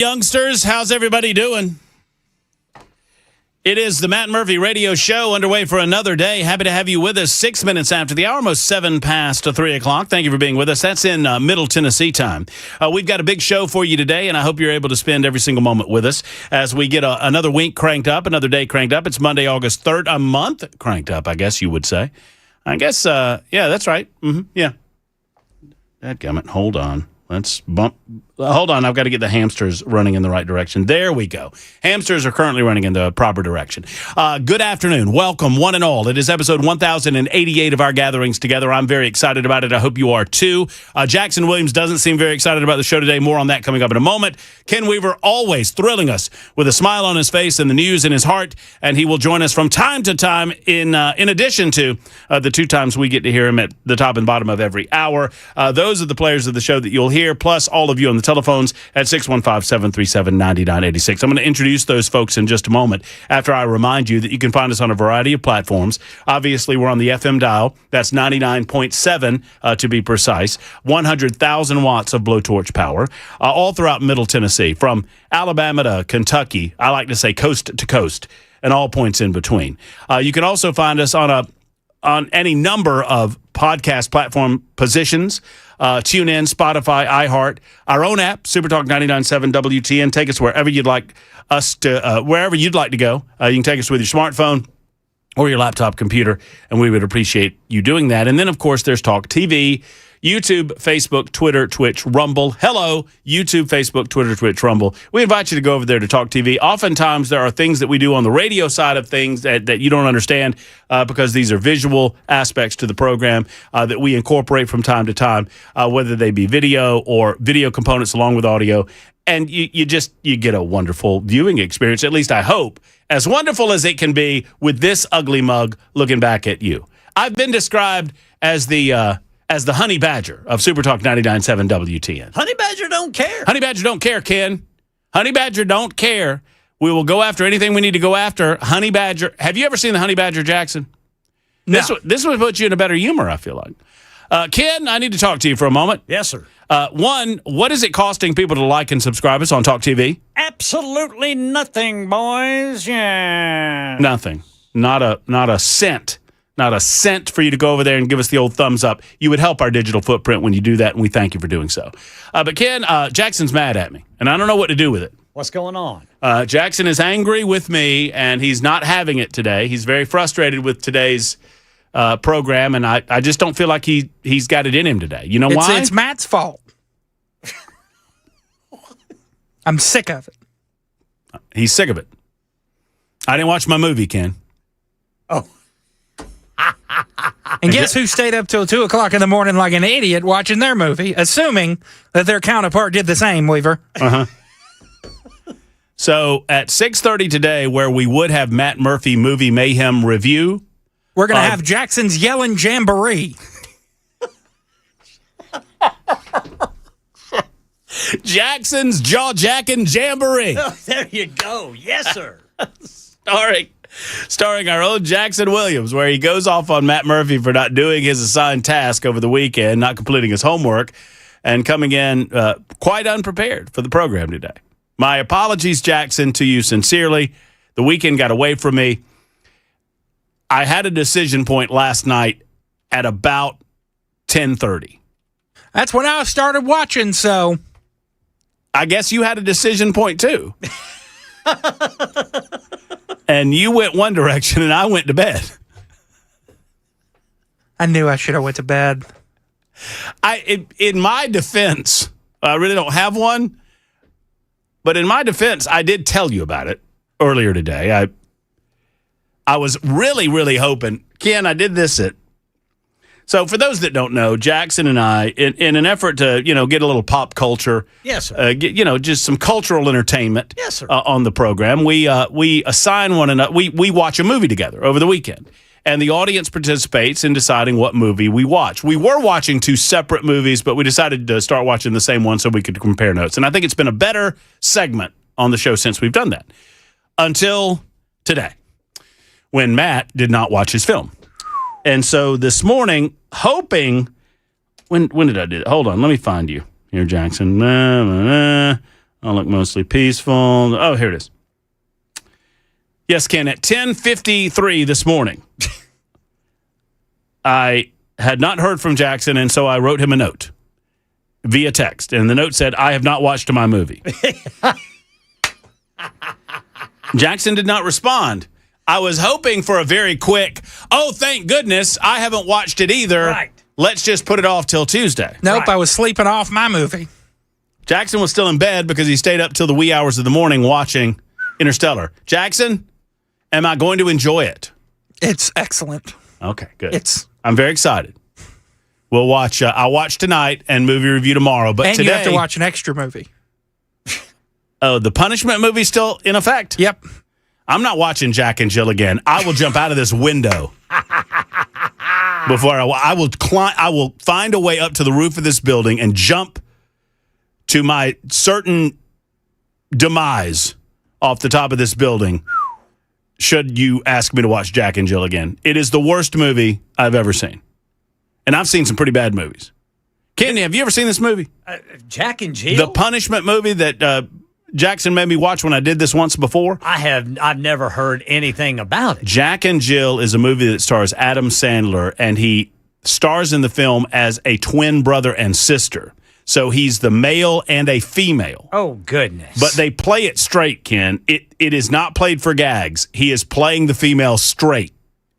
Youngsters, how's everybody doing? It is the Matt Murphy Radio Show underway for another day. Happy to have you with us 6 minutes after the hour, almost 7 past 3 o'clock. Thank you for being with us. That's in Middle Tennessee time. We've got a big show for you today, and I hope you're able to spend every single moment with us as we get another week cranked up, another day cranked up. It's Monday, August 3rd, a month cranked up, I guess you would say. I guess, yeah, that's right. Yeah. Dadgummit, hold on. Let's bump. Hold on, I've got to get the hamsters running in the right direction. There we go. Hamsters are currently running in the proper direction. Good afternoon. Welcome, one and all. It is episode 1088 of our gatherings together. I'm very excited about it. I hope you are too. Jackson Williams doesn't seem very excited about the show today. More on that coming up in a moment. Ken Weaver always thrilling us with a smile on his face and the news in his heart, and he will join us from time to time in addition to the 2 times we get to hear him at the top and bottom of every hour. Those are the players of the show that you'll hear, plus all of you on the telephones at 615-737-9986. I'm going to introduce those folks in just a moment after I remind you that you can find us on a variety of platforms. Obviously, we're on the FM dial. That's 99.7 to be precise. 100,000 watts of blowtorch power all throughout Middle Tennessee, from Alabama to Kentucky. I like to say coast to coast and all points in between. You can also find us on any number of podcast platform positions. TuneIn, Spotify, iHeart, our own app, Supertalk 99.7 WTN. Take us wherever you'd like us to, wherever you'd like to go. You can take us with your smartphone or your laptop computer, and we would appreciate you doing that. And then, of course, there's Talk TV, YouTube, Facebook, Twitter, Twitch, Rumble. Hello, YouTube, Facebook, Twitter, Twitch, Rumble. We invite you to go over there to Talk TV. Oftentimes, there are things that we do on the radio side of things that you don't understand because these are visual aspects to the program that we incorporate from time to time, whether they be video or video components along with audio. And you get a wonderful viewing experience, at least I hope, as wonderful as it can be with this ugly mug looking back at you. I've been described as the Honey Badger of Supertalk 99.7 WTN. Honey Badger don't care. Honey Badger don't care, Ken. Honey Badger don't care. We will go after anything we need to go after. Honey Badger. Have you ever seen the Honey Badger, Jackson? No. This would put you in a better humor, I feel like. Ken, I need to talk to you for a moment. Yes, sir. One, what is it costing people to like and subscribe us on Talk TV? Absolutely nothing, boys. Yeah. Nothing. Not a cent. Not a cent for you to go over there and give us the old thumbs up. You would help our digital footprint when you do that, and we thank you for doing so. But Ken, Jackson's mad at me, and I don't know what to do with it. What's going on? Jackson is angry with me, and he's not having it today. He's very frustrated with today's program, and I just don't feel like he's got it in him today. You know why? It's Matt's fault. I'm sick of it. He's sick of it. I didn't watch my movie, Ken. Oh. And guess who stayed up till 2 o'clock in the morning like an idiot watching their movie, assuming that their counterpart did the same, Weaver? Uh-huh. So at 6:30 today, where we would have Matt Murphy Movie Mayhem review, We're going to have Jackson's Yelling Jamboree. Jackson's Jaw-Jackin' Jamboree. Oh, there you go. Yes, sir. Starring our own Jackson Williams, where he goes off on Matt Murphy for not doing his assigned task over the weekend, not completing his homework, and coming in quite unprepared for the program today. My apologies, Jackson, to you sincerely. The weekend got away from me. I had a decision point last night at about 10:30. That's when I started watching, so I guess you had a decision point, too. And you went one direction, and I went to bed. I knew I should have went to bed. In my defense, I really don't have one, but in my defense, I did tell you about it earlier today. I was really, really hoping, Ken, I did this at. So for those that don't know, Jackson and I, in an effort to, get a little pop culture, Yes, sir. Just some cultural entertainment, Yes, sir. On the program, we assign one another. We watch a movie together over the weekend, and the audience participates in deciding what movie we watch. We were watching 2 separate movies, but we decided to start watching the same one so we could compare notes. And I think it's been a better segment on the show since we've done that. Until today, when Matt did not watch his film. And so this morning, hoping, when did I do it? Hold on, let me find you here, Jackson. I look mostly peaceful. Oh, here it is. Yes, Ken, at 10:53 this morning, I had not heard from Jackson, and so I wrote him a note via text. And the note said, I have not watched my movie. Jackson did not respond. I was hoping for a very quick, oh, thank goodness, I haven't watched it either. Right. Let's just put it off till Tuesday. Nope, Right. I was sleeping off my movie. Jackson was still in bed because he stayed up till the wee hours of the morning watching Interstellar. Jackson, am I going to enjoy it? It's excellent. Okay, good. It's I'm very excited. We'll watch. I'll watch tonight and movie review tomorrow. But and today, you have to watch an extra movie. Oh, the Punishment movie's still in effect? Yep. I'm not watching Jack and Jill again. I will jump out of this window before I will climb. I will find a way up to the roof of this building and jump to my certain demise off the top of this building. Should you ask me to watch Jack and Jill again? It is the worst movie I've ever seen, and I've seen some pretty bad movies. Kenny, have you ever seen this movie? Jack and Jill? The Punishment movie that Jackson made me watch when I did this once before. I've never heard anything about it. Jack and Jill is a movie that stars Adam Sandler, and he stars in the film as a twin brother and sister. So he's the male and a female. Oh, goodness. But they play it straight, Ken. It is not played for gags. He is playing the female straight.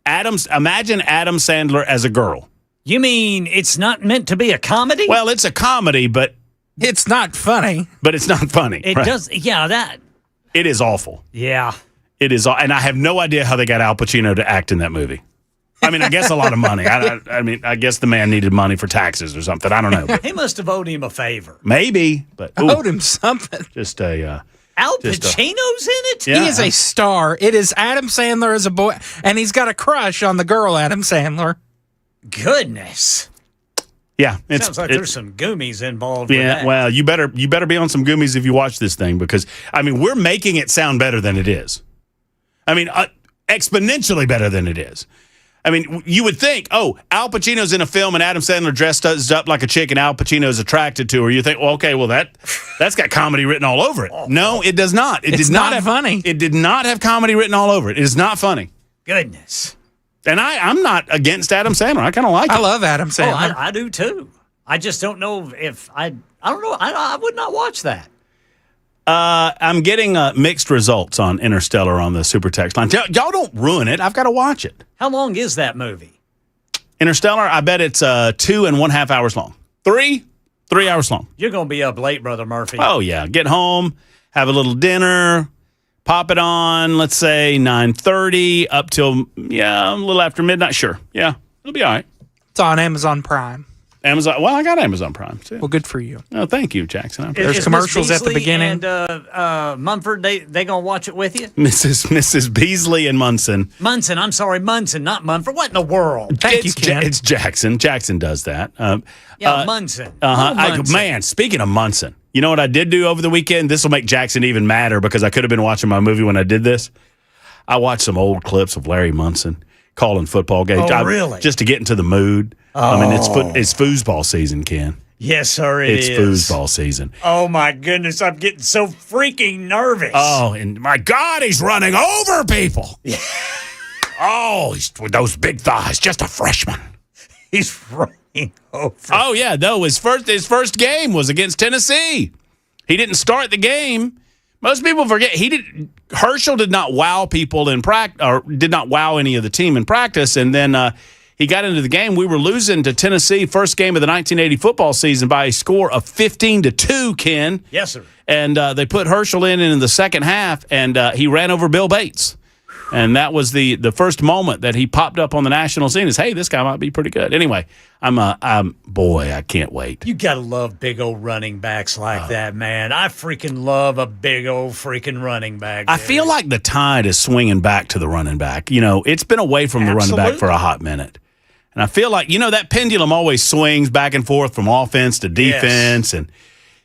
Imagine Adam Sandler as a girl. You mean it's not meant to be a comedy? Well, it's a comedy, but It's not funny. it's not funny. it right? does. Yeah, that. It is awful. Yeah. It is, and I have no idea how they got Al Pacino to act in that movie. I mean, I guess a lot of money. I mean, I guess the man needed money for taxes or something. I don't know. He must have owed him a favor. Maybe, but I owed him something. just a Al Just a- Pacino's in it? Yeah. He is a star. It is Adam Sandler as a boy, and he's got a crush on the girl Adam Sandler. Goodness. yeah. Sounds like there's some goomies involved with yeah. that. Well, you better be on some goomies if you watch this thing because I mean we're making it sound better than it is. I mean, exponentially better than it is. I mean, you would think, oh, Al Pacino's in a film and Adam Sandler dressed up like a chick and Al Pacino's attracted to her. You think, well, okay, well that's got comedy written all over it. No, it does not. It It's did not have funny. It did not have comedy written all over it. It is not funny. Goodness. And I'm not against Adam Sandler. I kind of like I it. love Adam Oh, Sandler. I do too. I just don't know if I don't know. I would not watch that. I'm getting mixed results on Interstellar on the super text line. Y'all don't ruin it. I've got to watch it. How long is that movie? Interstellar, I bet it's 2.5 hours long. 3 hours long. You're going to be up late, Brother Murphy. Oh, yeah. Get home, have a little dinner, pop it on, let's say 9:30 up till, a little after midnight. Sure. Yeah, it'll be all right. It's on Amazon Prime. Amazon. Well, I got Amazon Prime, too. Well, good for you. Oh, thank you, Jackson. I appreciate There's Is commercials Miss at the Beasley beginning. And Mumford, they going to watch it with you? Mrs. Beasley and Munson. Munson. I'm sorry, Munson, not Mumford. What in the world? Thank you, It's Ken. It's Jackson. Jackson does that. Munson. Uh-huh. Oh, Munson. Man, speaking of Munson, you know what I did do over the weekend? This will make Jackson even madder because I could have been watching my movie when I did this. I watched some old clips of Larry Munson calling football games. Oh, really? Just to get into the mood. I mean, it's foosball season, Ken. Yes, sir, It's is. foosball season. Oh, my goodness. I'm getting so freaking nervous. Oh, and my God, he's running over people. Oh, he's with those big thighs. Just a freshman. He's running over. Oh yeah, no. His first game was against Tennessee. He didn't start the game. Most people forget Herschel did not wow people in practice, or did not wow any of the team in practice, and then he got into the game. We were losing to Tennessee, first game of the 1980 football season, by a score of 15-2. Ken. Yes, sir. And they put Herschel in the second half, and he ran over Bill Bates. And that was the first moment that he popped up on the national scene is, hey, this guy might be pretty good. Anyway, boy, I can't wait. You got to love big old running backs like that, man. I freaking love a big old freaking running back. I dude. feel like the tide is swinging back to the running back. You know, it's been away from the running back for a hot minute. And I feel like, that pendulum always swings back and forth from offense to defense. And,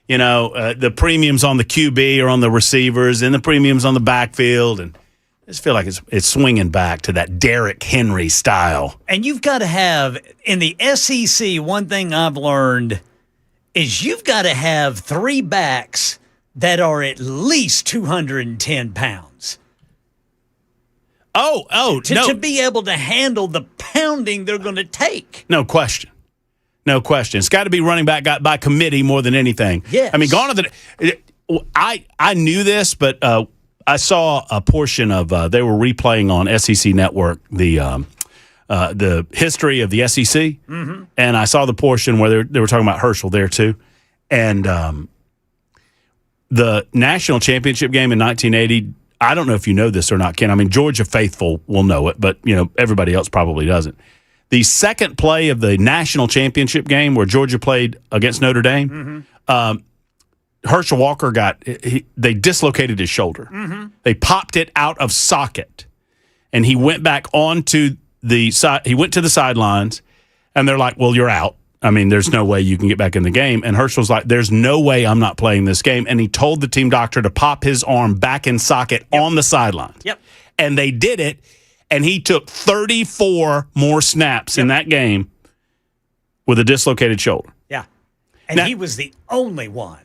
the premiums on the QB or on the receivers and the premiums on the backfield. And I just feel like it's swinging back to that Derrick Henry style. And you've got to have, in the SEC, one thing I've learned is you've got to have three backs that are at least 210 pounds. No. To be able to handle the pounding they're going to take. No question. No question. It's got to be running back got by committee more than anything. Yes. I mean, gone are the. I knew this, but I saw a portion of they were replaying on SEC Network the history of the SEC, and I saw the portion where they were talking about Herschel there too, and the national championship game in 1980. I don't know if you know this or not, Ken. I mean, Georgia faithful will know it, but everybody else probably doesn't. The second play of the national championship game where Georgia played against Notre Dame, Herschel Walker they dislocated his shoulder. They popped it out of socket, and he went back onto the side. He went to the sidelines, and they're like, "Well, you're out. I mean, there's no way you can get back in the game." And Herschel's like, "There's no way I'm not playing this game." And he told the team doctor to pop his arm back in socket on the sidelines. Yep. And they did it. And he took 34 more snaps in that game with a dislocated shoulder. Yeah. And Now, he was the only one.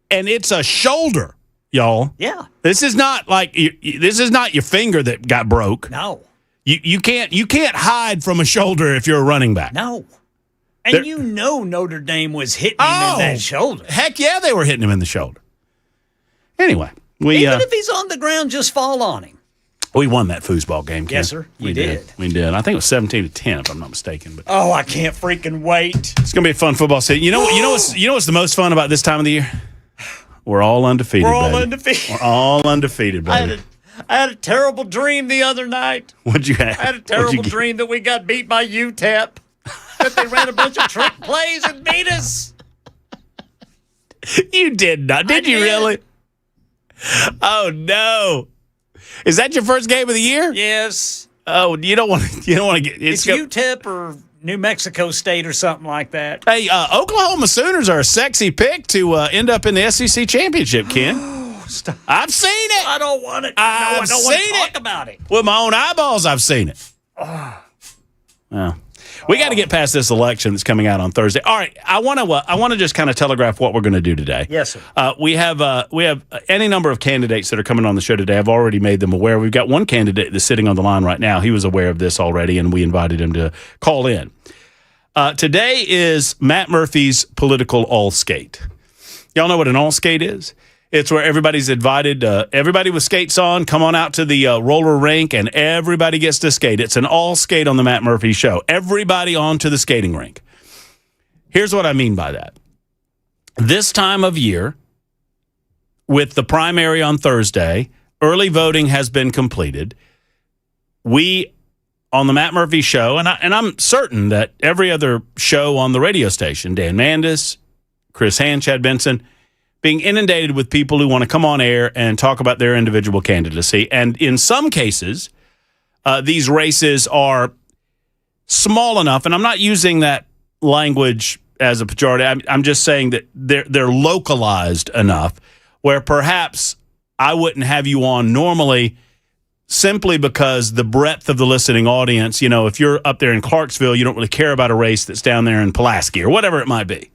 And it's a shoulder, y'all. Yeah. This is not your finger that got broke. No. You can't hide from a shoulder if you're a running back. No. And Notre Dame was hitting him in that shoulder. Heck yeah, they were hitting him in the shoulder. Anyway, Even if he's on the ground, just fall on him. We won that foosball game, Ken. Yes, sir. We did. We did. I think it was 17-10, if I'm not mistaken. But Oh, I can't freaking wait. it's gonna be a fun football season. You know what's the most fun about this time of the year? We're all undefeated. We're all baby. undefeated. We're all undefeated, baby. I had a terrible dream the other night. What'd you have? I had a terrible dream that we got beat by UTEP. That they ran a bunch of trick plays and beat us. You did not. Did you really? Oh no. Is that your first game of the year? Yes. Oh, you don't want to get It's UTEP or New Mexico State or something like that. Hey, Oklahoma Sooners are a sexy pick to end up in the SEC championship, Ken. Stop. I've seen it. I don't want it. I've I don't want to seen talk it. about it. With my own eyeballs, I've seen it. Well, we got to get past this election that's coming out on Thursday. All right, I want to just kind of telegraph what we're going to do today. Yes, sir. We have any number of candidates that are coming on the show today. I've already made them aware. We've got one candidate that's sitting on the line right now. He was aware of this already, and we invited him to call in. Today is Matt Murphy's political all skate. Y'all know what an all skate is? It's where everybody's invited, everybody with skates on, come on out to the roller rink, and everybody gets to skate. It's an all skate on the Matt Murphy Show. Everybody onto the skating rink. Here's what I mean by that. This time of year, with the primary on Thursday, early voting has been completed. We, on the Matt Murphy Show, and I'm certain that every other show on the radio station, Dan Mandis, Chris Hand, Chad Benson, being inundated with people who want to come on air and talk about their individual candidacy. And in some cases, these races are small enough, and I'm not using that language as a pejorative. I'm just saying that they're localized enough where perhaps I wouldn't have you on normally simply because the breadth of the listening audience, if you're up there in Clarksville, you don't really care about a race that's down there in Pulaski or whatever it might be.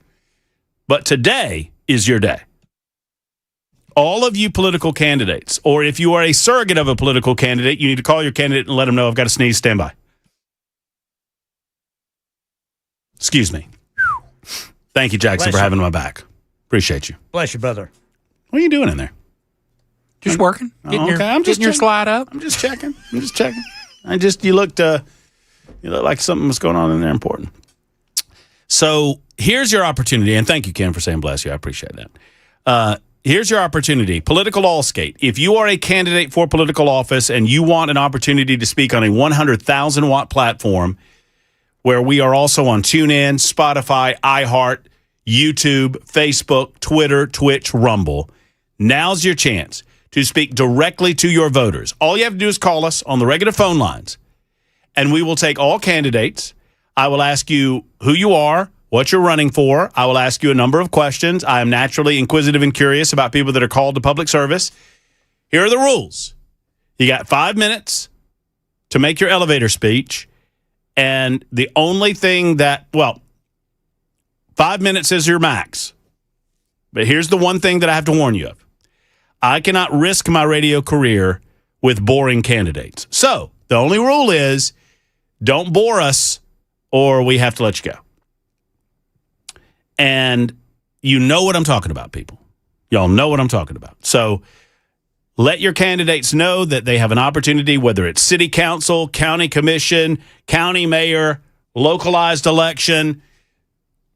But today is your day. All of you political candidates, or if you are a surrogate of a political candidate, you need to call your candidate and let them know I've got a sneeze. Stand by. Excuse me. Thank you, Jackson, for having my back. Appreciate you. Bless you, brother. What are you doing in there? Just working. Getting I'm just getting your checking. slide up. I'm just checking. You looked like something was going on in there important. So here's your opportunity, and thank you, Ken, for saying bless you. I appreciate that. Here's your opportunity. Political all skate. If you are a candidate for political office and you want an opportunity to speak on a 100,000 watt platform where we are also on TuneIn, Spotify, iHeart, YouTube, Facebook, Twitter, Twitch, Rumble, now's your chance to speak directly to your voters. All you have to do is call us on the regular phone lines, and we will take all candidates. I will ask you who you are, what you're running for. I will ask you a number of questions. I am naturally inquisitive and curious about people that are called to public service. Here are the rules. You got 5 minutes to make your elevator speech. And the only thing 5 minutes is your max. But here's the one thing that I have to warn you of. I cannot risk my radio career with boring candidates. So the only rule is don't bore us or we have to let you go. And you know what I'm talking about, people. Y'all know what I'm talking about. So let your candidates know that they have an opportunity, whether it's city council, county commission, county mayor, localized election,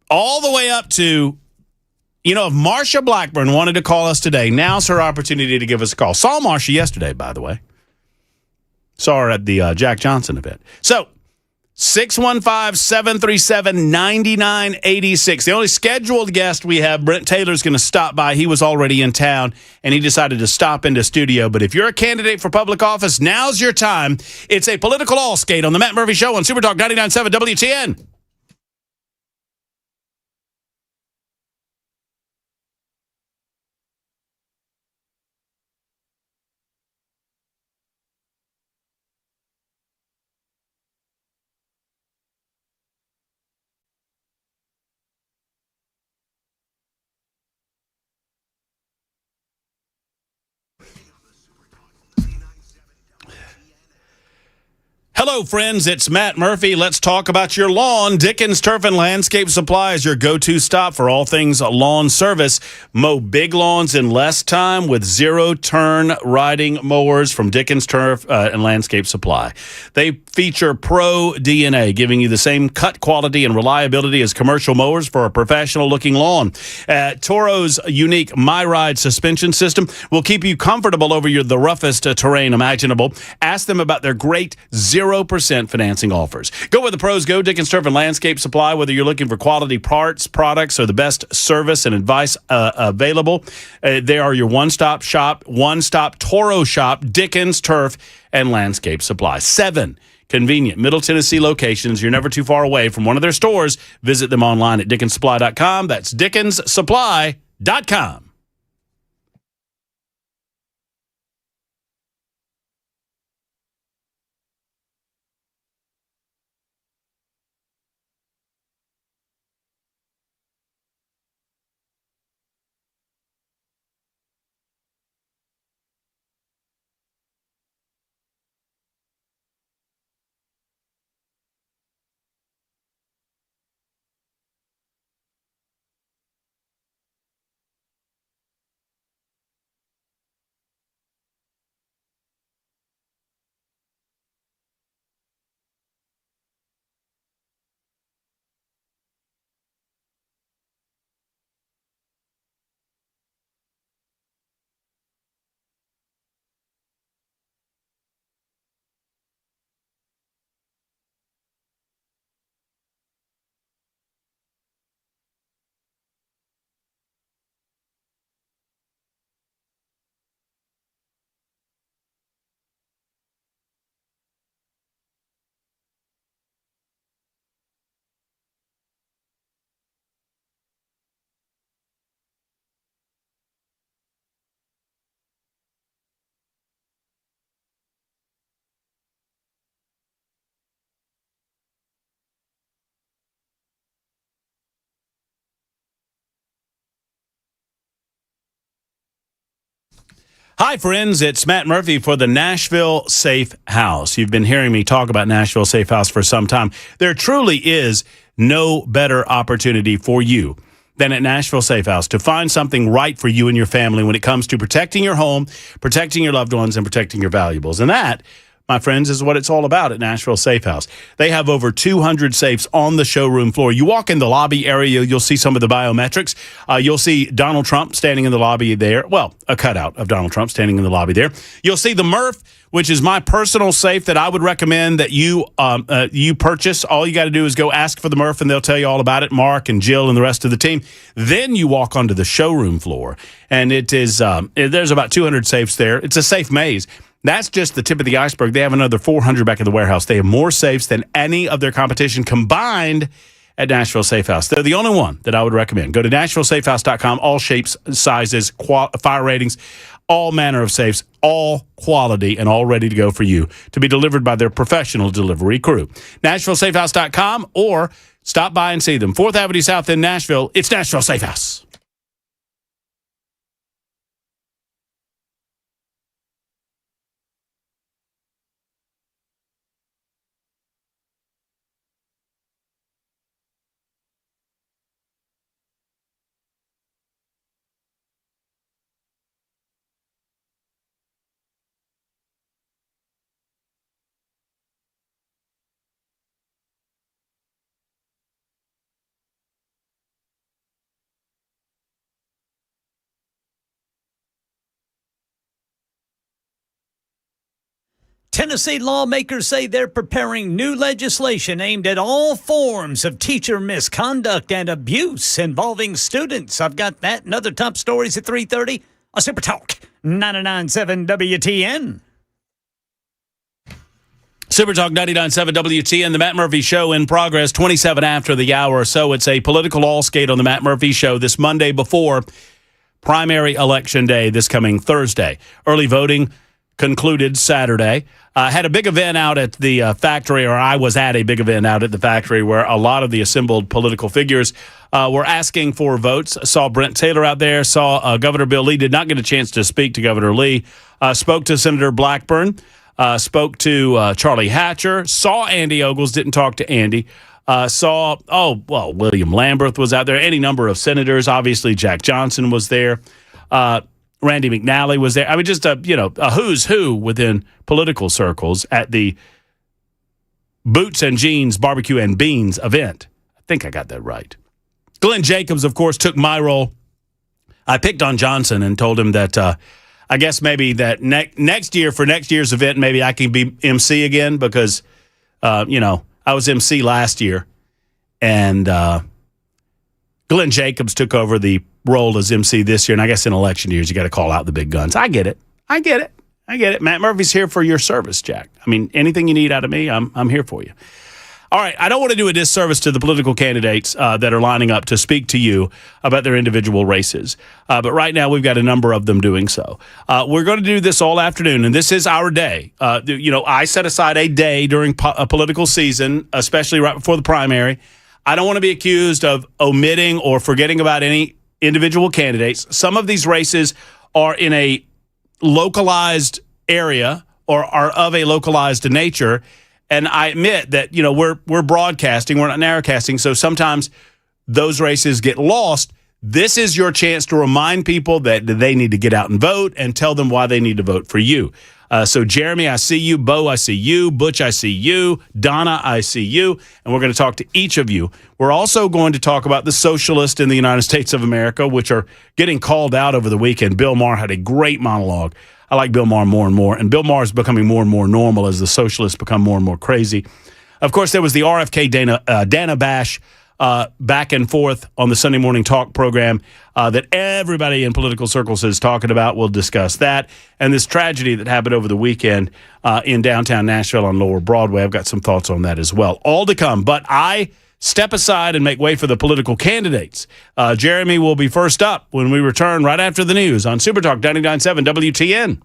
all the way up to, if Marsha Blackburn wanted to call us today, now's her opportunity to give us a call. Saw Marsha yesterday, by the way. Saw her at the Jack Johnson event. So 615-737-9986. The only scheduled guest we have, Brent Taylor's going to stop by. He was already in town, and he decided to stop into studio. But if you're a candidate for public office, now's your time. It's a political all-skate on the Matt Murphy Show on Super Talk 99.7 WTN. Hello, friends. It's Matt Murphy. Let's talk about your lawn. Dickens Turf and Landscape Supply is your go-to stop for all things lawn service. Mow big lawns in less time with zero-turn riding mowers from Dickens Turf and Landscape Supply. They feature Pro DNA, giving you the same cut quality and reliability as commercial mowers for a professional-looking lawn. Toro's unique MyRide suspension system will keep you comfortable over the roughest terrain imaginable. Ask them about their great 0% financing offers. Go where the pros go. Dickens Turf and Landscape Supply. Whether you're looking for quality parts, products, or the best service and advice available, they are your one-stop shop, one-stop Toro shop, Dickens Turf and Landscape Supply. 7 convenient Middle Tennessee locations. You're never too far away from one of their stores. Visit them online at DickensSupply.com. That's DickensSupply.com. Hi, friends. It's Matt Murphy for the Nashville Safe House. You've been hearing me talk about Nashville Safe House for some time. There truly is no better opportunity for you than at Nashville Safe House to find something right for you and your family when it comes to protecting your home, protecting your loved ones, and protecting your valuables. And that, my friends, is what it's all about at Nashville Safe House. They have over 200 safes on the showroom floor. You walk in the lobby area, you'll see some of the biometrics. You'll see Donald Trump standing in the lobby there. Well, a cutout of Donald Trump standing in the lobby there. You'll see the Murph, which is my personal safe that I would recommend that you purchase. All you got to do is go ask for the Murph, and they'll tell you all about it, Mark and Jill and the rest of the team. Then you walk onto the showroom floor, and it is there's about 200 safes there. It's a safe maze. That's just the tip of the iceberg. They have another 400 back in the warehouse. They have more safes than any of their competition combined at Nashville Safe House. They're the only one that I would recommend. Go to NashvilleSafeHouse.com. All shapes, sizes, fire ratings, all manner of safes, all quality and all ready to go for you to be delivered by their professional delivery crew. NashvilleSafeHouse.com or stop by and see them. 4th Avenue South in Nashville. It's Nashville Safe House. Tennessee lawmakers say they're preparing new legislation aimed at all forms of teacher misconduct and abuse involving students. I've got that and other top stories at 3:30 on Super Talk 99.7 WTN. Super Talk 99.7 WTN, the Matt Murphy Show in progress, 27 after the hour or so. It's a political all-skate on the Matt Murphy Show this Monday before primary election day this coming Thursday. Early voting concluded Saturday. Had a big event out at the factory, or I was at a big event out at the factory where a lot of the assembled political figures were asking for votes. Saw Brent Taylor out there, saw Governor Bill Lee, did not get a chance to speak to Governor Lee, spoke to Senator Blackburn, spoke to Charlie Hatcher, saw Andy Ogles, didn't talk to Andy, William Lamberth was out there, any number of senators, obviously Jack Johnson was there. Randy McNally was there. I mean, just a who's who within political circles at the Boots and Jeans Barbecue and Beans event. I think I got that right. Glenn Jacobs, of course, took my role. I picked on Johnson and told him that I guess maybe that next year, for next year's event, maybe I can be MC again because, I was MC last year. And Glenn Jacobs took over the role as MC this year, and I guess in election years, you got to call out the big guns. I get it. Matt Murphy's here for your service, Jack. I mean, anything you need out of me, I'm here for you. All right, I don't want to do a disservice to the political candidates that are lining up to speak to you about their individual races, but right now we've got a number of them doing so. We're going to do this all afternoon, and this is our day. I set aside a day during a political season, especially right before the primary. I don't want to be accused of omitting or forgetting about any individual candidates. Some of these races are in a localized area or are of a localized nature. And I admit that, we're broadcasting, we're not narrowcasting. So sometimes those races get lost. This is your chance to remind people that they need to get out and vote and tell them why they need to vote for you. So Jeremy, I see you. Bo, I see you. Butch, I see you. Donna, I see you. And we're going to talk to each of you. We're also going to talk about the socialists in the United States of America, which are getting called out over the weekend. Bill Maher had a great monologue. I like Bill Maher more and more. And Bill Maher is becoming more and more normal as the socialists become more and more crazy. Of course, there was the RFK Dana Bash back and forth on the Sunday Morning Talk program that everybody in political circles is talking about. We'll discuss that. And this tragedy that happened over the weekend in downtown Nashville on Lower Broadway. I've got some thoughts on that as well. All to come. But I step aside and make way for the political candidates. Jeremy will be first up when we return right after the news on Super Talk 99.7 WTN.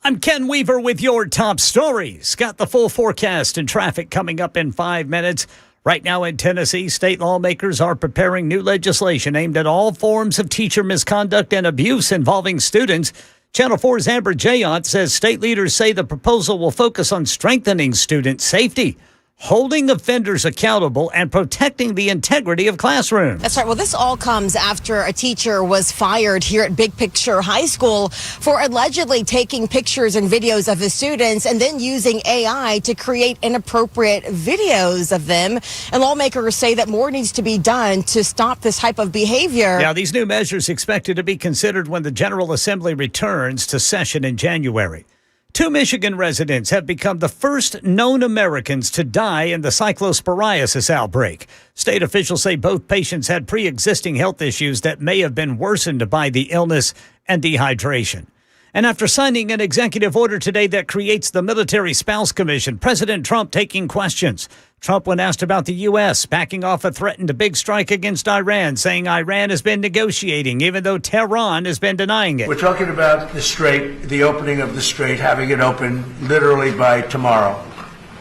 I'm Ken Weaver with your top stories. Got the full forecast and traffic coming up in 5 minutes. Right now in Tennessee, state lawmakers are preparing new legislation aimed at all forms of teacher misconduct and abuse involving students. Channel 4's Amber Jayant says state leaders say the proposal will focus on strengthening student safety, holding offenders accountable, and protecting the integrity of classrooms. That's right. Well, this all comes after a teacher was fired here at Big Picture High School for allegedly taking pictures and videos of his students and then using AI to create inappropriate videos of them. And lawmakers say that more needs to be done to stop this type of behavior. Now, these new measures expected to be considered when the General Assembly returns to session in January. 2 Michigan residents have become the first known Americans to die in the cyclosporiasis outbreak. State officials say both patients had pre-existing health issues that may have been worsened by the illness and dehydration. And after signing an executive order today that creates the Military Spouse Commission, President Trump taking questions. Trump, when asked about the U.S. backing off a threatened big strike against Iran, saying Iran has been negotiating, even though Tehran has been denying it. We're talking about the strait, the opening of the strait, having it open literally by tomorrow,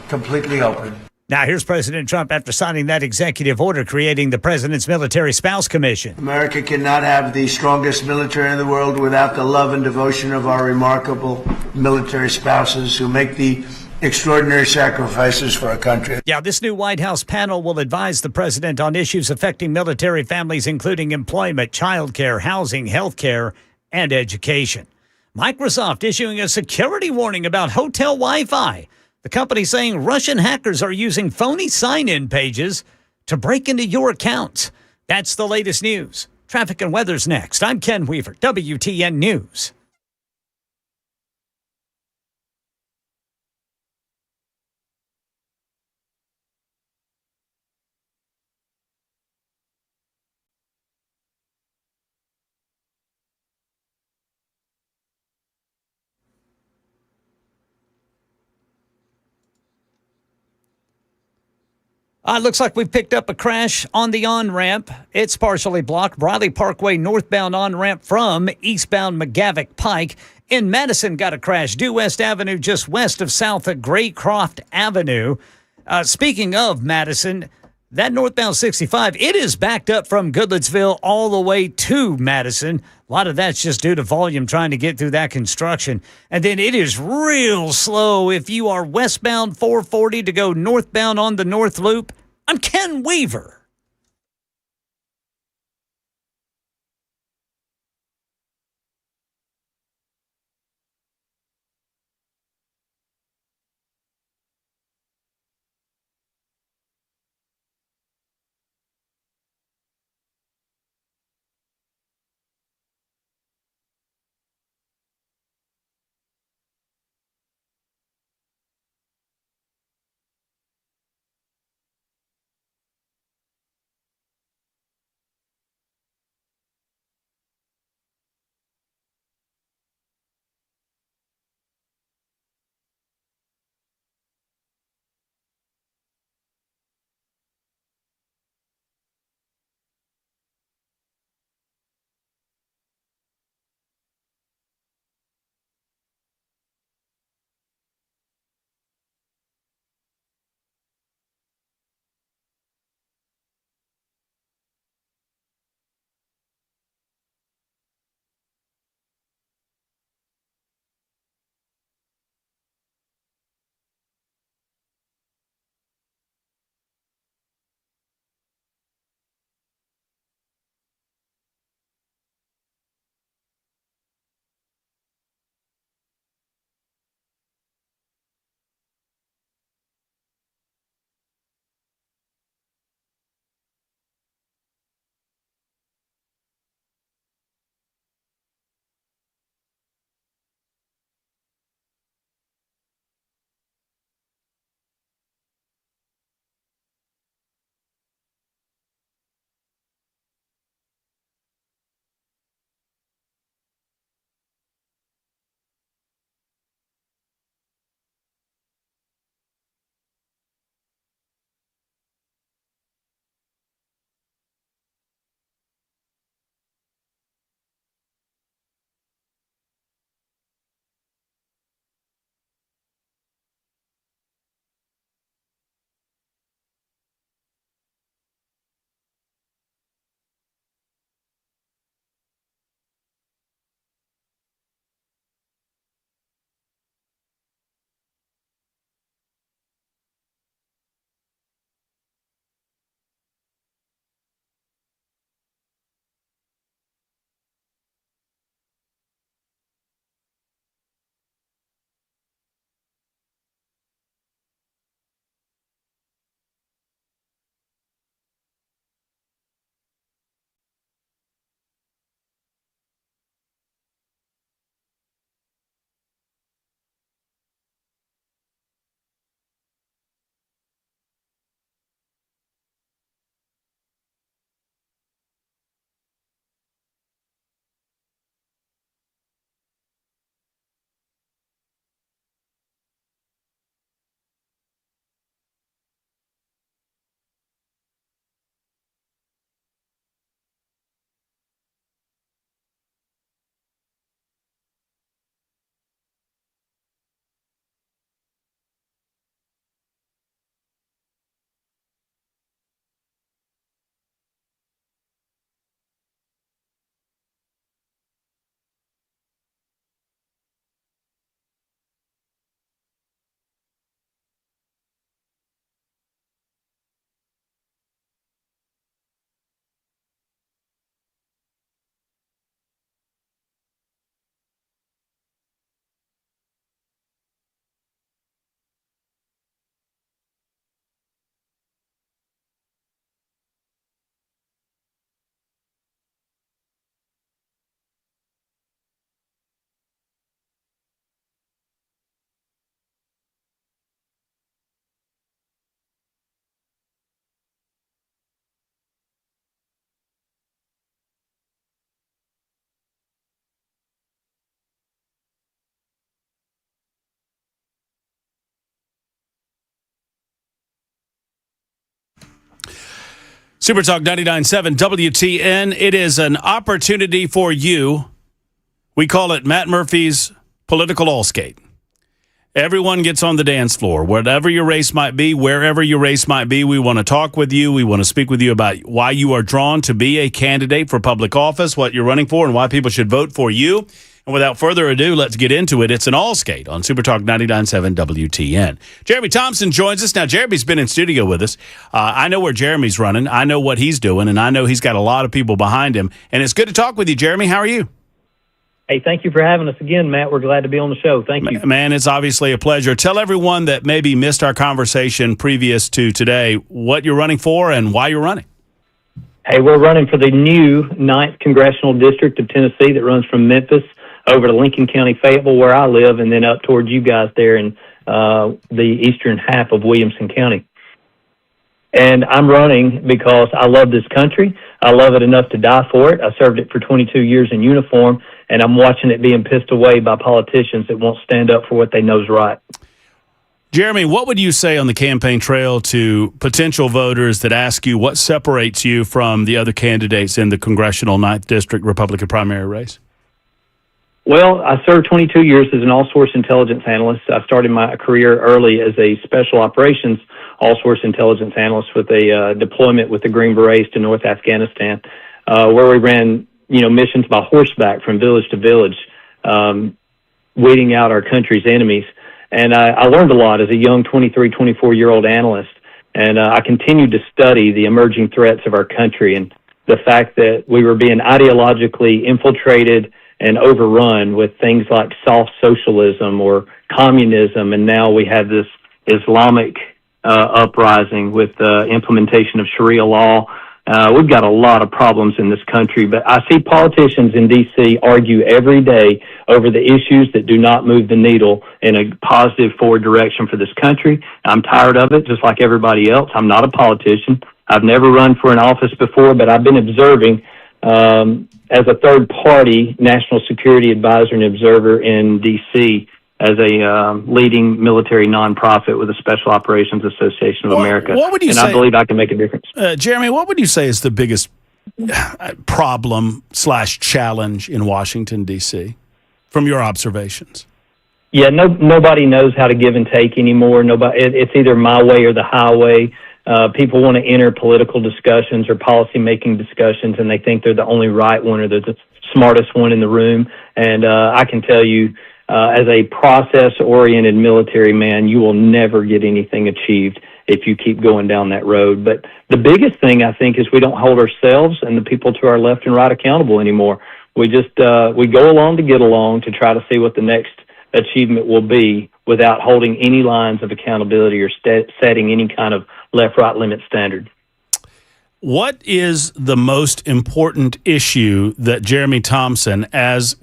completely open. Now, here's President Trump after signing that executive order creating the President's Military Spouse Commission. America cannot have the strongest military in the world without the love and devotion of our remarkable military spouses who make the extraordinary sacrifices for our country. Yeah, this new White House panel will advise the president on issues affecting military families, including employment, child care, housing, health care, and education. Microsoft issuing a security warning about hotel Wi-Fi. The company saying Russian hackers are using phony sign-in pages to break into your accounts. That's the latest news. Traffic and weather's next. I'm Ken Weaver, WTN News. Looks like we picked up a crash on the on-ramp. It's partially blocked. Briley Parkway northbound on-ramp from eastbound McGavick Pike. In Madison, got a crash. Due West Avenue just west of South at Graycroft Avenue. Speaking of Madison, that northbound 65, it is backed up from Goodlettsville all the way to Madison. A lot of that's just due to volume trying to get through that construction. And then it is real slow if you are westbound 440 to go northbound on the North Loop. I'm Ken Weaver. Super Talk 99.7 WTN. It is an opportunity for you. We call it Matt Murphy's Political All-Skate. Everyone gets on the dance floor. Whatever your race might be, wherever your race might be, we want to talk with you. We want to speak with you about why you are drawn to be a candidate for public office, what you're running for, and why people should vote for you. And without further ado, let's get into it. It's an all-skate on Super Talk 99.7 WTN. Jeremy Thompson joins us. Now, Jeremy's been in studio with us. I know where Jeremy's running. I know what he's doing, and I know he's got a lot of people behind him. And it's good to talk with you, Jeremy. How are you? Hey, thank you for having us again, Matt. We're glad to be on the show. Thank you. Man, it's obviously a pleasure. Tell everyone that maybe missed our conversation previous to today what you're running for and why you're running. Hey, we're running for the new 9th Congressional District of Tennessee that runs from Memphis over to Lincoln County, Fayetteville, where I live, and then up towards you guys there in the eastern half of Williamson County. And I'm running because I love this country. I love it enough to die for it. I served it for 22 years in uniform, and I'm watching it being pissed away by politicians that won't stand up for what they know is right. Jeremy, what would you say on the campaign trail to potential voters that ask you what separates you from the other candidates in the Congressional 9th District Republican primary race? Well, I served 22 years as an all-source intelligence analyst. I started my career early as a special operations all-source intelligence analyst with a deployment with the Green Berets to North Afghanistan, where we ran, missions by horseback from village to village, weeding out our country's enemies. And I learned a lot as a young 23, 24-year-old analyst, and I continued to study the emerging threats of our country and the fact that we were being ideologically infiltrated and overrun with things like soft socialism or communism, and now we have this Islamic uprising with the implementation of Sharia law. We've got a lot of problems in this country, but I see politicians in D.C. argue every day over the issues that do not move the needle in a positive forward direction for this country. I'm tired of it, just like everybody else. I'm not a politician. I've never run for an office before, but I've been observing as a third-party national security advisor and observer in D.C., as a leading military nonprofit with the Special Operations Association of America. What would you say, I believe I can make a difference. Jeremy, what would you say is the biggest problem/challenge in Washington, D.C., from your observations? Yeah, nobody knows how to give and take anymore. It's either my way or the highway. People want to enter political discussions or policy-making discussions, and they think they're the only right one or they're the smartest one in the room. And I can tell you, as a process-oriented military man, you will never get anything achieved if you keep going down that road. But the biggest thing, I think, is we don't hold ourselves and the people to our left and right accountable anymore. We just we go along to get along to try to see what the next achievement will be without holding any lines of accountability or setting any kind of left-right limit standard. What is the most important issue that Jeremy Thompson, as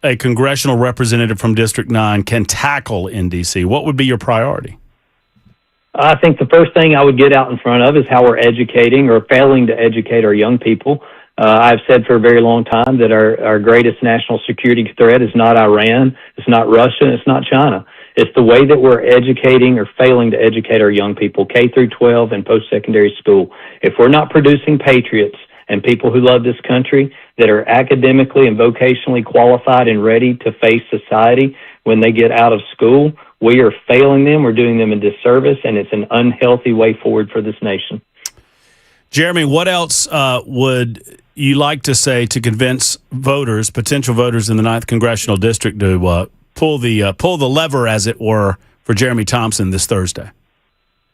a congressional representative from District 9, can tackle in D.C.? What would be your priority? I think the first thing I would get out in front of is how we're educating or failing to educate our young people. I've said for a very long time that our greatest national security threat is not Iran, it's not Russia, it's not China. It's the way that we're educating or failing to educate our young people, K through 12 and post-secondary school. If we're not producing patriots and people who love this country that are academically and vocationally qualified and ready to face society when they get out of school, we are failing them. We're doing them a disservice, and it's an unhealthy way forward for this nation. Jeremy, what else would you like to say to convince voters, potential voters in the 9th Congressional District, to pull the lever, as it were, for Jeremy Thompson this Thursday?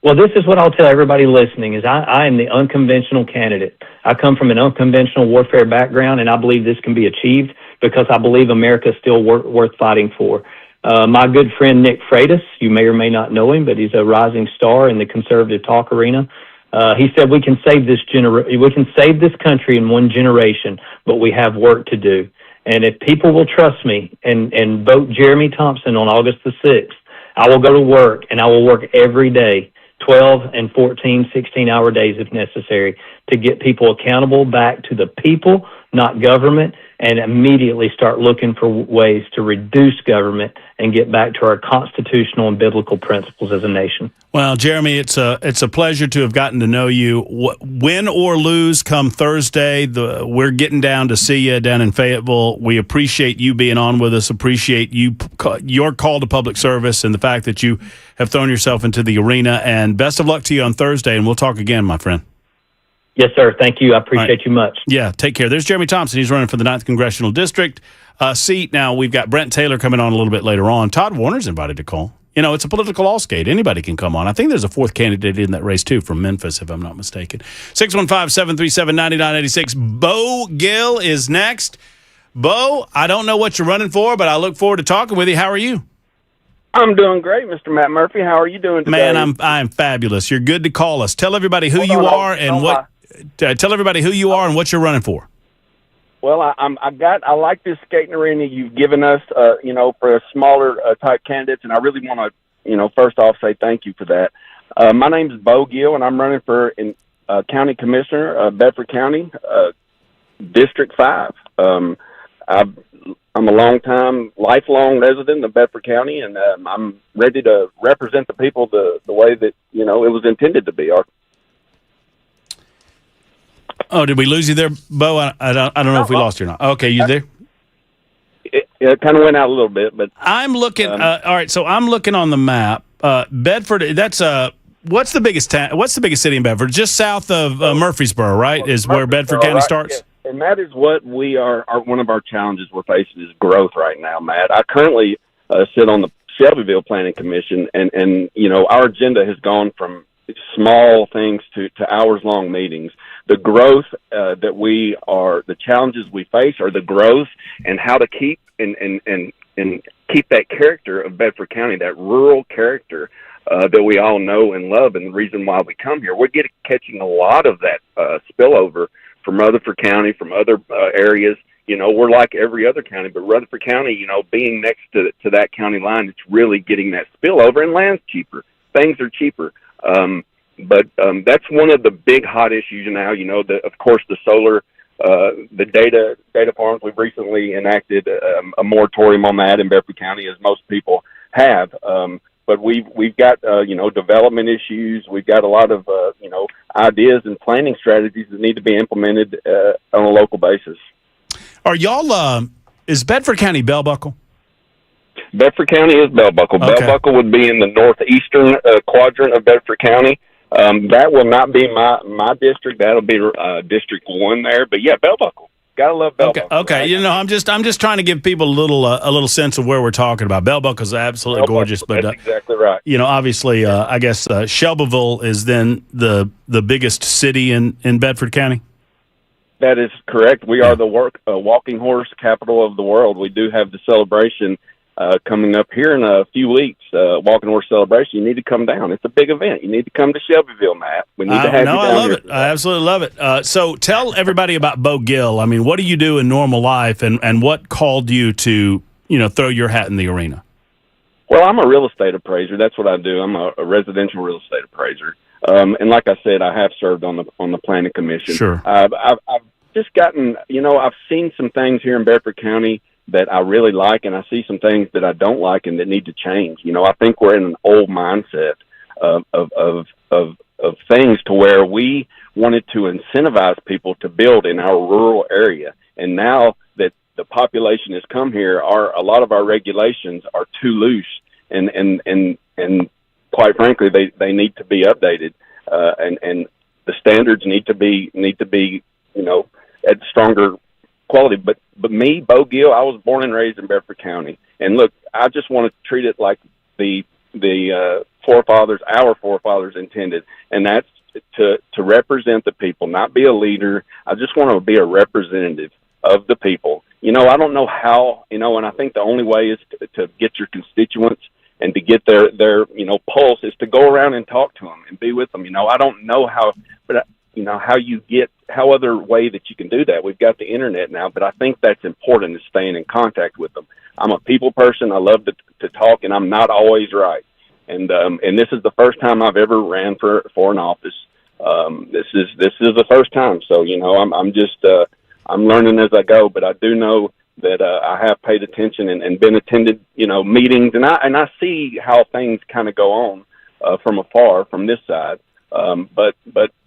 Well, this is what I'll tell everybody listening, is I am the unconventional candidate. I come from an unconventional warfare background, and I believe this can be achieved because I believe America is still worth fighting for. My good friend Nick Freitas, you may or may not know him, but he's a rising star in the conservative talk arena. He said we can save this country in one generation, but we have work to do. And if people will trust me and vote Jeremy Thompson on August the 6th, I will go to work, and I will work every day, 12 and 14, 16-hour days if necessary, to get people accountable back to the people, not government, and immediately start looking for ways to reduce government and get back to our constitutional and biblical principles as a nation. Well, Jeremy, it's a pleasure to have gotten to know you. Win or lose come Thursday, we're getting down to see you down in Fayetteville. We appreciate you being on with us, appreciate your call to public service and the fact that you have thrown yourself into the arena. And best of luck to you on Thursday, and we'll talk again, my friend. Yes, sir. Thank you. I appreciate you much. Yeah, take care. There's Jeremy Thompson. He's running for the 9th Congressional District seat. Now, we've got Brent Taylor coming on a little bit later on. Todd Warner's invited to call. You know, it's a political all-skate. Anybody can come on. I think there's a 4th candidate in that race, too, from Memphis, if I'm not mistaken. 615-737-9986. Bo Gill is next. Bo, I don't know what you're running for, but I look forward to talking with you. How are you? I'm doing great, Mr. Matt Murphy. How are you doing today? Man, I'm fabulous. You're good to call us. Tell everybody who you are and what. Tell everybody who you are and what you're running for. Well, I like this skating arena you've given us, for a smaller type candidates, and I really want to, first off, say thank you for that. My name is Bo Gill, and I'm running for County Commissioner, Bedford County, District 5. I'm a lifelong resident of Bedford County, and I'm ready to represent the people the way that, it was intended to be. Oh, did we lose you there, Bo? I don't know if we lost you or not. Okay, you there? It kind of went out a little bit, but I'm looking. All right, so I'm looking on the map. Bedford. That's what's the biggest town? What's the biggest city in Bedford? Just south of Murfreesboro, right? Is where Bedford County starts. Yeah. And that is what we are. One of our challenges we're facing is growth right now, Matt. I currently sit on the Shelbyville Planning Commission, and our agenda has gone from small things to hours-long meetings. The growth the challenges we face are the growth and how to keep and keep that character of Bedford County, that rural character that we all know and love, and the reason why we come here. We're catching a lot of that spillover from Rutherford County, from other areas. We're like every other county, but Rutherford County, being next to that county line, it's really getting that spillover, and land's cheaper. Things are cheaper. But that's one of the big hot issues now. Of course, the solar, the data farms. We've recently enacted a moratorium on that in Bedford County, as most people have. But we've got development issues. We've got a lot of ideas and planning strategies that need to be implemented on a local basis. Are y'all? Is Bedford County Bell Buckle? Bedford County is Bell Buckle. Okay. Bell Buckle would be in the northeastern quadrant of Bedford County. That will not be my district. That'll be District 1 there. But yeah, Bell Buckle. Gotta love Bell Buckle. Okay. Right? I'm just trying to give people a little sense of where we're talking about. Bell Buckle's absolutely gorgeous, but that's exactly right. Obviously, I guess Shelbyville is then the biggest city in Bedford County. That is correct. We are the walking horse capital of the world. We do have the celebration coming up here in a few weeks, Walking Horse Celebration. You need to come down. It's a big event. You need to come to Shelbyville, Matt. We need to have you down I love here. it. I absolutely love it. So tell everybody about Bo Gill. I mean, what do you do in normal life, and what called you to, throw your hat in the arena? Well, I'm a real estate appraiser. That's what I do. I'm a residential real estate appraiser. And like I said, I have served on the Planning Commission. Sure. I've just gotten, I've seen some things here in Bedford County that I really like, and I see some things that I don't like and that need to change. I think we're in an old mindset of things to where we wanted to incentivize people to build in our rural area. And now that the population has come here, a lot of our regulations are too loose, and quite frankly, they need to be updated, and the standards need to be at stronger quality. But me, Bo Gill, I was born and raised in Bedford County, and look, I just want to treat it like the our forefathers intended, and that's to represent the people, not be a leader. I just want to be a representative of the people. I don't know how, and I think the only way is to get your constituents and to get their pulse is to go around and talk to them and be with them. I don't know how, but how other way that you can do that. We've got the internet now, but I think that's important, is staying in contact with them. I'm a people person. I love to talk, and I'm not always right. And this is the first time I've ever ran for an office. This is the first time. So, I'm learning as I go, but I do know that I have paid attention and been attended, meetings, and I see how things kind of go on from afar from this side. But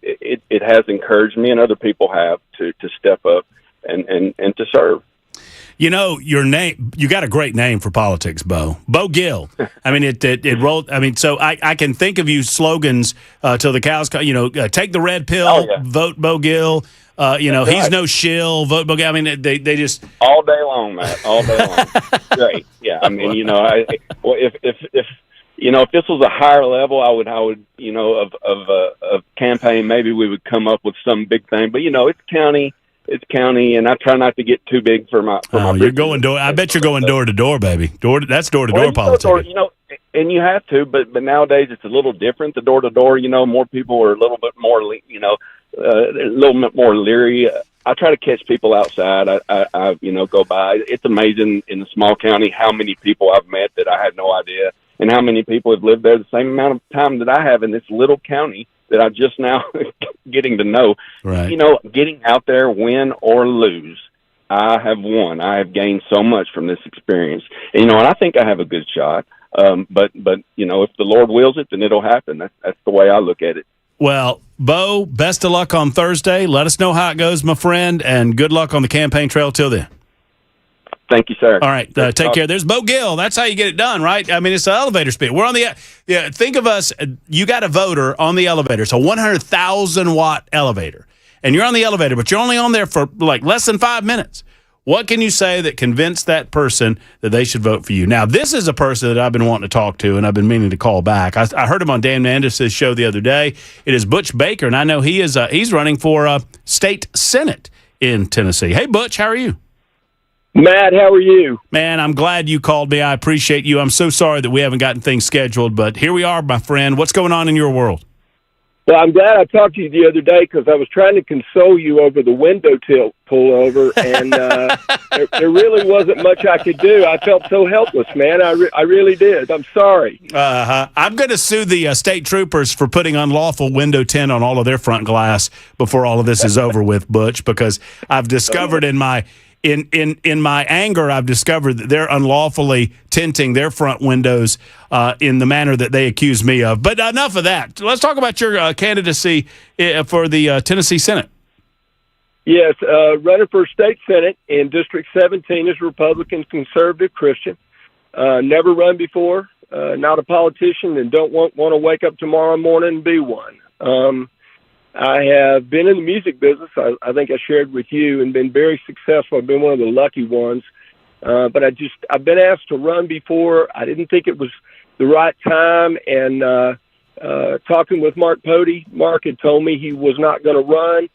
it has encouraged me, and other people have to step up and to serve. Your name, you got a great name for politics, Bo. Bo Gill. I mean, it rolled. I mean, so I can think of you slogans till the cows come, take the red pill, vote Bo Gill. He's no shill, vote Bo Gill. I mean, they just. All day long, Matt. All day long. Great. Yeah. I mean, if this was a higher level, I would, of campaign, maybe we would come up with some big thing. But it's county, and I try not to get too big for my. You're going door. I bet you're going door to door, baby. That's door to door politics. And you have to, but nowadays it's a little different. The door to door, more people are a little bit more, a little bit more leery. I try to catch people outside. I go by. It's amazing in a small county how many people I've met that I had no idea, and how many people have lived there the same amount of time that I have in this little county that I just now getting to know. Right. Getting out there, win or lose, I have won. I have gained so much from this experience. And I think I have a good shot. But if the Lord wills it, then it'll happen. That's the way I look at it. Well, Bo, best of luck on Thursday. Let us know how it goes, my friend, and good luck on the campaign trail till then. Thank you, sir. All right, take care. There's Bo Gill. That's how you get it done, right? I mean, it's the elevator speed. We're on the think of us. You got a voter on the elevator. It's a 100,000-watt elevator, and you're on the elevator, but you're only on there for like less than 5 minutes. What can you say that convinced that person that they should vote for you? Now, this is a person that I've been wanting to talk to, and I've been meaning to call back. I heard him on Dan Mandis' show the other day. It is Butch Baker, and I know he's running for state senate in Tennessee. Hey, Butch, how are you? Matt, how are you? Man, I'm glad you called me. I appreciate you. I'm so sorry that we haven't gotten things scheduled, but here we are, my friend. What's going on in your world? Well, I'm glad I talked to you the other day because I was trying to console you over the window pullover, and there really wasn't much I could do. I felt so helpless, man. I really did. I'm sorry. I'm going to sue the state troopers for putting unlawful window tint on all of their front glass before all of this is over with, Butch, because I've discovered in my anger, I've discovered that they're unlawfully tinting their front windows in the manner that they accuse me of. But enough of that. Let's talk about your candidacy for the Tennessee Senate. Yes, running for state senate in District 17 is Republican conservative Christian. Never run before, not a politician, and don't want to wake up tomorrow morning and be one. I have been in the music business, I think I shared with you, and been very successful. I've been one of the lucky ones. But I've been asked to run before. I didn't think it was the right time. And talking with Mark Pody, Mark had told me he was not going to run.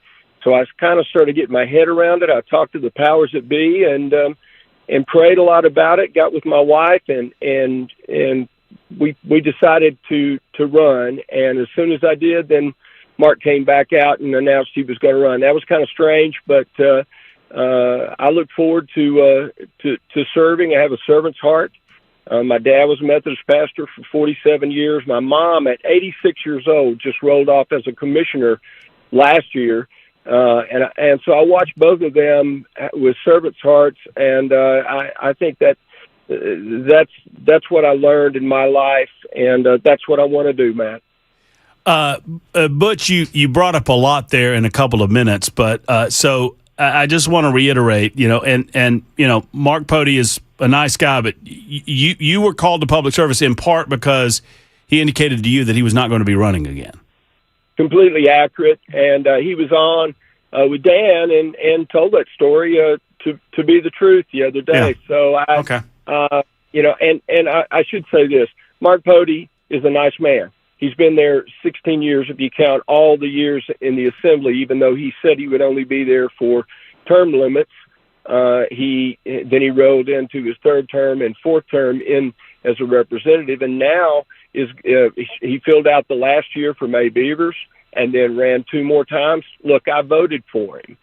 So I kind of started getting my head around it. I talked to the powers that be and prayed a lot about it, got with my wife, and we decided to run. And as soon as I did, then Mark came back out and announced he was going to run. That was kind of strange, but I look forward to serving. I have a servant's heart. My dad was a Methodist pastor for 47 years. My mom, at 86 years old, just rolled off as a commissioner last year, and so I watched both of them with servant's hearts, and I think that's what I learned in my life, and that's what I want to do, Matt. Butch, you brought up a lot there in a couple of minutes, but so I just want to reiterate, and Mark Pody is a nice guy, but you were called to public service in part because he indicated to you that he was not going to be running again. Completely accurate, and he was on with Dan and told that story to be the truth the other day. Yeah. So I should say this: Mark Pody is a nice man. He's been there 16 years if you count all the years in the assembly, even though he said he would only be there for term limits. He rolled into his third term and fourth term in as a representative, and now he filled out the last year for May Beavers and then ran 2 more times. Look, I voted for him,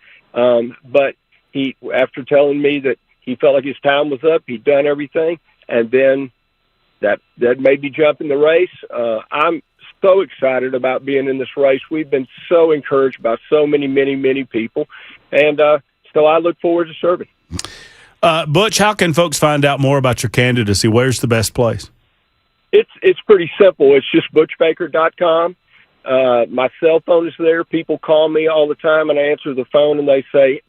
but he, after telling me that he felt like his time was up, he'd done everything, and then that made me jump in the race. I'm so excited about being in this race. We've been so encouraged by so many people, and so I look forward to serving. Butch, how can folks find out more about your candidacy? Where's the best place? It's pretty simple. It's just butchbaker.com. My cell phone is there. People call me all the time, and I answer the phone, and they say,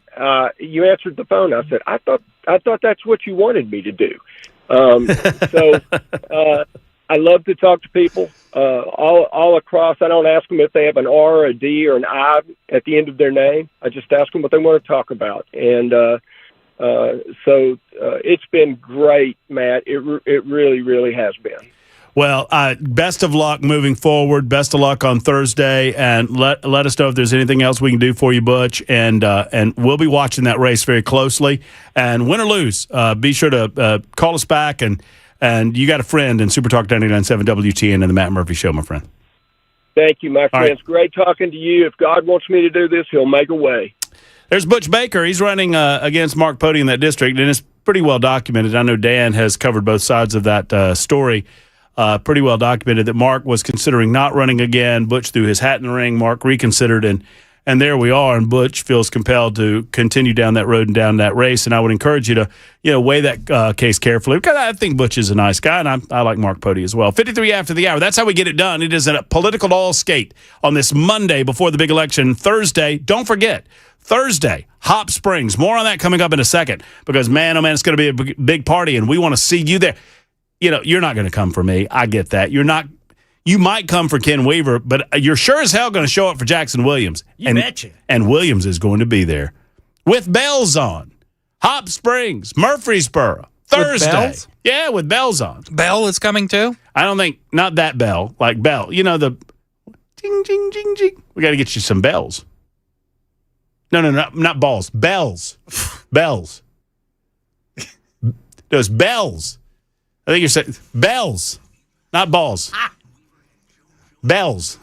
"You answered the phone." I said, "I thought that's what you wanted me to do." So I love to talk to people all across. I don't ask them if they have an R, a D, or an I at the end of their name. I just ask them what they want to talk about, and so it's been great, Matt. It really, really has been. Well, best of luck moving forward. Best of luck on Thursday, and let us know if there's anything else we can do for you, Butch. And we'll be watching that race very closely. And win or lose, be sure to call us back. And you got a friend in Super Talk 99.7 WTN and the Matt Murphy Show, my friend. Thank you, my friends. Right. Great talking to you. If God wants me to do this, He'll make a way. There's Butch Baker. He's running against Mark Pody in that district, and it's pretty well documented. I know Dan has covered both sides of that story. Pretty well documented that Mark was considering not running again. Butch threw his hat in the ring. Mark reconsidered, and there we are. And Butch feels compelled to continue down that road and down that race. And I would encourage you to weigh that case carefully, because I think Butch is a nice guy, and I like Mark Pody as well. 53 after the hour. That's how we get it done. It is a political all skate on this Monday before the big election. Thursday, don't forget, Thursday, Hop Springs. More on that coming up in a second, because, man, oh, man, it's going to be a big party, and we want to see you there. You're not going to come for me. I get that. You're not. You might come for Ken Weaver, but you're sure as hell going to show up for Jackson Williams. You betcha. And Williams is going to be there with bells on. Hop Springs, Murfreesboro, Thursday. With bells? Yeah, with bells on. Bell is coming too? I don't think, not that bell, like bell. The ding, ding, ding, ding. We got to get you some bells. No, not balls. Bells. Bells. Those bells. I think you're saying bells, not balls. Bells.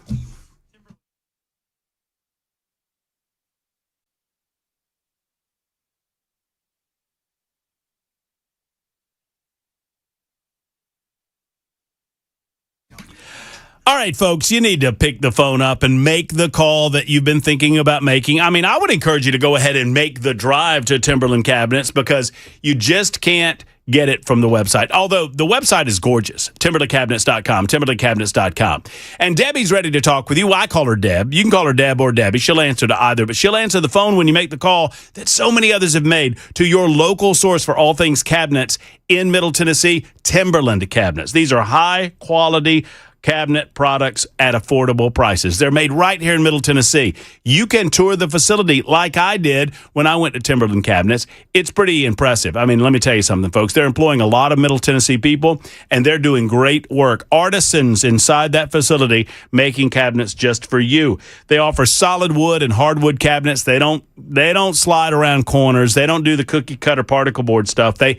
All right, folks, you need to pick the phone up and make the call that you've been thinking about making. I mean, I would encourage you to go ahead and make the drive to Timberland Cabinets, because you just can't get it from the website. Although the website is gorgeous, timberlandcabinets.com, timberlandcabinets.com. And Debbie's ready to talk with you. I call her Deb. You can call her Deb or Debbie. She'll answer to either, but she'll answer the phone when you make the call that so many others have made to your local source for all things cabinets in Middle Tennessee, Timberland Cabinets. These are high quality cabinet products at affordable prices. They're made right here in Middle Tennessee. You can tour the facility like I did when I went to Timberland Cabinets. It's pretty impressive. I mean, let me tell you something, folks. They're employing a lot of Middle Tennessee people, and they're doing great work. Artisans inside that facility making cabinets just for you. They offer solid wood and hardwood cabinets. They don't slide around corners. They don't do the cookie cutter particle board stuff. They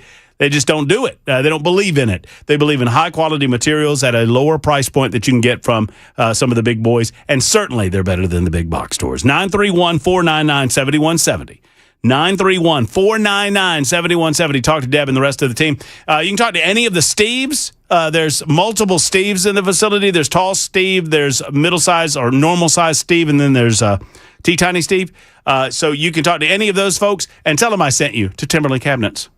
just don't do it. They don't believe in it. They believe in high-quality materials at a lower price point that you can get from some of the big boys. And certainly they're better than the big box stores. 931-499-7170. 931-499-7170. Talk to Deb and the rest of the team. You can talk to any of the Steves. There's multiple Steves in the facility. There's tall Steve. There's middle-size or normal-size Steve. And then there's T-Tiny Steve. So you can talk to any of those folks and tell them I sent you to Timberland Cabinets.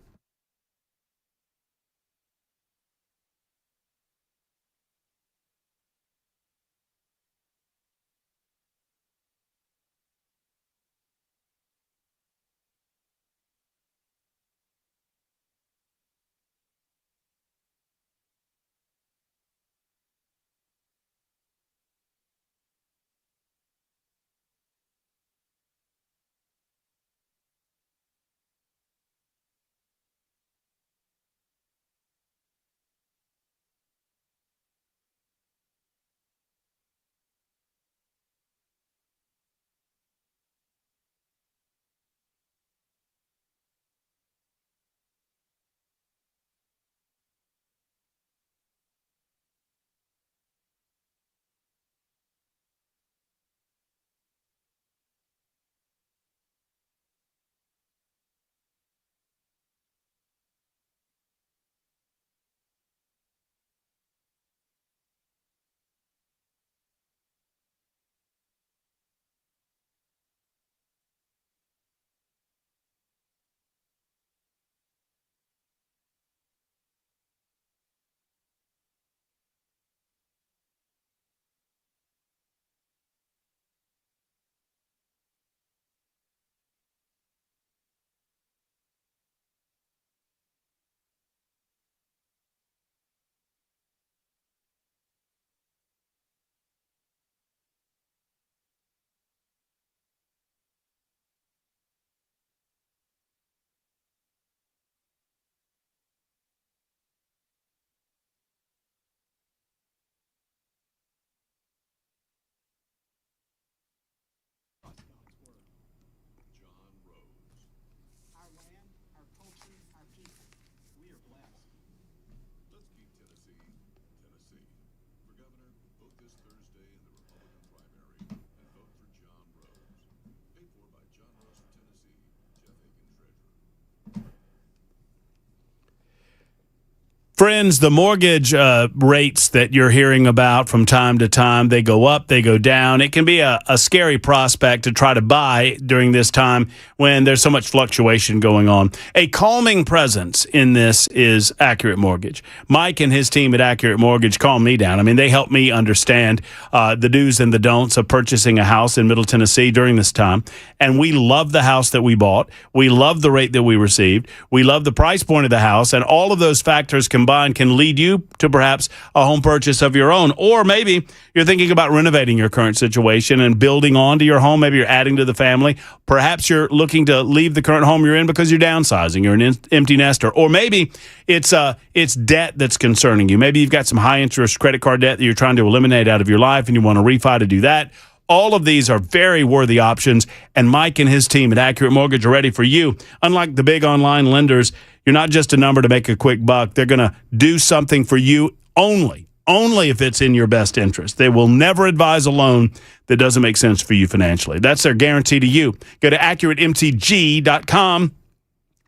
Friends, the mortgage rates that you're hearing about from time to time, they go up, they go down. It can be a scary prospect to try to buy during this time when there's so much fluctuation going on. A calming presence in this is Accurate Mortgage. Mike and his team at Accurate Mortgage calm me down. I mean, they help me understand the do's and the don'ts of purchasing a house in Middle Tennessee during this time. And we love the house that we bought. We love the rate that we received. We love the price point of the house. And all of those factors combined can lead you to perhaps a home purchase of your own. Or maybe you're thinking about renovating your current situation and building on to your home. Maybe you're adding to the family. Perhaps you're looking to leave the current home you're in because you're downsizing. You're an empty nester. Or maybe it's debt that's concerning you. Maybe you've got some high interest credit card debt that you're trying to eliminate out of your life and you want to refi to do that. All of these are very worthy options, and Mike and his team at Accurate Mortgage are ready for you. Unlike the big online lenders, you're not just a number to make a quick buck. They're going to do something for you only if it's in your best interest. They will never advise a loan that doesn't make sense for you financially. That's their guarantee to you. Go to AccurateMTG.com,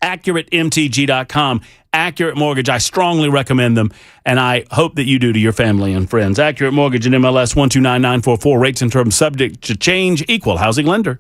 AccurateMTG.com. Accurate Mortgage, I strongly recommend them, and I hope that you do to your family and friends. Accurate Mortgage and MLS 129944. Rates and terms subject to change. Equal housing lender.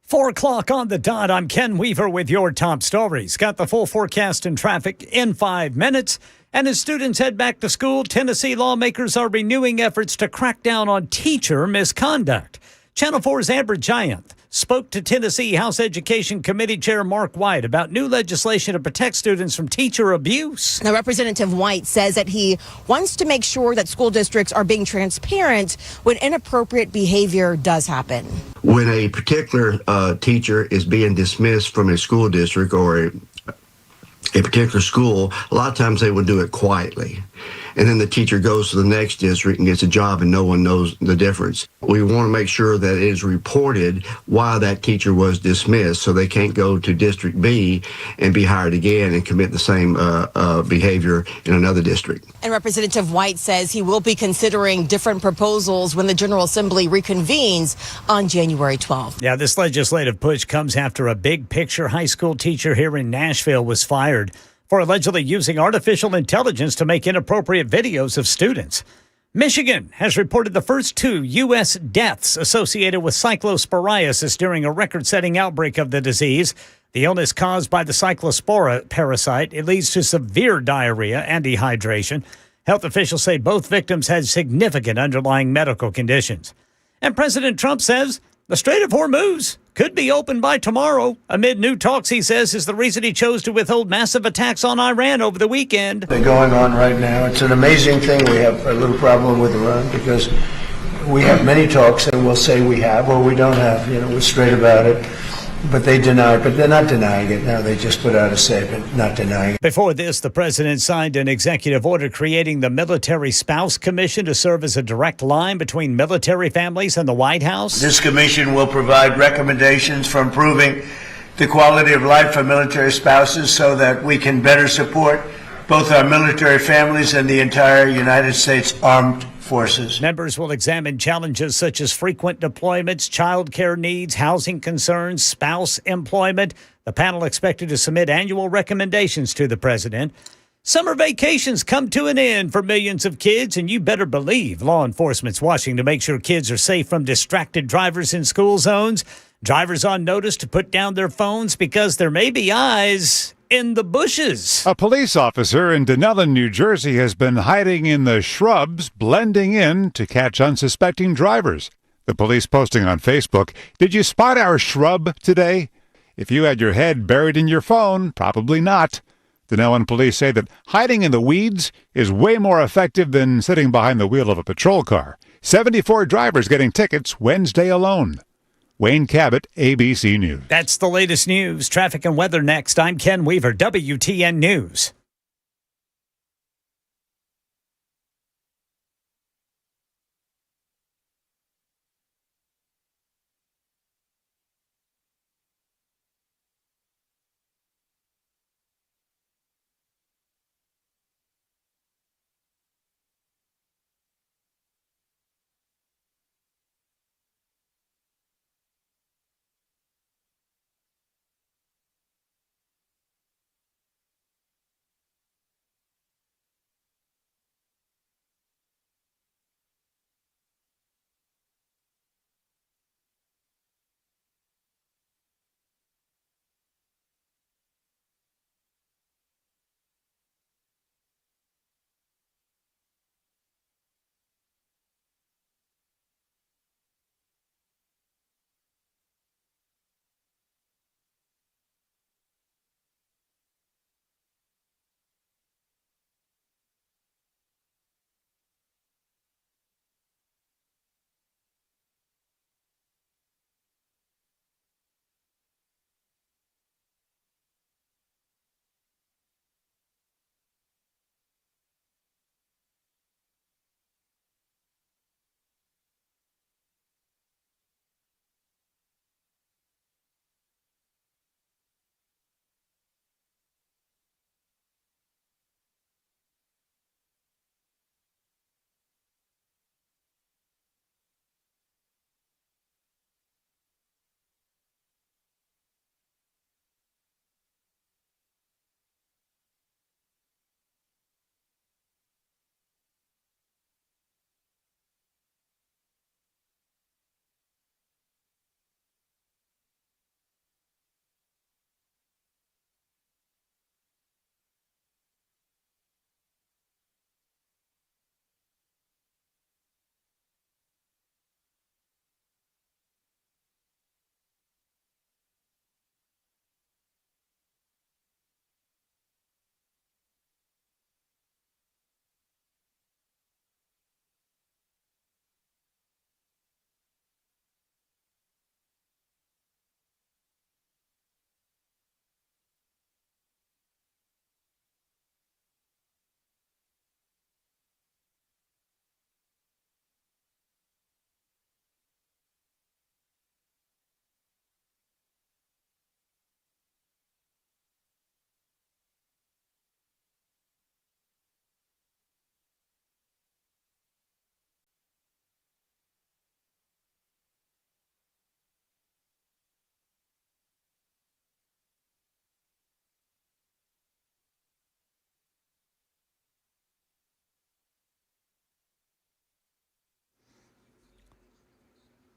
Four o'clock on the dot. I'm Ken Weaver with your top stories. Got the full forecast and traffic in 5 minutes. And as students head back to school, Tennessee lawmakers are renewing efforts to crack down on teacher misconduct. Channel 4's Amber Giant spoke to Tennessee House Education Committee Chair Mark White about new legislation to protect students from teacher abuse. Now, Representative White says that he wants to make sure that school districts are being transparent when inappropriate behavior does happen. When a particular teacher is being dismissed from a school district or a particular school, a lot of times they will do it quietly. And then the teacher goes to the next district and gets a job and no one knows the difference. We want to make sure that it is reported why that teacher was dismissed so they can't go to District B and be hired again and commit the same behavior in another district. And Representative White says he will be considering different proposals when the General Assembly reconvenes on January 12th. Yeah, this legislative push comes after a Big Picture high school teacher here in Nashville was fired for allegedly using artificial intelligence to make inappropriate videos of students. Michigan has reported the first 2 U.S. deaths associated with cyclosporiasis during a record-setting outbreak of the disease. The illness caused by the cyclospora parasite. It leads to severe diarrhea and dehydration. Health officials say both victims had significant underlying medical conditions. And President Trump says the Strait of Hormuz could be opened by tomorrow, amid new talks, he says, is the reason he chose to withhold massive attacks on Iran over the weekend. They're going on right now. It's an amazing thing. We have a little problem with Iran because we have many talks and we'll say we have or we don't have. We're straight about it. But they deny it, but they're not denying it now. They just put out a statement not denying it. Before this, the president signed an executive order creating the Military Spouse Commission to serve as a direct line between military families and the White House. This commission will provide recommendations for improving the quality of life for military spouses so that we can better support both our military families and the entire United States Armed Forces. Members will examine challenges such as frequent deployments, child care needs, housing concerns, spouse employment. The panel expected to submit annual recommendations to the president. Summer vacations come to an end for millions of kids, and you better believe law enforcement's watching to make sure kids are safe from distracted drivers in school zones. Drivers on notice to put down their phones because there may be eyes in the bushes. A police officer in Dunellen, New Jersey has been hiding in the shrubs, blending in to catch unsuspecting drivers. The police posting on Facebook, "Did you spot our shrub today?" If you had your head buried in your phone, probably not. Dunellen police say that hiding in the weeds is way more effective than sitting behind the wheel of a patrol car. 74 drivers getting tickets Wednesday alone. Wayne Cabot, ABC News. That's the latest news. Traffic and weather next. I'm Ken Weaver, WTN News.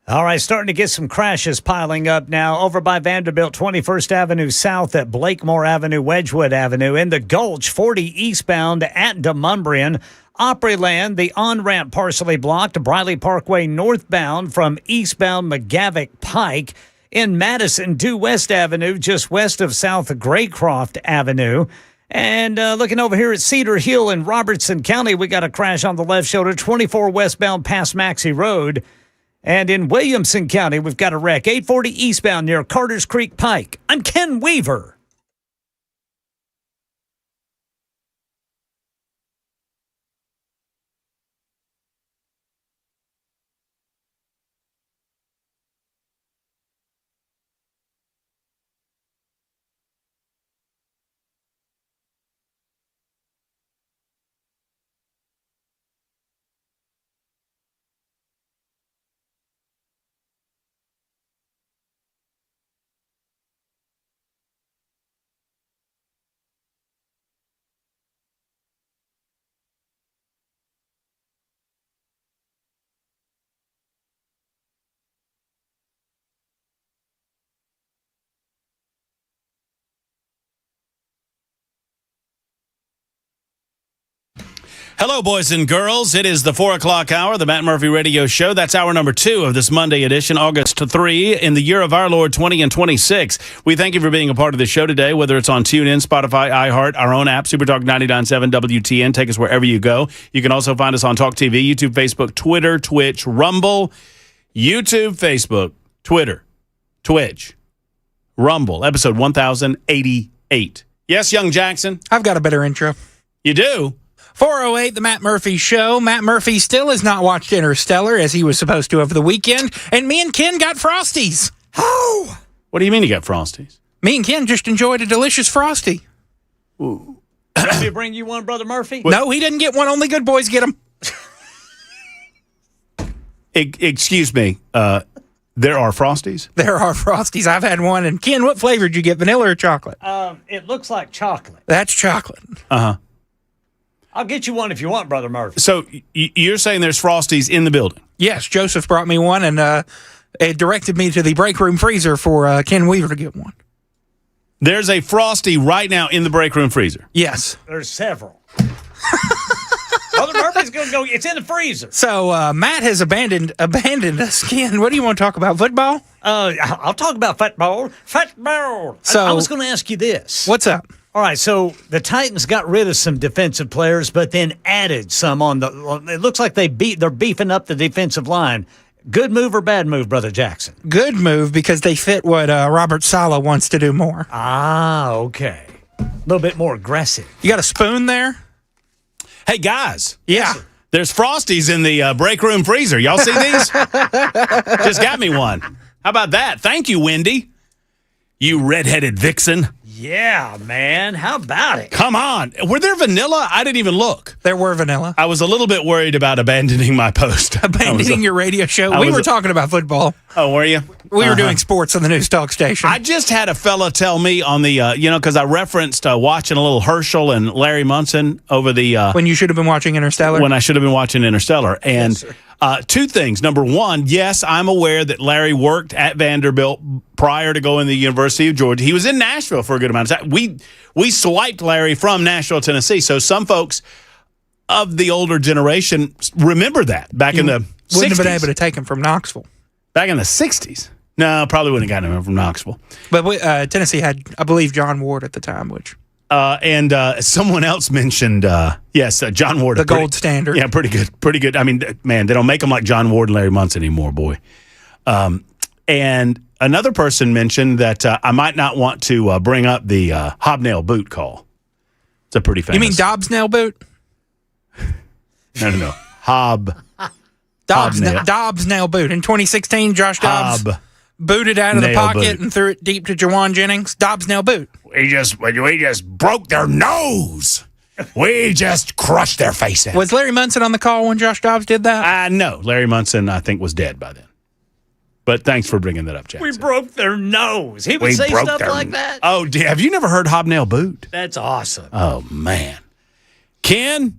All right, starting to get some crashes piling up now over by Vanderbilt, 21st Avenue South at Blakemore Avenue, Wedgwood Avenue. In the Gulch, 40 eastbound at Demonbreun. Opryland, the on-ramp partially blocked. Briley Parkway northbound from eastbound McGavick Pike. In Madison, due West Avenue, just west of South Graycroft Avenue. And looking over here at Cedar Hill in Robertson County, we got a crash on the left shoulder, 24 westbound past Maxey Road. And in Williamson County, we've got a wreck, 840 eastbound near Carters Creek Pike. I'm Ken Weaver. Hello, boys and girls. It is the 4 o'clock hour, the Matt Murphy Radio Show. That's hour number 2 of this Monday edition, August 3, in the year of our Lord 2026. We thank you for being a part of the show today, whether it's on TuneIn, Spotify, iHeart, our own app, Supertalk 99.7 WTN. Take us wherever you go. You can also find us on Talk TV, YouTube, Facebook, Twitter, Twitch, Rumble, YouTube, Facebook, Twitter, Twitch, Rumble, episode 1088. Yes, young Jackson? I've got a better intro. You do? 408, the Matt Murphy Show. Matt Murphy still has not watched Interstellar as he was supposed to over the weekend, and me and Ken got Frosties. Oh! What do you mean you got Frosties? Me and Ken just enjoyed a delicious Frosty. Ooh. Want me to bring you one, Brother Murphy? No, he didn't get one. Only good boys get them. Excuse me. There are Frosties? There are Frosties. I've had one. And Ken, what flavor did you get, vanilla or chocolate? It looks like chocolate. That's chocolate. Uh-huh. I'll get you one if you want, Brother Murphy. So you're saying there's Frosties in the building? Yes, Joseph brought me one, and it directed me to the break room freezer for Ken Weaver to get one. There's a Frosty right now in the break room freezer? Yes. There's several. Brother Murphy's going to go. It's in the freezer. So Matt has abandoned us. Ken, what do you want to talk about? Football? I'll talk about football. Football. So, I was going to ask you this. What's up? All right, so the Titans got rid of some defensive players, but then added some on the. It looks like they're beefing up the defensive line. Good move or bad move, Brother Jackson? Good move because they fit what Robert Saleh wants to do more. Ah, okay. A little bit more aggressive. You got a spoon there? Hey, guys. Yeah. There's Frosties in the break room freezer. Y'all see these? Just got me one. How about that? Thank you, Wendy. You redheaded vixen. Yeah, man. How about it? Come on. Were there vanilla? I didn't even look. There were vanilla. I was a little bit worried about abandoning my post. Abandoning your radio show? We were talking about football. Oh, were you? We were doing sports on the News Talk station. I just had a fella tell me on the, because I referenced watching a little Herschel and Larry Munson over the... when you should have been watching Interstellar? When I should have been watching Interstellar. And two things. Number one, yes, I'm aware that Larry worked at Vanderbilt prior to going to the University of Georgia. He was in Nashville for a good amount of time. We swiped Larry from Nashville, Tennessee. So some folks of the older generation remember that back in the 60s. Wouldn't have been able to take him from Knoxville. Back in the 60s. No, probably wouldn't have gotten him from Knoxville. But Tennessee had, I believe, John Ward at the time, which... and someone else mentioned, John Ward. The gold standard. Yeah, pretty good. I mean, man, they don't make them like John Ward and Larry Munson anymore, boy. And another person mentioned that I might not want to bring up the hobnail boot call. It's a pretty famous. You mean Dobbs nail boot? No. Dobbs nail boot. In 2016, Josh Dobbs booted out of the pocket and threw it deep to Jawan Jennings. Dobbs nail boot. We just broke their nose. We just crushed their face in. Was Larry Munson on the call when Josh Dobbs did that? No. Larry Munson, I think, was dead by then. But thanks for bringing that up, Jackson. We broke their nose. He would say stuff like that? Oh, have you never heard hobnail boot? That's awesome. Oh, man. Ken,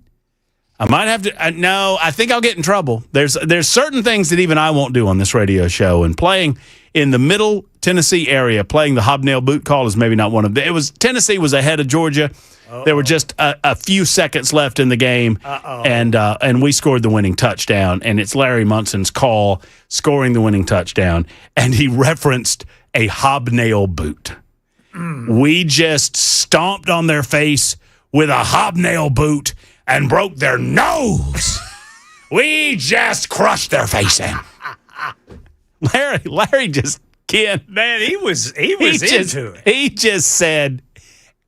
I might have to. No, I think I'll get in trouble. There's certain things that even I won't do on this radio show, and playing in the Middle Tennessee area, playing the hobnail boot call is maybe not one of them. Tennessee was ahead of Georgia. Uh-oh. There were just a few seconds left in the game, and we scored the winning touchdown. And it's Larry Munson's call scoring the winning touchdown, and he referenced a hobnail boot. We just stomped on their face with a hobnail boot and broke their nose. We just crushed their face in. Larry just, Ken. Man, he was into it. He just said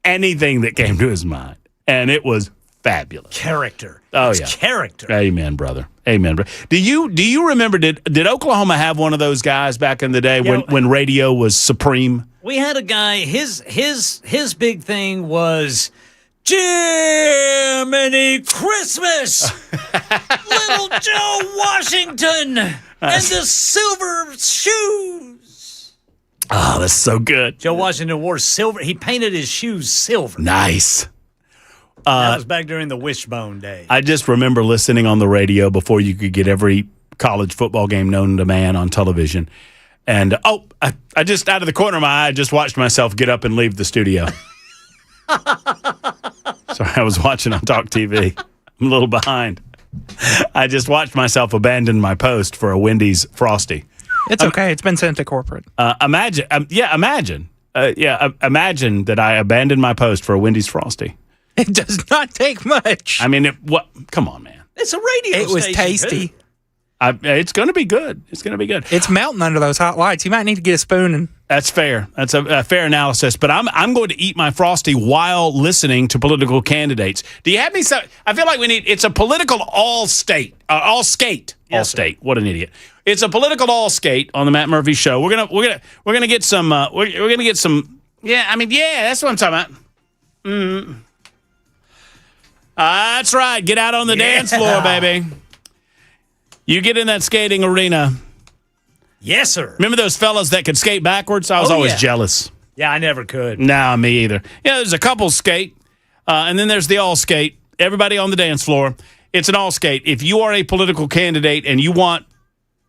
anything that came to his mind, and it was fabulous. Character. Oh, it's yeah. Character. Amen, brother. Amen, brother. Do you remember, did Oklahoma have one of those guys back in the day when radio was supreme? We had a guy, his big thing was Jiminy Christmas, Little Joe Washington, and the silver shoes. Oh, that's so good. Joe Washington wore silver. He painted his shoes silver. Nice. That was back during the Wishbone days. I just remember listening on the radio before you could get every college football game known to man on television. And, I just, out of the corner of my eye, I just watched myself get up and leave the studio. Sorry, I was watching on Talk TV. I'm a little behind. I just watched myself abandon my post for a Wendy's Frosty. It's okay. It's been sent to corporate. Imagine that I abandoned my post for a Wendy's Frosty. It does not take much. I mean, come on, man. It's a radio It was station, tasty. too. It's going to be good. It's going to be good. It's melting under those hot lights. You might need to get a spoon and. That's fair. That's a fair analysis. But I'm going to eat my Frosty while listening to political candidates. Do you have me? I feel like it's a political all skate. Yes, state. What an idiot! It's a political all skate on the Matt Murphy Show. We're gonna get some. We're gonna get some. Yeah, I mean, yeah, that's what I'm talking about. That's right. Get out on the dance floor, baby. You get in that skating arena. Yes, sir. Remember those fellas that could skate backwards? I was always jealous. Yeah, I never could. Nah, me either. Yeah, there's a couple skate, and then there's the all skate. Everybody on the dance floor. It's an all skate. If you are a political candidate and you want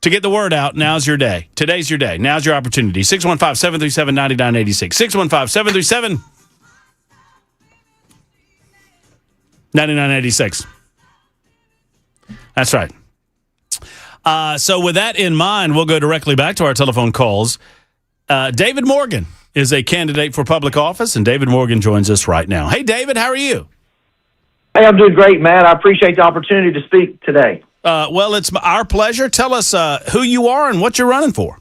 to get the word out, now's your day. Today's your day. Now's your opportunity. 615-737-9986. 615-737-9986. That's right. So with that in mind, we'll go directly back to our telephone calls. David Morgan is a candidate for public office, and David Morgan joins us right now. Hey, David, how are you? Hey, I'm doing great, Matt. I appreciate the opportunity to speak today. Well, it's our pleasure. Tell us who you are and what you're running for.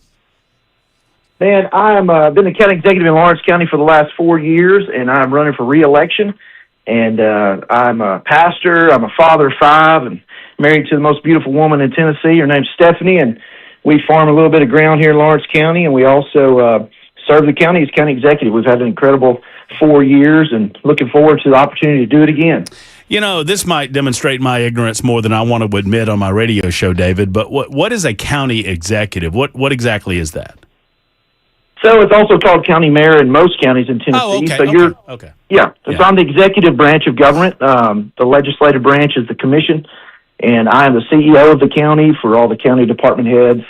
Man, I'm been the county executive in Lawrence County for the last 4 years, and I'm running for re-election. And I'm a pastor. I'm a father of 5, and married to the most beautiful woman in Tennessee. Her name's Stephanie, and we farm a little bit of ground here in Lawrence County, and we also serve the county as county executive. We've had an incredible 4 years, and looking forward to the opportunity to do it again. You know, this might demonstrate my ignorance more than I want to admit on my radio show, David, but what is a county executive? What exactly is that? So it's also called county mayor in most counties in Tennessee. Oh, okay. So you're, okay. Yeah, it's on the executive branch of government. The legislative branch is the commission, and I am the CEO of the county for all the county department heads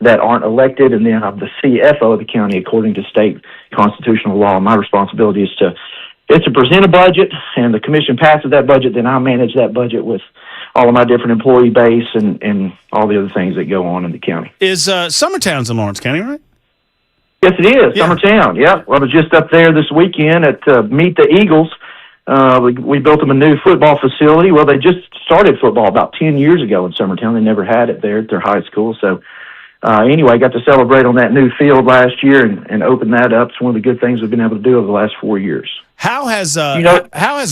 that aren't elected, and then I'm the CFO of the county according to state constitutional law. My responsibility is to present a budget, and the commission passes that budget, then I manage that budget with all of my different employee base and all the other things that go on in the county. Is Summertown's in Lawrence County, right? Yes, it is. Yeah. Summertown, yeah. Well, I was just up there this weekend at Meet the Eagles. We built them a new football facility. Well, they just started football about 10 years ago in Summertown. They never had it there at their high school. So anyway, got to celebrate on that new field last year and open that up. It's one of the good things we've been able to do over the last 4 years. How has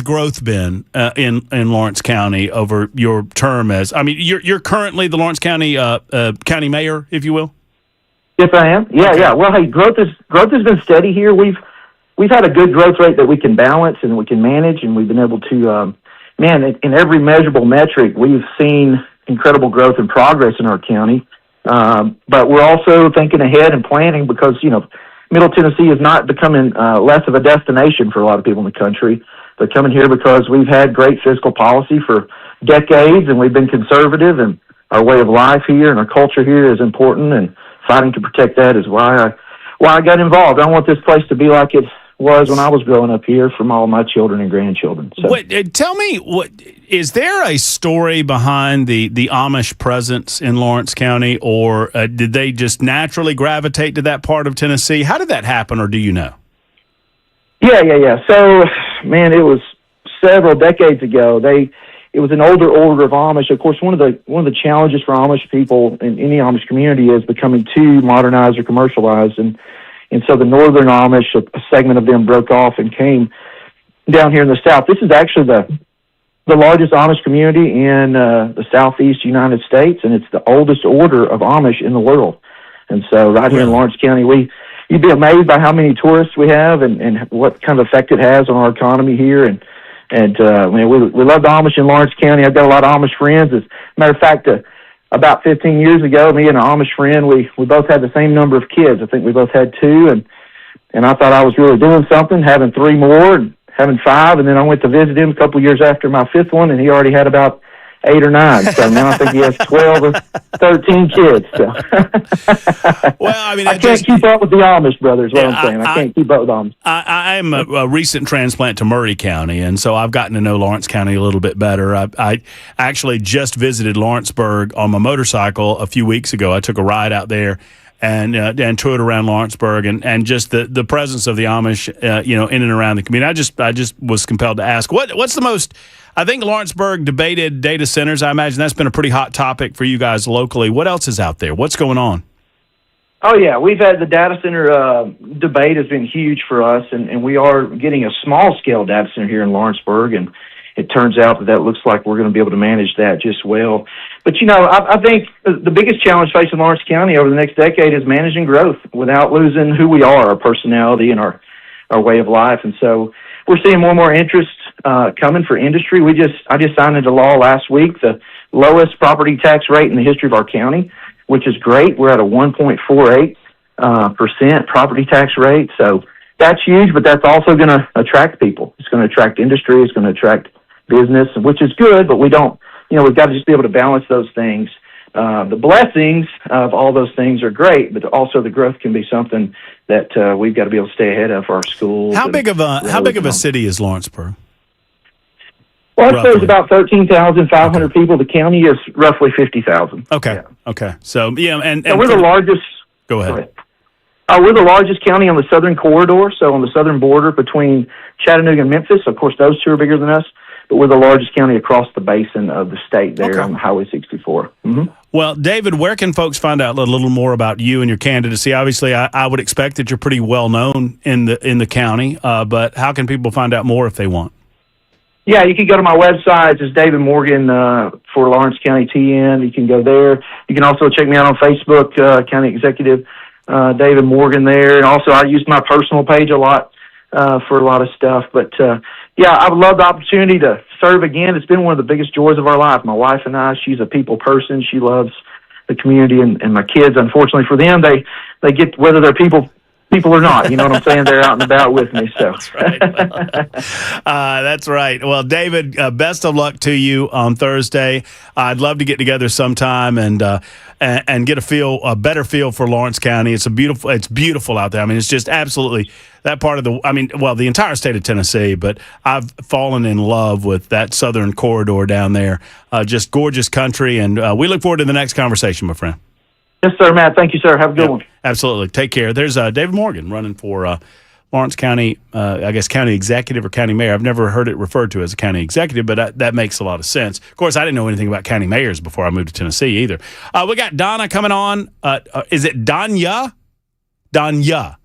growth been in Lawrence County over your term as? I mean, you're currently the Lawrence County county mayor, if you will. Yes, I am. Yeah, okay. Yeah. Well, hey, growth has been steady here. We've had a good growth rate that we can balance and we can manage, and we've been able to, in every measurable metric, we've seen incredible growth and progress in our county. But we're also thinking ahead and planning because, Middle Tennessee is not becoming less of a destination for a lot of people in the country. They're coming here because we've had great fiscal policy for decades, and we've been conservative, and our way of life here and our culture here is important, and fighting to protect that is why I got involved. I want this place to be like it was when I was growing up here from all my children and grandchildren. So. Tell me, is there a story behind the Amish presence in Lawrence County, or did they just naturally gravitate to that part of Tennessee? How did that happen, or do you know? Yeah. So, man, it was several decades ago. It was an older order of Amish. Of course, one of the challenges for Amish people in any Amish community is becoming too modernized or commercialized, and so the northern Amish, a segment of them broke off and came down here in the south. This is actually the largest Amish community in the southeast United States, and it's the oldest order of Amish in the world. And so right here in Lawrence County, you'd be amazed by how many tourists we have and what kind of effect it has on our economy here. And we love the Amish in Lawrence County. I've got a lot of Amish friends. As a matter of fact, about 15 years ago, me and an Amish friend, we both had the same number of kids. I think we both had 2, and I thought I was really doing something, having 3 more, and having 5, and then I went to visit him a couple of years after my 5th one, and he already had about 8 or 9. So now I think he has 12 or 13 kids. So. Well, I mean, I can't keep up with the Amish, brothers. What I'm saying, I can't keep up with Amish. I'm a recent transplant to Murray County, and so I've gotten to know Lawrence County a little bit better. I actually just visited Lawrenceburg on my motorcycle a few weeks ago. I took a ride out there and toured around Lawrenceburg, and just the presence of the Amish, in and around the community. I just was compelled to ask, what's the most. I think Lawrenceburg debated data centers. I imagine that's been a pretty hot topic for you guys locally. What else is out there? What's going on? Oh, yeah. We've had the data center debate has been huge for us, and we are getting a small-scale data center here in Lawrenceburg, and it turns out that looks like we're going to be able to manage that just well. But, I think the biggest challenge facing Lawrence County over the next decade is managing growth without losing who we are, our personality, and our way of life. And so we're seeing more and more interest coming for industry. I just signed into law last week the lowest property tax rate in the history of our county, which is great. We're at a 1.48% property tax rate. So that's huge, but that's also going to attract people. It's going to attract industry. It's going to attract business, which is good, but we've got to just be able to balance those things. The blessings of all those things are great, but also the growth can be something that we've got to be able to stay ahead of for our schools. How big of a city is Lawrenceburg? Well, I'd say it's about 13,500 people. The county is roughly 50,000. Okay. Yeah. Okay. So, and we're the largest. Go ahead. We're the largest county on the southern corridor, so on the southern border between Chattanooga and Memphis. Of course, those two are bigger than us, but we're the largest county across the basin of the state there on Highway 64. Mm-hmm. Well, David, where can folks find out a little more about you and your candidacy? Obviously, I would expect that you're pretty well known in the county, but how can people find out more if they want? Yeah, you can go to my website. It's David Morgan for Lawrence County TN. You can go there. You can also check me out on Facebook, County Executive David Morgan there. And also, I use my personal page a lot for a lot of stuff. But, I would love the opportunity to serve again. It's been one of the biggest joys of our life. My wife and I, she's a people person. She loves the community, and my kids, unfortunately for them, they get, whether they're people or not, you know what I'm saying? They're out and about with me. So that's right. That's right. Well, David, best of luck to you on Thursday. I'd love to get together sometime and get a better feel for Lawrence County. It's beautiful out there. I mean, it's just absolutely that part of the entire state of Tennessee, but I've fallen in love with that southern corridor down there. Just gorgeous country, and we look forward to the next conversation, my friend. Yes, sir, Matt. Thank you, sir. Have a good one. Absolutely. Take care. There's David Morgan running for Lawrence County, I guess county executive or county mayor. I've never heard it referred to as a county executive, but that makes a lot of sense. Of course, I didn't know anything about county mayors before I moved to Tennessee either. We got Donna coming on. Is it Danya? Danya.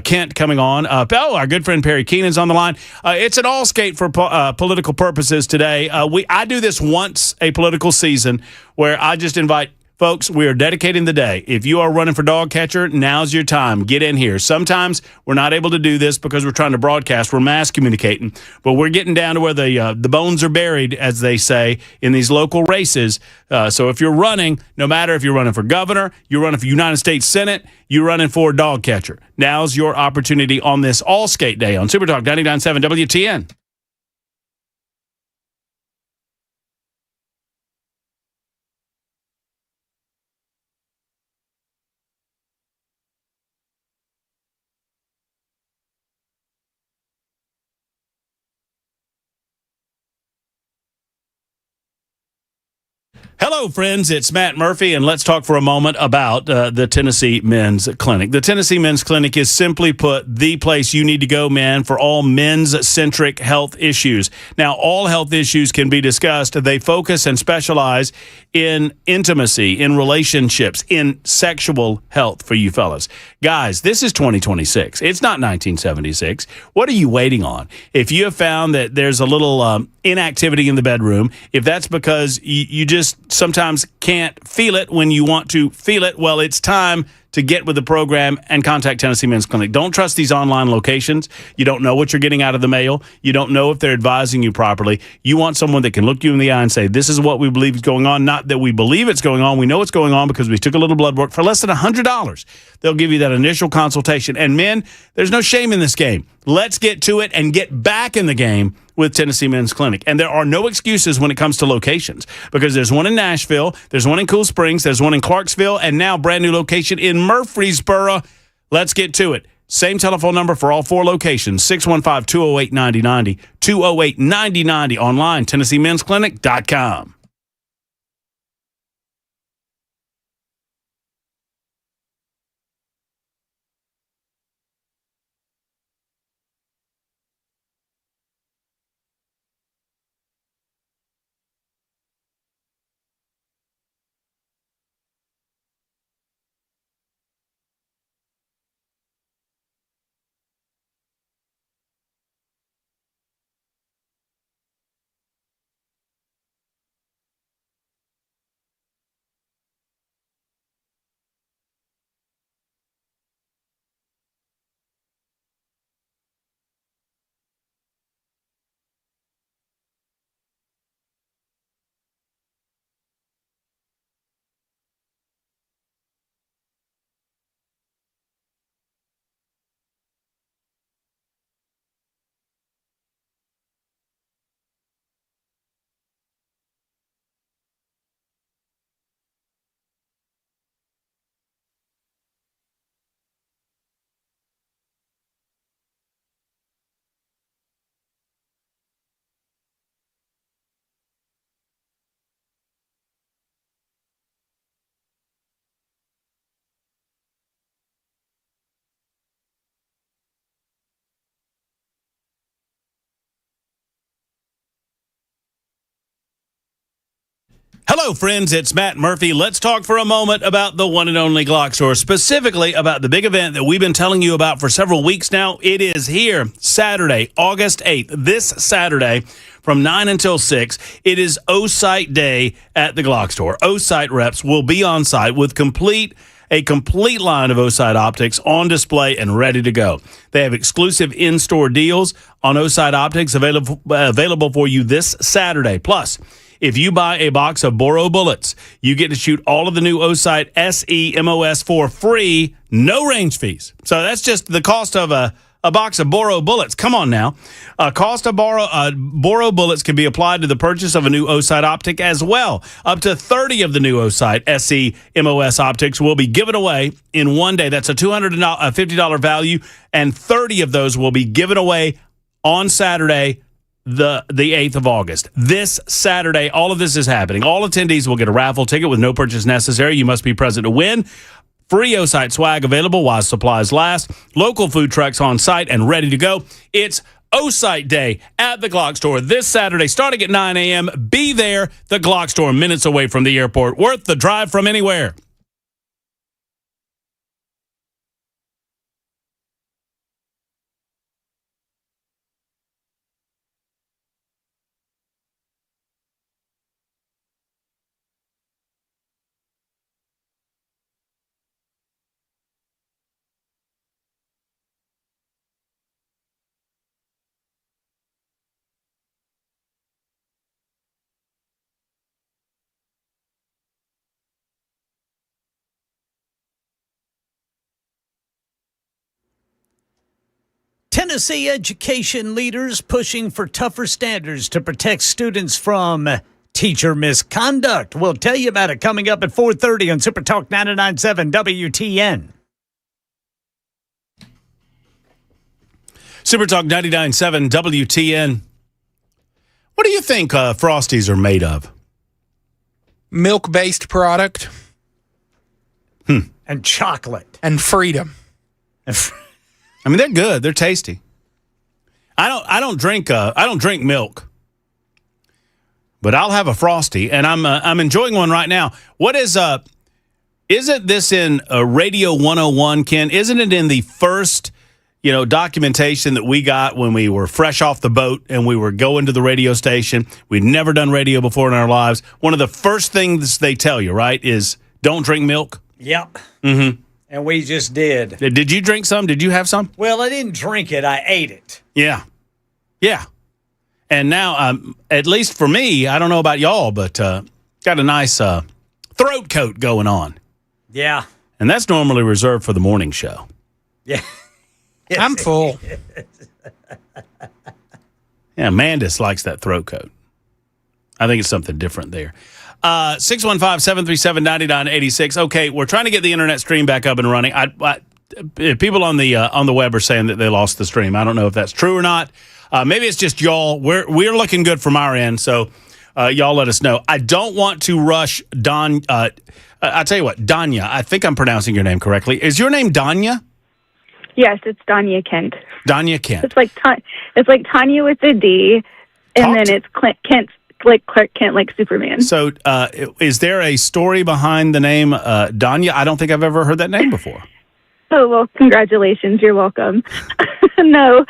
Kent coming on. Our good friend Perry Keenan's on the line. It's an all skate for political purposes today. I do this once a political season where I just invite folks, we are dedicating the day. If you are running for dog catcher, now's your time. Get in here. Sometimes we're not able to do this because we're trying to broadcast. We're mass communicating. But we're getting down to where the bones are buried, as they say, in these local races. So if you're running, no matter if you're running for governor, you're running for United States Senate, you're running for dog catcher. Now's your opportunity on this all skate day on Super Talk 99.7 WTN. Hello, friends. It's Matt Murphy, and let's talk for a moment about the Tennessee Men's Clinic. The Tennessee Men's Clinic is, simply put, the place you need to go, man, for all men's-centric health issues. Now, all health issues can be discussed. They focus and specialize in intimacy, in relationships, in sexual health for you fellas. Guys, this is 2026. It's not 1976. What are you waiting on? If you have found that there's a little inactivity in the bedroom, if that's because you just sometimes can't feel it when you want to feel it, well, it's time to get with the program and contact Tennessee Men's Clinic. Don't trust these online locations. You don't know what you're getting out of the mail. You don't know if they're advising you properly. You want someone that can look you in the eye and say, this is what we believe is going on. Not that we believe it's going on. We know it's going on because we took a little blood work. For less than $100, they'll give you that initial consultation. And men, there's no shame in this game. Let's get to it and get back in the game with Tennessee Men's Clinic. And there are no excuses when it comes to locations, because there's one in Nashville, there's one in Cool Springs, there's one in Clarksville, and now brand new location in Murfreesboro. Let's get to it. Same telephone number for all 4 locations, 615-208-9090, 208-9090, online, TennesseeMen'sClinic.com. Hello, friends. It's Matt Murphy. Let's talk for a moment about the one and only Glock Store, specifically about the big event that we've been telling you about for several weeks now. It is here, Saturday, August 8th, this Saturday from 9 until 6. It is O-Site Day at the Glock Store. O-Site reps will be on site with a complete line of O-Site optics on display and ready to go. They have exclusive in-store deals on O-Site optics available for you this Saturday. Plus, if you buy a box of Boro bullets, you get to shoot all of the new O-Site SE MOS for free, no range fees. So that's just the cost of a box of Boro bullets. Come on now. Cost of Boro bullets can be applied to the purchase of a new O-Site optic as well. Up to 30 of the new O-Site SE MOS optics will be given away in one day. That's a $250 value, and 30 of those will be given away on Saturday, the 8th of August. This Saturday, all of this is happening. All attendees will get a raffle ticket with no purchase necessary. You must be present to win. Free O-Site swag available while supplies last. Local food trucks on site and ready to go. It's O-Site Day at the Glock Store this Saturday, starting at 9 a.m. Be there. The Glock Store, minutes away from the airport. Worth the drive from anywhere. Tennessee education leaders pushing for tougher standards to protect students from teacher misconduct. We'll tell you about it coming up at 4:30 on Super Talk 99.7 WTN. Super Talk 99.7 WTN. What do you think Frosties are made of? Milk-based product. And chocolate. And freedom. I mean, they're good. They're tasty. I don't drink milk, but I'll have a Frosty, and I'm enjoying one right now. What isn't this in Radio 101, Ken? Isn't it in the first documentation that we got when we were fresh off the boat and we were going to the radio station? We'd never done radio before in our lives. One of the first things they tell you, right, is don't drink milk. Yep. Mm-hmm. And we just did. Did you drink some? Did you have some? Well, I didn't drink it. I ate it. Yeah. Yeah. And now, at least for me, I don't know about y'all, but got a nice throat coat going on. Yeah. And that's normally reserved for the morning show. Yeah. I'm full. Yeah, Mandis likes that throat coat. I think it's something different there. 615-737-9986. Okay, we're trying to get the internet stream back up and running. People on the web are saying that they lost the stream. I don't know if that's true or not. Maybe it's just y'all. We're looking good from our end, so y'all let us know. I don't want to rush Don. I tell you what, Danya. I think I'm pronouncing your name correctly. Is your name Danya? Yes, it's Danya Kent. Danya Kent. It's like Tanya with a D, and then it's Kent, like Clark Kent, like Superman. So, is there a story behind the name Danya? I don't think I've ever heard that name before. Oh, well, congratulations. You're welcome. No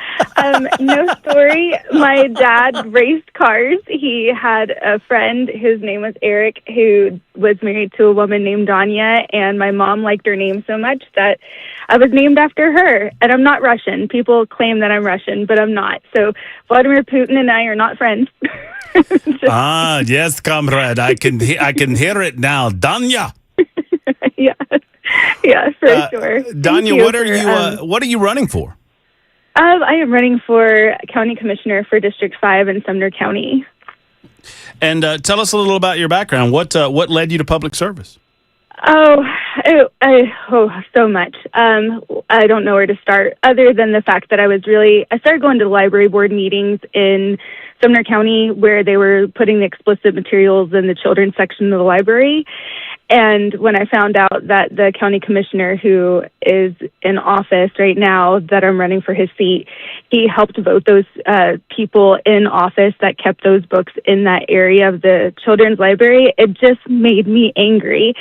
story. My dad raced cars. He had a friend, his name was Eric, who was married to a woman named Danya, and my mom liked her name so much that I was named after her. And I'm not Russian. People claim that I'm Russian, but I'm not. So Vladimir Putin and I are not friends. Yes, comrade. I can hear it now. Danya. Yeah. Yeah, for sure. Danya, what are you running for? I am running for county commissioner for District 5 in Sumner County. And tell us a little about your background. What led you to public service? So much. I don't know where to start, other than the fact that I started going to the library board meetings in Sumner County where they were putting the explicit materials in the children's section of the library. And when I found out that the county commissioner who is in office right now, that I'm running for his seat, he helped vote those people in office that kept those books in that area of the children's library, it just made me angry.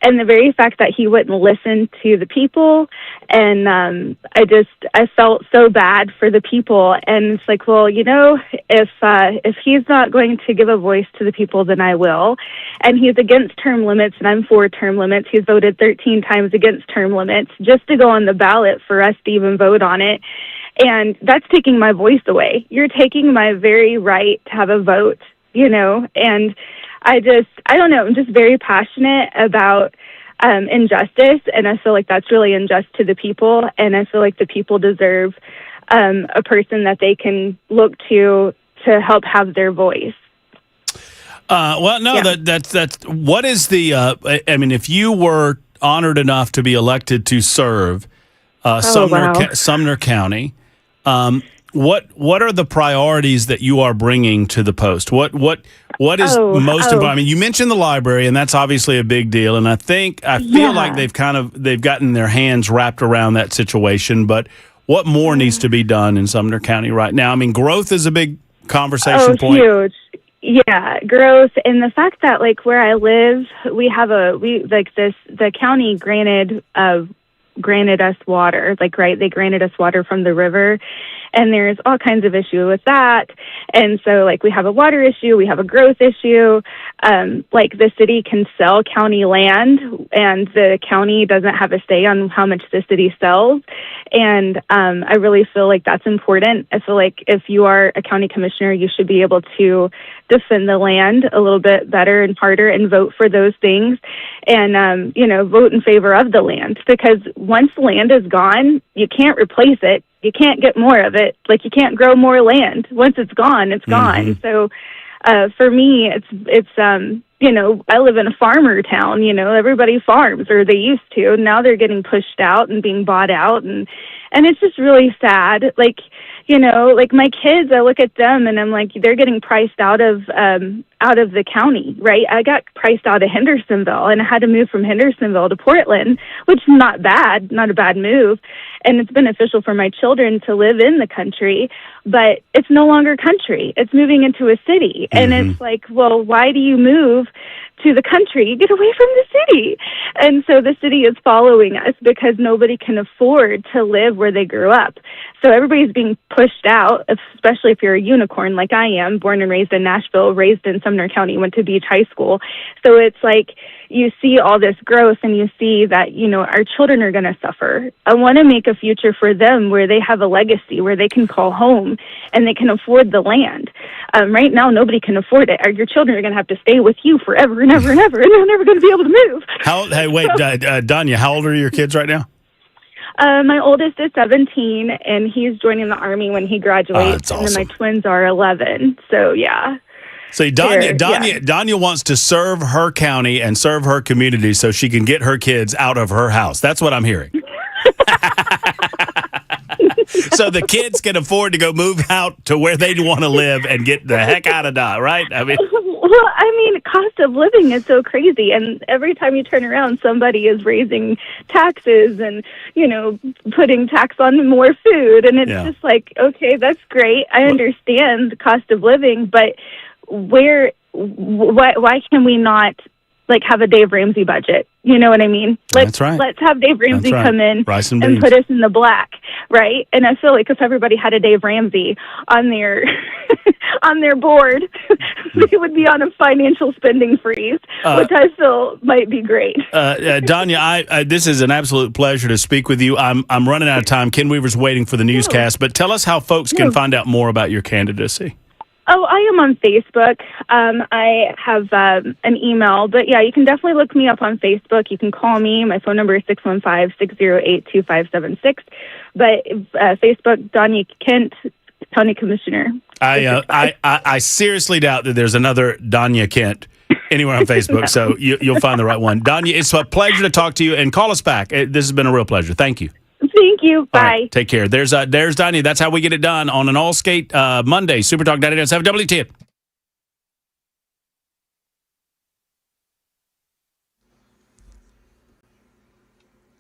And the very fact that he wouldn't listen to the people, and I felt so bad for the people. And it's like, well, if he's not going to give a voice to the people, then I will. And he's against term limits, and I'm for term limits. He's voted 13 times against term limits just to go on the ballot for us to even vote on it. And that's taking my voice away. You're taking my very right to have a vote, and I don't know, I'm just very passionate about injustice, and I feel like that's really unjust to the people, and I feel like the people deserve a person that they can look to help have their voice. That's what is the, if you were honored enough to be elected to serve Sumner County, what are the priorities that you are bringing to the post? What is most important? I mean, you mentioned the library, and that's obviously a big deal. And I feel like they've gotten their hands wrapped around that situation. But what more needs to be done in Sumner County right now? I mean, growth is a big conversation point. Huge. Yeah, growth, and the fact that where I live, the county granted us water, they granted us water from the river, and there's all kinds of issue with that. And so we have a water issue, we have a growth issue. The city can sell county land, and the county doesn't have a say on how much the city sells. And I really feel like that's important. I feel like if you are a county commissioner, you should be able to defend the land a little bit better and harder and vote for those things, and vote in favor of the land, because once the land is gone, you can't replace it. You can't get more of it. You can't grow more land. Once it's gone, it's gone. So for me, it's I live in a farmer town. Everybody farms, or they used to. Now they're getting pushed out and being bought out, and it's just really sad. My kids, I look at them and I'm like, they're getting priced out of the county, right? I got priced out of Hendersonville, and I had to move from Hendersonville to Portland, which is not a bad move. And it's beneficial for my children to live in the country, but it's no longer country. It's moving into a city. And it's like, well, why do you move to the country? Get away from the city. And so the city is following us because nobody can afford to live where they grew up. So everybody's being pushed out, especially if you're a unicorn like I am, born and raised in Nashville, raised in Sumner County, went to Beach High School. So it's like you see all this growth, and you see that, our children are going to suffer. I want to make a future for them where they have a legacy, where they can call home and they can afford the land. Right now, nobody can afford it. Your children are going to have to stay with you forever and ever and ever, and they're never going to be able to move. Danya, how old are your kids right now? My oldest is 17, and he's joining the Army when he graduates. That's awesome. And then my twins are 11. So, yeah. See, Danya wants to serve her county and serve her community so she can get her kids out of her house. That's what I'm hearing. So the kids can afford to go move out to where they want to live and get the heck out of Dodge, right? I mean, well, cost of living is so crazy, and every time you turn around, somebody is raising taxes and, putting tax on more food, and it's just like, okay, that's great. I understand the cost of living, but why can we not have a Dave Ramsey budget? You know what I mean? Let's have Dave Ramsey come in and put us in the black, right? And I feel like if everybody had a Dave Ramsey on their on their board, they would be on a financial spending freeze, which I feel might be great. Danya, this is an absolute pleasure to speak with you. I'm running out of time. Ken Weaver's waiting for the newscast, but tell us how folks can find out more about your candidacy. Oh, I am on Facebook. I have an email, but yeah, you can definitely look me up on Facebook. You can call me. My phone number is 615-608-2576. But Facebook, Danya Kent, County Commissioner. I seriously doubt that there's another Danya Kent anywhere on Facebook, so you'll find the right one. Danya, it's a pleasure to talk to you, and call us back. This has been a real pleasure. Thank you. Thank you. Bye. Right, take care. There's Danya. That's how we get it done on an all skate Monday. Super Talk 99.7 WTN.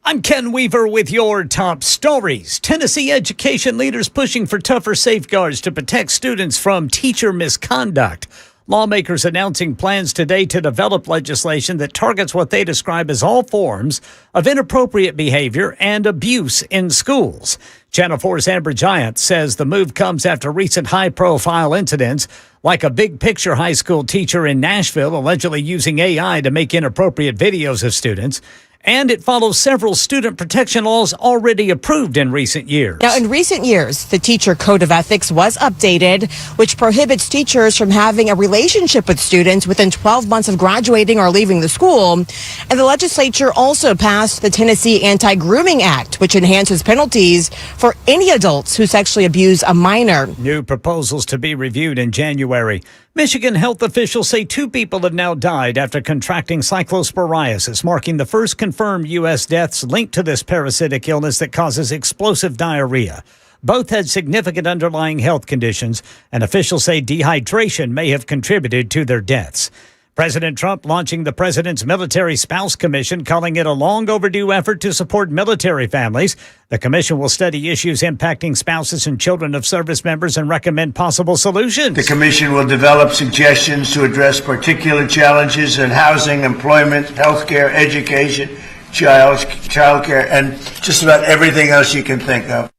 I'm Ken Weaver with your top stories. Tennessee education leaders pushing for tougher safeguards to protect students from teacher misconduct. Lawmakers announcing plans today to develop legislation that targets what they describe as all forms of inappropriate behavior and abuse in schools. Channel 4's Amber Giant says the move comes after recent high-profile incidents, like a Big Picture high school teacher in Nashville allegedly using AI to make inappropriate videos of students. And it follows several student protection laws already approved in recent years. Now, in recent years, the Teacher Code of Ethics was updated, which prohibits teachers from having a relationship with students within 12 months of graduating or leaving the school. And the legislature also passed the Tennessee Anti-Grooming Act, which enhances penalties for any adults who sexually abuse a minor. New proposals to be reviewed in January. Michigan health officials say 2 people have now died after contracting cyclosporiasis, marking the first confirmed U.S. deaths linked to this parasitic illness that causes explosive diarrhea. Both had significant underlying health conditions, and officials say dehydration may have contributed to their deaths. President Trump launching the President's Military Spouse Commission, calling it a long overdue effort to support military families. The commission will study issues impacting spouses and children of service members and recommend possible solutions. The commission will develop suggestions to address particular challenges in housing, employment, healthcare, education, childcare, and just about everything else you can think of.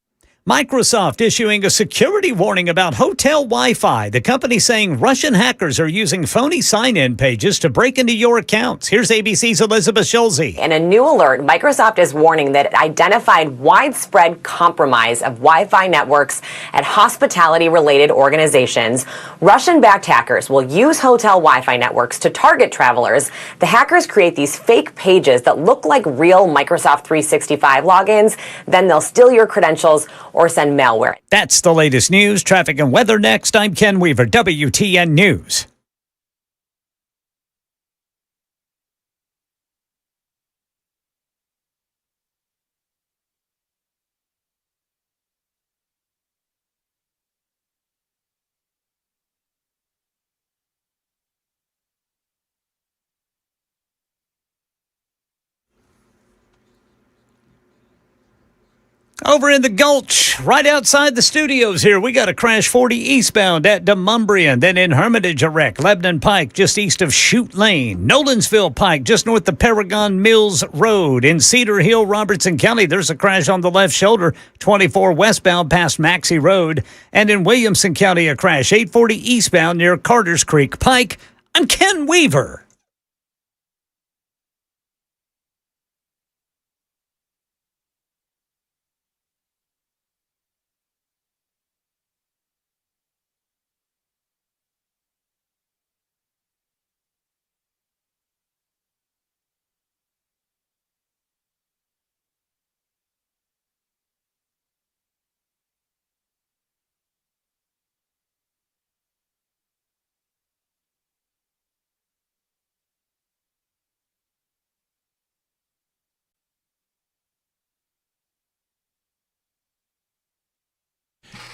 Microsoft issuing a security warning about hotel Wi-Fi. The company saying Russian hackers are using phony sign-in pages to break into your accounts. Here's ABC's Elizabeth Schulze. In a new alert, Microsoft is warning that it identified widespread compromise of Wi-Fi networks at hospitality-related organizations. Russian-backed hackers will use hotel Wi-Fi networks to target travelers. The hackers create these fake pages that look like real Microsoft 365 logins. Then they'll steal your credentials or send malware. That's the latest news, traffic, and weather next. I'm Ken Weaver, WTN News. Over in the Gulch, right outside the studios here, we got a crash 40 eastbound at Demonbreun, then in Hermitage, a wreck. Lebanon Pike, just east of Chute Lane. Nolensville Pike, just north of Paragon Mills Road. In Cedar Hill, Robertson County, there's a crash on the left shoulder, 24 westbound past Maxey Road. And in Williamson County, a crash, 840 eastbound near Carters Creek Pike. I'm Ken Weaver.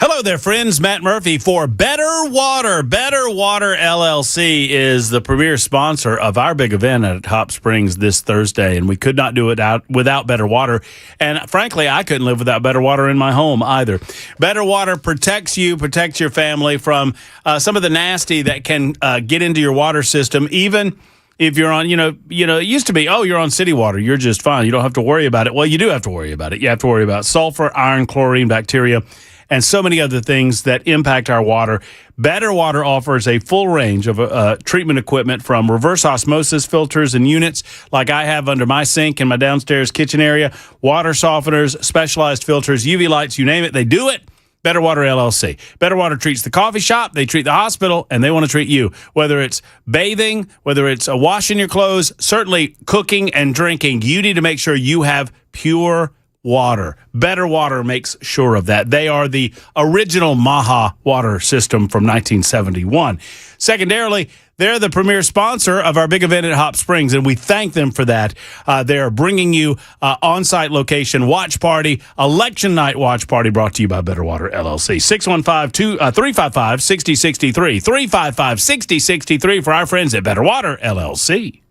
Hello there, friends. Matt Murphy for Better Water. Better Water LLC is the premier sponsor of our big event at Hop Springs this Thursday, and we could not do it without Better Water. And frankly, I couldn't live without Better Water in my home either. Better Water protects you, protects your family from some of the nasty that can get into your water system, even if you're on, it used to be, you're on city water, you're just fine. You don't have to worry about it. Well, you do have to worry about it. You have to worry about sulfur, iron, chlorine, bacteria, and so many other things that impact our water. Better Water offers a full range of treatment equipment, from reverse osmosis filters and units like I have under my sink in my downstairs kitchen area, water softeners, specialized filters, UV lights, you name it, they do it. Better Water LLC. Better Water treats the coffee shop, they treat the hospital, and they want to treat you. Whether it's bathing, whether it's washing your clothes, certainly cooking and drinking, you need to make sure you have pure water. Better Water makes sure of that. They are the original Maha water system from 1971. Secondarily, they're the premier sponsor of our big event at Hop Springs, and we thank them for that. They're bringing you on-site location watch party, election night watch party, brought to you by Better Water LLC. 615-355-6063. 355-6063 for our friends at Better Water LLC.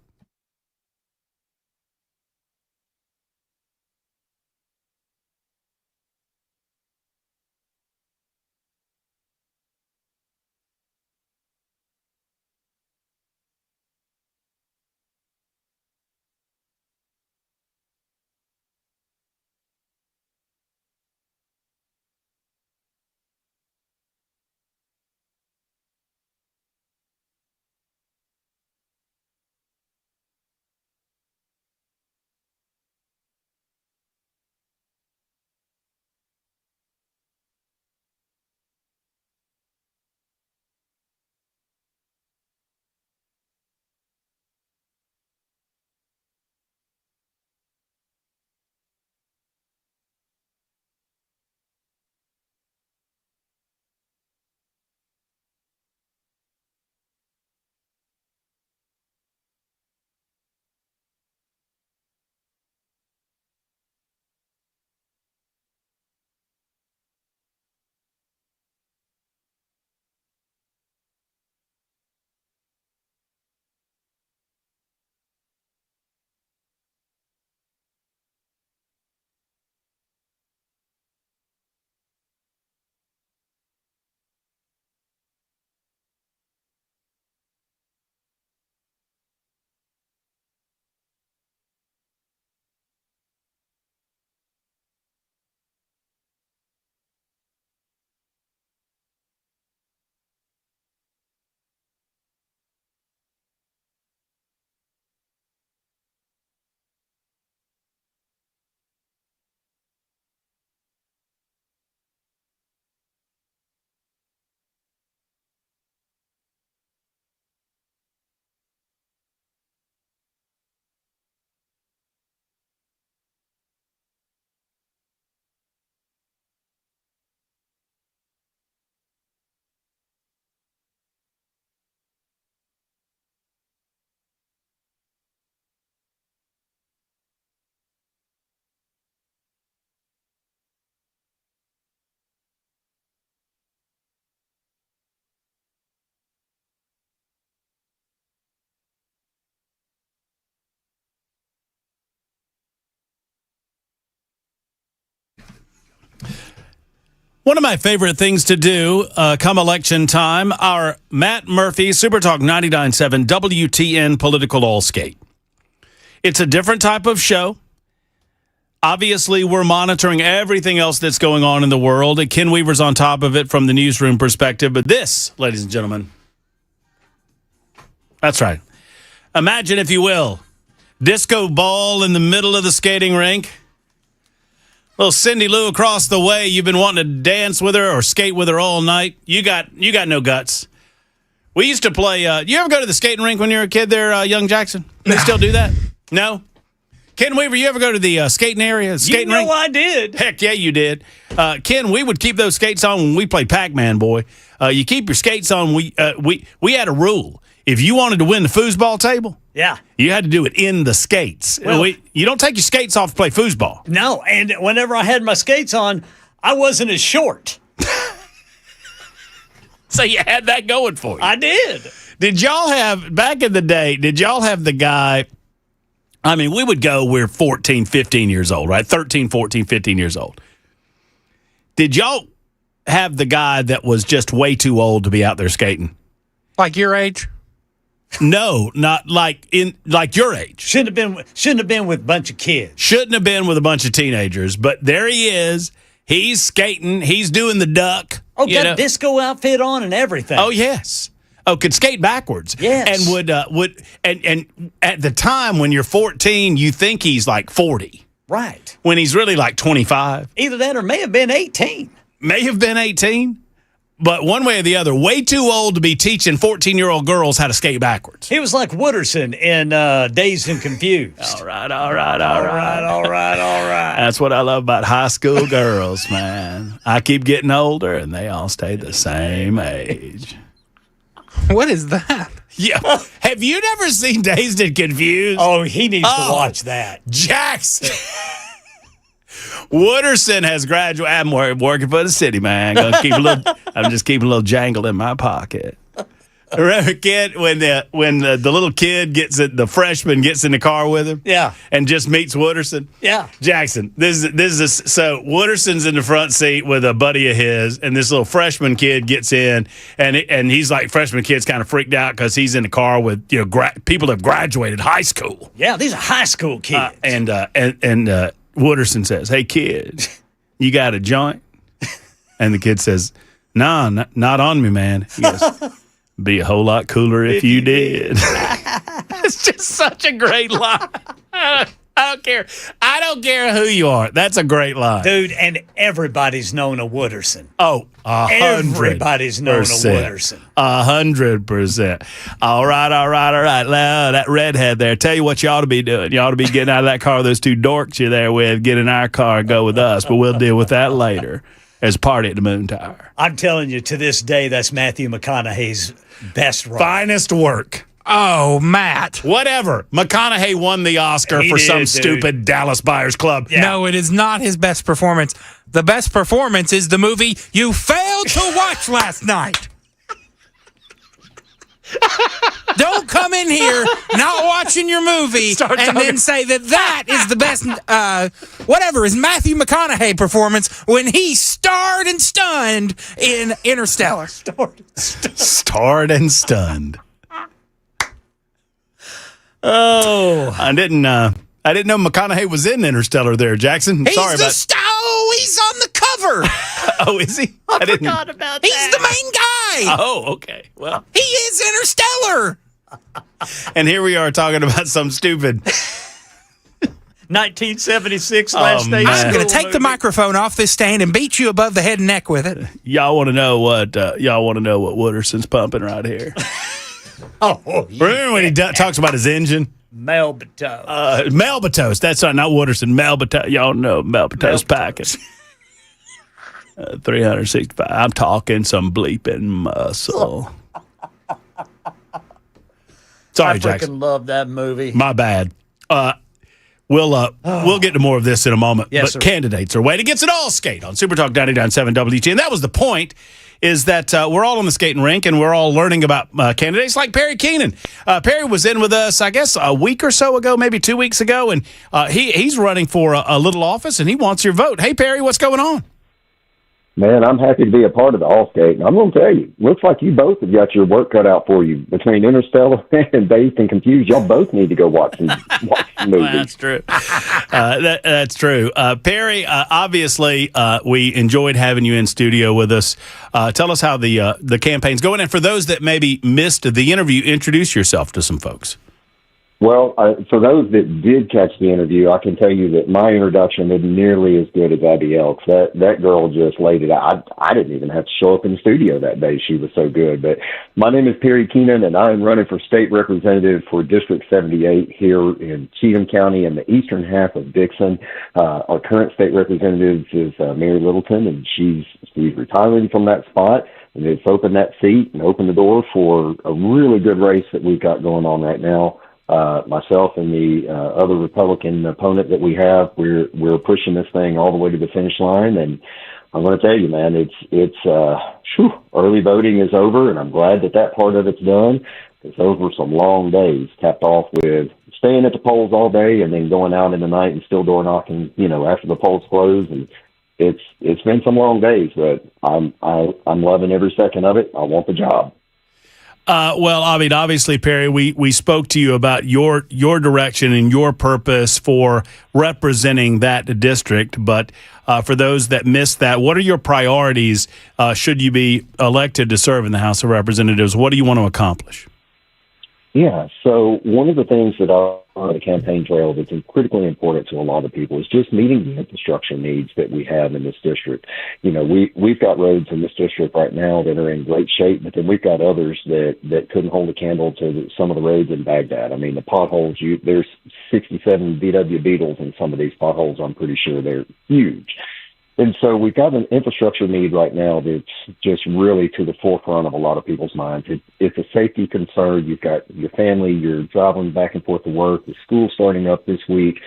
One of my favorite things to do come election time, our Matt Murphy Super Talk 99.7 WTN Political All Skate. It's a different type of show. Obviously, we're monitoring everything else that's going on in the world. And Ken Weaver's on top of it from the newsroom perspective. But this, ladies and gentlemen, that's right. Imagine, if you will, disco ball in the middle of the skating rink. Little Cindy Lou across the way, you've been wanting to dance with her or skate with her all night. You got no guts. We used to play, you ever go to the skating rink when you were a kid there, Young Jackson? They still do that? No? Ken Weaver, you ever go to the skating area, skating rink? I did. Heck yeah, you did. Ken, we would keep those skates on when we played Pac-Man, boy. You keep your skates on. We had a rule. If you wanted to win the foosball table, you had to do it in the skates. Well, you don't take your skates off to play foosball. No, and whenever I had my skates on, I wasn't as short. So you had that going for you. I did. Did y'all have, back in the day, did y'all have the guy, I mean, we would go, we're 14, 15 years old, right? 13, 14, 15 years old. Did y'all have the guy that was just way too old to be out there skating? Like your age? No, not like your age. Shouldn't have been with a bunch of kids. Shouldn't have been with a bunch of teenagers, but there he is. He's skating. He's doing the duck. Oh, got a disco outfit on and everything. Oh, yes. Oh, could skate backwards. Yes. And would at the time when you're 14, you think he's like 40. Right. When he's really like 25. Either that or may have been 18. May have been 18. But one way or the other, way too old to be teaching 14-year-old girls how to skate backwards. He was like Wooderson in Dazed and Confused. All right. That's what I love about high school girls, man. I keep getting older, and they all stay the same age. What is that? Yeah. Have you never seen Dazed and Confused? Oh, he needs to watch that. Jackson. Wooderson has graduated. I'm working for the city, man. I'm just keeping a little jangle in my pocket. Remember, kid, when the little kid the freshman gets in the car with him, and just meets Wooderson, Jackson. This is so Wooderson's in the front seat with a buddy of his, and this little freshman kid gets in, and he's like, freshman kid's kind of freaked out because he's in the car with people that have graduated high school. Yeah, these are high school kids, and Wooderson says, "Hey kid, you got a joint?" And the kid says, "Nah, not on me, man." He goes, "Be a whole lot cooler if you did." It's just such a great line. I don't care. I don't care who you are. That's a great line. Dude, and everybody's known a Wooderson. Oh, 100%. Everybody's known a Wooderson. 100%. All right. Now, that redhead there, tell you what you ought to be doing. You ought to be getting out of that car with those two dorks you're there with, get in our car and go with us, but we'll deal with that later. There's a party at the Moon Tower. I'm telling you, to this day, that's Matthew McConaughey's best role. Finest work. Oh, Matt. Whatever. McConaughey won the Oscar for some stupid Dallas Buyers Club. Yeah. No, it is not his best performance. The best performance is the movie you failed to watch last night. Don't come in here not watching your movie then say that is the best, whatever, is Matthew McConaughey performance when he starred and stunned in Interstellar. Starred and stunned. Oh, I didn't know McConaughey was in Interstellar there, Jackson. He's on the cover. Oh, is he? I forgot about that. He's the main guy. Oh, okay. Well, he is Interstellar. And here we are talking about some stupid 1976 last day. I'm going to take the microphone off this stand and beat you above the head and neck with it. Y'all want to know what Wooderson's pumping right here? Remember when he talks about his engine? Melbatos. Melbatos. That's not Wooderson. Melbatos. Y'all know Melbatos packing. 365. I'm talking some bleeping muscle. Sorry, Jackson. I freaking love that movie. My bad. We'll get to more of this in a moment. Yes, but sir. Candidates are waiting. It's an all skate on Super Talk 99.7 WT. And that was the point, is that we're all on the skating rink and we're all learning about candidates like Perry Keenan. Perry was in with us, I guess, a week or so ago, maybe 2 weeks ago. And he's running for a little office and he wants your vote. Hey, Perry, what's going on? Man, I'm happy to be a part of the All-Skate. And I'm going to tell you, looks like you both have got your work cut out for you. Between Interstellar and Dazed and Confused, y'all both need to go watch some movies. That's true. That's true. Perry, obviously, we enjoyed having you in studio with us. Tell us how the campaign's going. And for those that maybe missed the interview, introduce yourself to some folks. Well, for those that did catch the interview, I can tell you that my introduction isn't nearly as good as Abby Elks. That girl just laid it out. I didn't even have to show up in the studio that day. She was so good. But my name is Perry Keenan, and I'm running for state representative for District 78 here in Cheatham County in the eastern half of Dixon. Our current state representative is Mary Littleton, and she's retiring from that spot. And it's opened that seat and opened the door for a really good race that we've got going on right now. Myself and the other Republican opponent that we have, we're pushing this thing all the way to the finish line, and I'm going to tell you, man, early voting is over, and I'm glad that part of it's done. Because those were some long days, capped off with staying at the polls all day and then going out in the night and still door knocking, after the polls close. And it's been some long days, but I'm loving every second of it. I want the job. Well, I mean, obviously, Perry, we spoke to you about your direction and your purpose for representing that district. But for those that missed that, what are your priorities should you be elected to serve in the House of Representatives? What do you want to accomplish? Yeah, so one of the things that on the campaign trail that's critically important to a lot of people is just meeting the infrastructure needs that we have in this district. We've got roads in this district right now that are in great shape, but then we've got others that couldn't hold a candle to some of the roads in Baghdad. I mean, the potholes, there's 67 VW Beetles in some of these potholes. I'm pretty sure they're huge. And so we've got an infrastructure need right now that's just really to the forefront of a lot of people's minds. It's a safety concern. You've got your family, you're driving back and forth to work, the school starting up this week.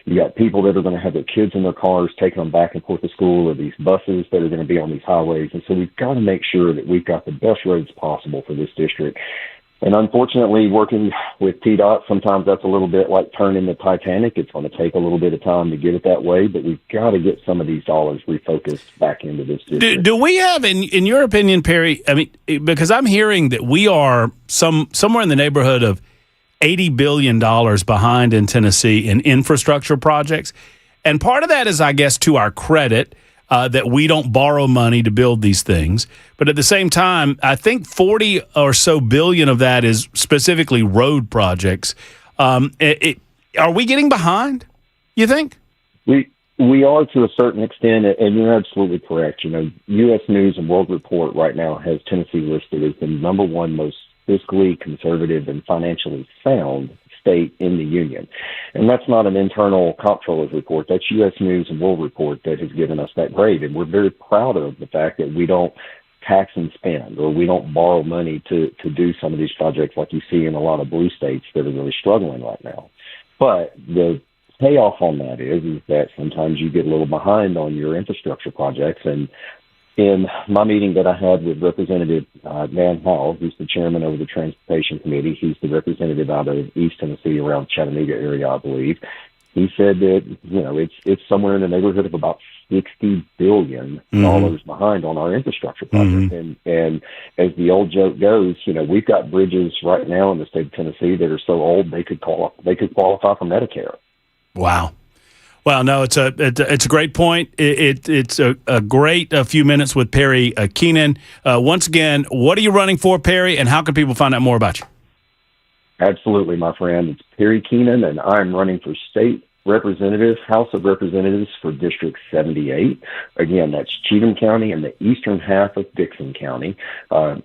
You got people that are going to have their kids in their cars, taking them back and forth to school, or these buses that are going to be on these highways. And so we've got to make sure that we've got the best roads possible for this district. And unfortunately, working with TDOT, sometimes that's a little bit like turning the Titanic. It's going to take a little bit of time to get it that way, but we've got to get some of these dollars refocused back into this district. Do we have, in your opinion, Perry, I mean, because I'm hearing that we are somewhere in the neighborhood of $80 billion behind in Tennessee in infrastructure projects. And part of that is, I guess, to our credit, that we don't borrow money to build these things. But at the same time, I think 40 or so billion of that is specifically road projects. Are we getting behind, you think? We are to a certain extent, and you're absolutely correct. U.S. News and World Report right now has Tennessee listed as the number one most fiscally conservative and financially sound state in the union. And that's not an internal comptroller's report. That's U.S. News and World Report that has given us that grade. And we're very proud of the fact that we don't tax and spend, or we don't borrow money to do some of these projects like you see in a lot of blue states that are really struggling right now. But the payoff on that is that sometimes you get a little behind on your infrastructure projects. And in my meeting that I had with Representative Dan Howell, who's the chairman of the Transportation Committee, he's the representative out of East Tennessee, around Chattanooga area, I believe. He said that it's somewhere in the neighborhood of about $60 billion behind on our infrastructure project. And as the old joke goes, we've got bridges right now in the state of Tennessee that are so old they could qualify for Medicare. Wow. Well, no, it's a great point. It's a great few minutes with Perry Keenan. Once again, what are you running for, Perry, and how can people find out more about you? Absolutely, my friend. It's Perry Keenan, and I'm running for state representative, House of Representatives for District 78. Again, that's Cheatham County and the eastern half of Dixon County.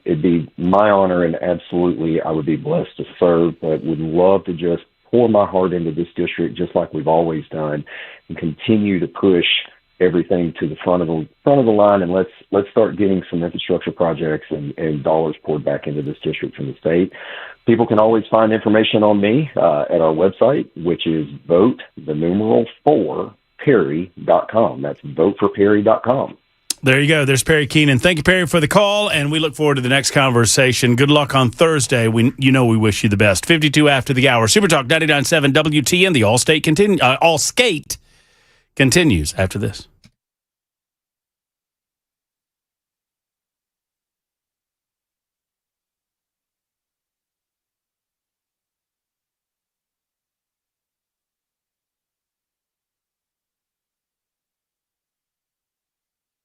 It'd be my honor, and absolutely I would be blessed to serve, but would love to just pour my heart into this district just like we've always done, and continue to push everything to the front of the line, and let's start getting some infrastructure projects and dollars poured back into this district from the state. People can always find information on me at our website, which is vote4perry.com. That's voteforperry.com. There you go. There's Perry Keenan. Thank you, Perry, for the call, and we look forward to the next conversation. Good luck on Thursday. We wish you the best. 52 after the hour. Super Talk 99.7 WTN. The All Skate continues after this.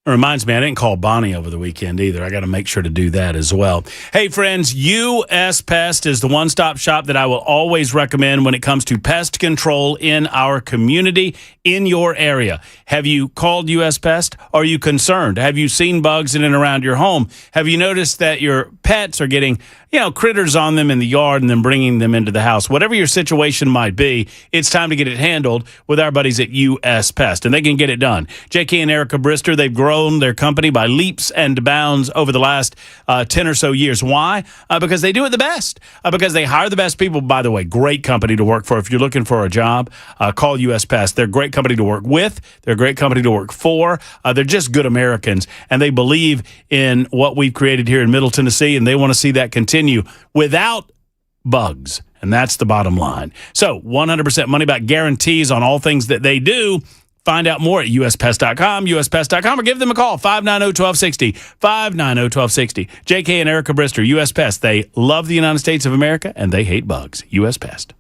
It reminds me, I didn't call Bonnie over the weekend either. I got to make sure to do that as well. Hey, friends, US Pest is the one-stop shop that I will always recommend when it comes to pest control in our community, in your area. Have you called US Pest? Are you concerned? Have you seen bugs in and around your home? Have you noticed that your pets are getting, critters on them in the yard and then bringing them into the house? Whatever your situation might be, it's time to get it handled with our buddies at US Pest, and they can get it done. J.K. and Erica Brister, they've grown grown their company by leaps and bounds over the last 10 or so years. Why? Because they do it the best. Because they hire the best people. By the way, great company to work for. If you're looking for a job, call U.S. Pest. They're a great company to work with. They're a great company to work for. They're just good Americans, and they believe in what we've created here in Middle Tennessee, and they want to see that continue without bugs. And that's the bottom line. So 100% money back guarantees on all things that they do. Find out more at uspest.com, uspest.com, or give them a call, 590-1260, 590-1260. JK and Erica Brister, U.S. Pest. They love the United States of America, and they hate bugs. U.S. Pest.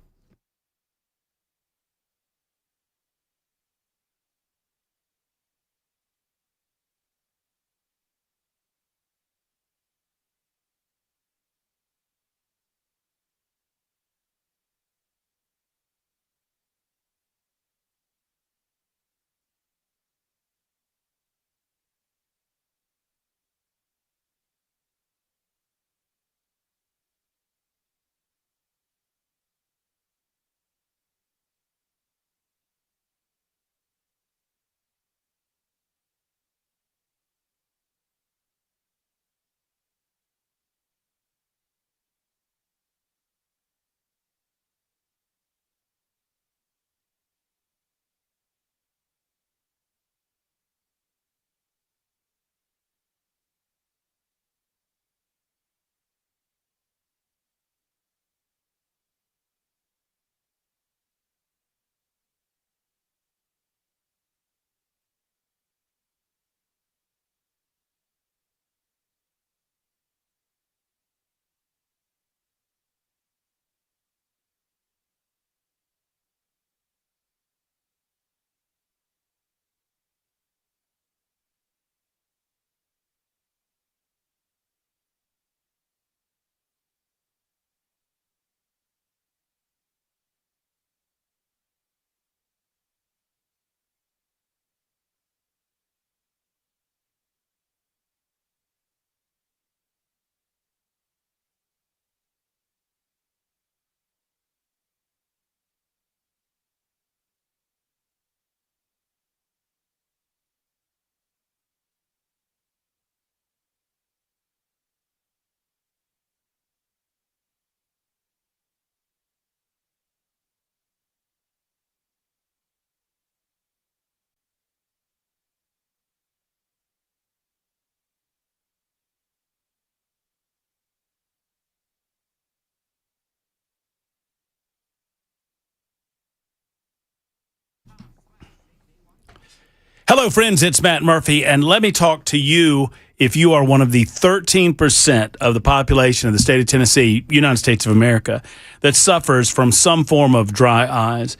Hello, friends. It's Matt Murphy, and let me talk to you if you are one of the 13% of the population of the state of Tennessee, United States of America, that suffers from some form of dry eyes.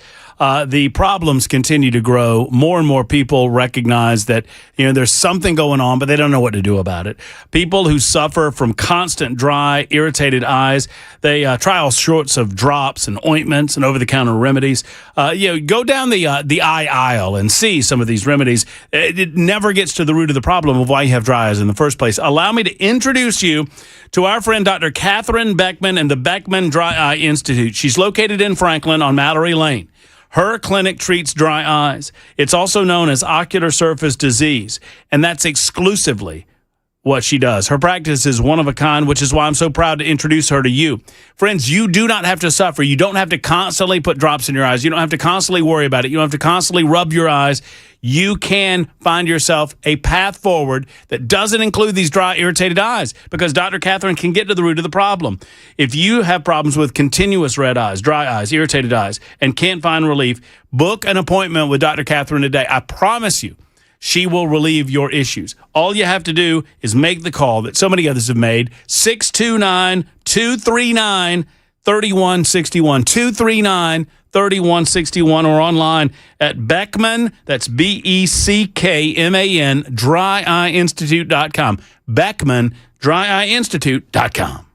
The problems continue to grow. More and more people recognize that there's something going on, but they don't know what to do about it. People who suffer from constant dry, irritated eyes, they try all sorts of drops and ointments and over-the-counter remedies. Go down the eye aisle and see some of these remedies. It never gets to the root of the problem of why you have dry eyes in the first place. Allow me to introduce you to our friend Dr. Catherine Beckman and the Beckman Dry Eye Institute. She's located in Franklin on Mallory Lane. Her clinic treats dry eyes. It's also known as ocular surface disease, and that's exclusively what she does. Her practice is one of a kind, which is why I'm so proud to introduce her to you. Friends, you do not have to suffer. You don't have to constantly put drops in your eyes. You don't have to constantly worry about it. You don't have to constantly rub your eyes. You can find yourself a path forward that doesn't include these dry, irritated eyes, because Dr. Catherine can get to the root of the problem. If you have problems with continuous red eyes, dry eyes, irritated eyes, and can't find relief, book an appointment with Dr. Catherine today. I promise you, she will relieve your issues. All you have to do is make the call that so many others have made, 629-239-3161, 239-3161, or online at Beckman, that's Beckman, DryEyeInstitute.com. Beckman, DryEyeInstitute.com.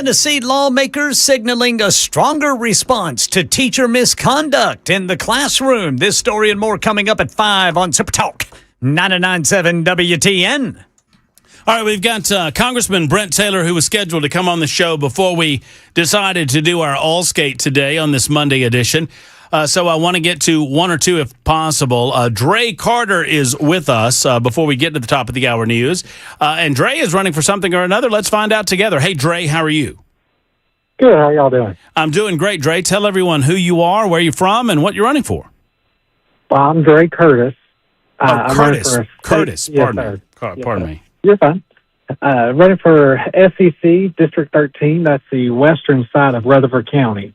Tennessee lawmakers signaling a stronger response to teacher misconduct in the classroom. This story and more coming up at 5 on Super Talk 99.7 WTN. All right, we've got Congressman Brent Taylor, who was scheduled to come on the show before we decided to do our All Skate today on this Monday edition. So I want to get to one or two if possible. Dre Carter is with us before we get to the top of the hour news. And Dre is running for something or another. Let's find out together. Hey, Dre, how are you? Good. How y'all doing? I'm doing great, Dre. Tell everyone who you are, where you're from, and what you're running for. Well, I'm Dre Curtis. Curtis. Curtis. Yes, Pardon me. You're fine. Running for SEC District 13. That's the western side of Rutherford County.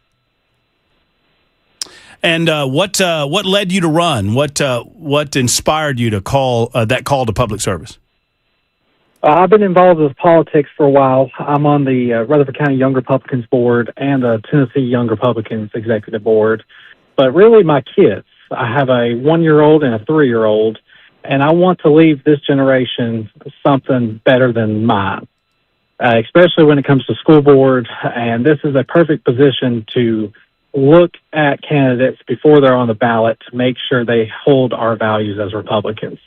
And what led you to run? What inspired you to call that call to public service? I've been involved with politics for a while. I'm on the Rutherford County Young Republicans Board and the Tennessee Young Republicans Executive Board. But really, my kids. I have a 1-year-old and a 3-year-old, and I want to leave this generation something better than mine, especially when it comes to school board. And this is a perfect position to look at candidates before they're on the ballot to make sure they hold our values as Republicans.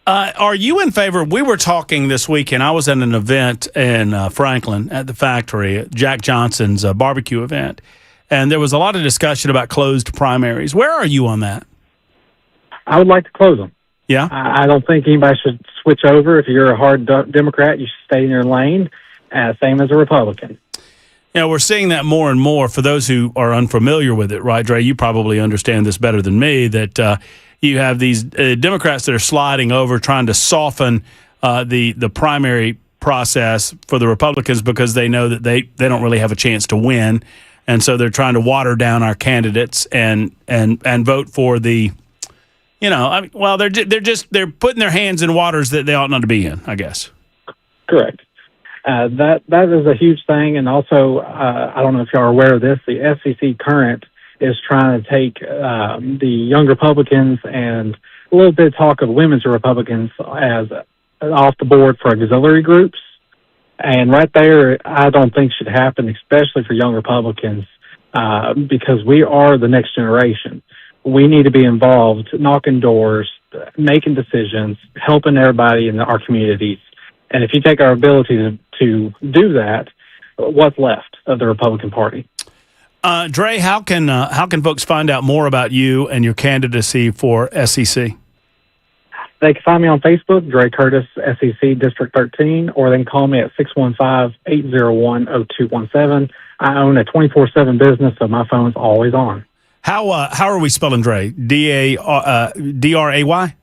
Are you in favor? We were talking this weekend. I was at an event in Franklin at the factory, Jack Johnson's barbecue event, and there was a lot of discussion about closed primaries. Where are you on that? I would like to close them. Yeah? I don't think anybody should switch over. If you're a hard Democrat, you should stay in your lane, same as a Republican. You know, we're seeing that more and more. For those who are unfamiliar with it, right, Dre, you probably understand this better than me, that you have these Democrats that are sliding over, trying to soften the primary process for the Republicans because they know that they don't really have a chance to win. And so they're trying to water down our candidates and vote for the, they're putting their hands in waters that they ought not to be in, I guess. Correct. That is a huge thing. And also, I don't know if y'all are aware of this, the SEC current is trying to take the young Republicans and a little bit of talk of women's Republicans as off the board for auxiliary groups. And right there, I don't think should happen, especially for young Republicans, because we are the next generation. We need to be involved, knocking doors, making decisions, helping everybody in our communities. And if you take our ability to do that, what's left of the Republican Party? Dre, how can folks find out more about you and your candidacy for SEC? They can find me on Facebook, Dre Curtis, SEC District 13, or they can call me at 615-801-0217. I own a 24/7 business, so my phone's always on. How are we spelling Dre? D-R-A-Y?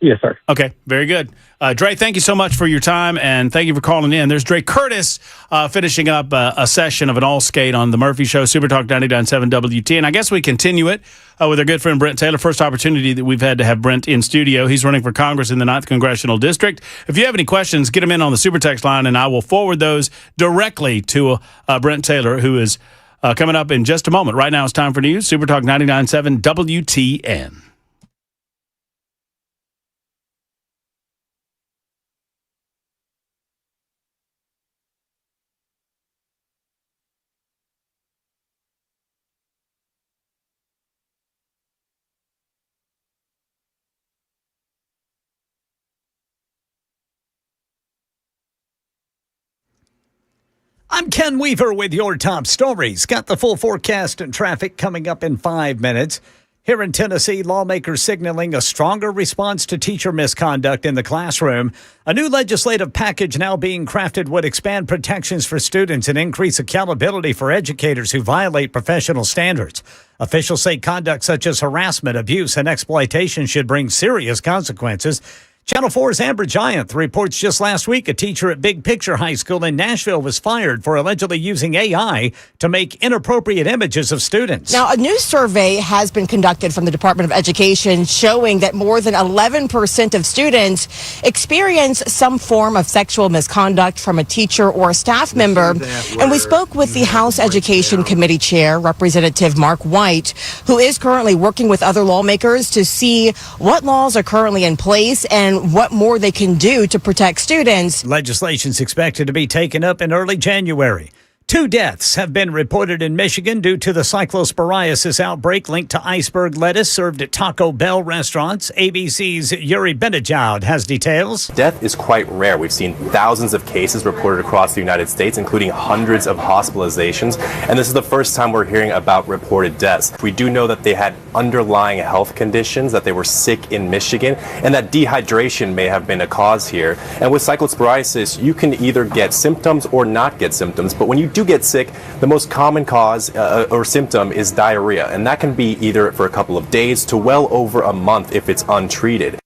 Yes, sir. Okay, very good. Dre, thank you so much for your time, and thank you for calling in. There's Dre Curtis finishing up a session of an all skate on the Murphy Show, Super Talk 99.7 WTN. I guess we continue it with our good friend Brent Taylor. First opportunity that we've had to have Brent in studio. He's running for Congress in the 9th Congressional District. If you have any questions, get them in on the Super Text line, and I will forward those directly to Brent Taylor, who is coming up in just a moment. Right now it's time for news. Super Talk 99.7 WTN. I'm Ken Weaver with your top stories. Got the full forecast and traffic coming up in 5 minutes. Here in Tennessee, lawmakers signaling a stronger response to teacher misconduct in the classroom. A new legislative package now being crafted would expand protections for students and increase accountability for educators who violate professional standards. Officials say conduct such as harassment, abuse, and exploitation should bring serious consequences. Channel 4's Amber Giant reports just last week a teacher at Big Picture High School in Nashville was fired for allegedly using AI to make inappropriate images of students. Now, a new survey has been conducted from the Department of Education showing that more than 11% of students experience some form of sexual misconduct from a teacher or a staff member. And we spoke with the House Education Committee Chair, Representative Mark White, who is currently working with other lawmakers to see what laws are currently in place and on what more they can do to protect students. Legislation's expected to be taken up in early January. 2 deaths have been reported in Michigan due to the cyclosporiasis outbreak linked to iceberg lettuce served at Taco Bell restaurants. ABC's Yuri Benejoud has details. Death is quite rare. We've seen thousands of cases reported across the United States, including hundreds of hospitalizations. And this is the first time we're hearing about reported deaths. We do know that they had underlying health conditions, that they were sick in Michigan, and that dehydration may have been a cause here. And with cyclosporiasis, you can either get symptoms or not get symptoms. But when you do get sick, the most common cause or symptom is diarrhea, and that can be either for a couple of days to well over a month if it's untreated.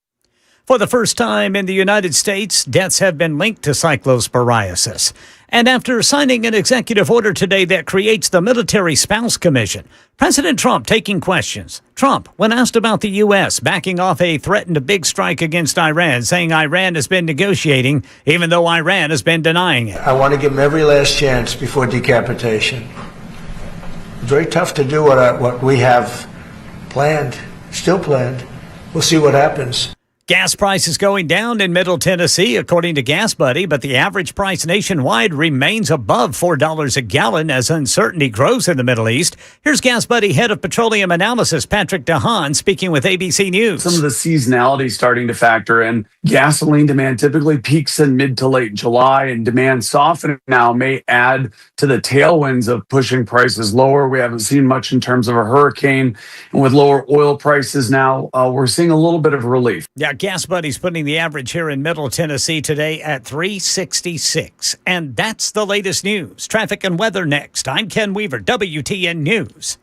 For the first time in the United States, deaths have been linked to cyclosporiasis. And after signing an executive order today that creates the Military Spouse Commission, President Trump taking questions. Trump, when asked about the U.S. backing off a threatened big strike against Iran, saying Iran has been negotiating, even though Iran has been denying it. I want to give them every last chance before decapitation. It's very tough to do what we have planned, still planned. We'll see what happens. Gas prices going down in Middle Tennessee, according to Gas Buddy, but the average price nationwide remains above $4 a gallon as uncertainty grows in the Middle East. Here's Gas Buddy head of petroleum analysis, Patrick DeHaan, speaking with ABC News. Some of the seasonality starting to factor in. Gasoline demand typically peaks in mid to late July, and demand softening now may add to the tailwinds of pushing prices lower. We haven't seen much in terms of a hurricane, and with lower oil prices now, we're seeing a little bit of relief. Yeah, Gas Buddy's putting the average here in Middle Tennessee today at $3.66. And that's the latest news. Traffic and weather next. I'm Ken Weaver, WTN News.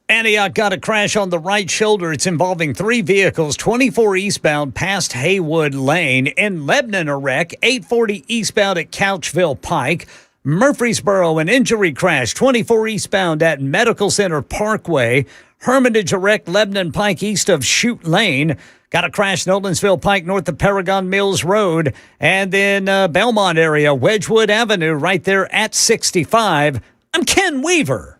Antioch got a crash on the right shoulder. It's involving 3 vehicles, 24 eastbound past Haywood Lane. In Lebanon, a wreck, 840 eastbound at Couchville Pike. Murfreesboro, an injury crash, 24 eastbound at Medical Center Parkway. Hermitage, a wreck, Lebanon Pike east of Chute Lane. Got a crash, Nolensville Pike north of Paragon Mills Road. And then Belmont area, Wedgewood Avenue, right there at 65. I'm Ken Weaver.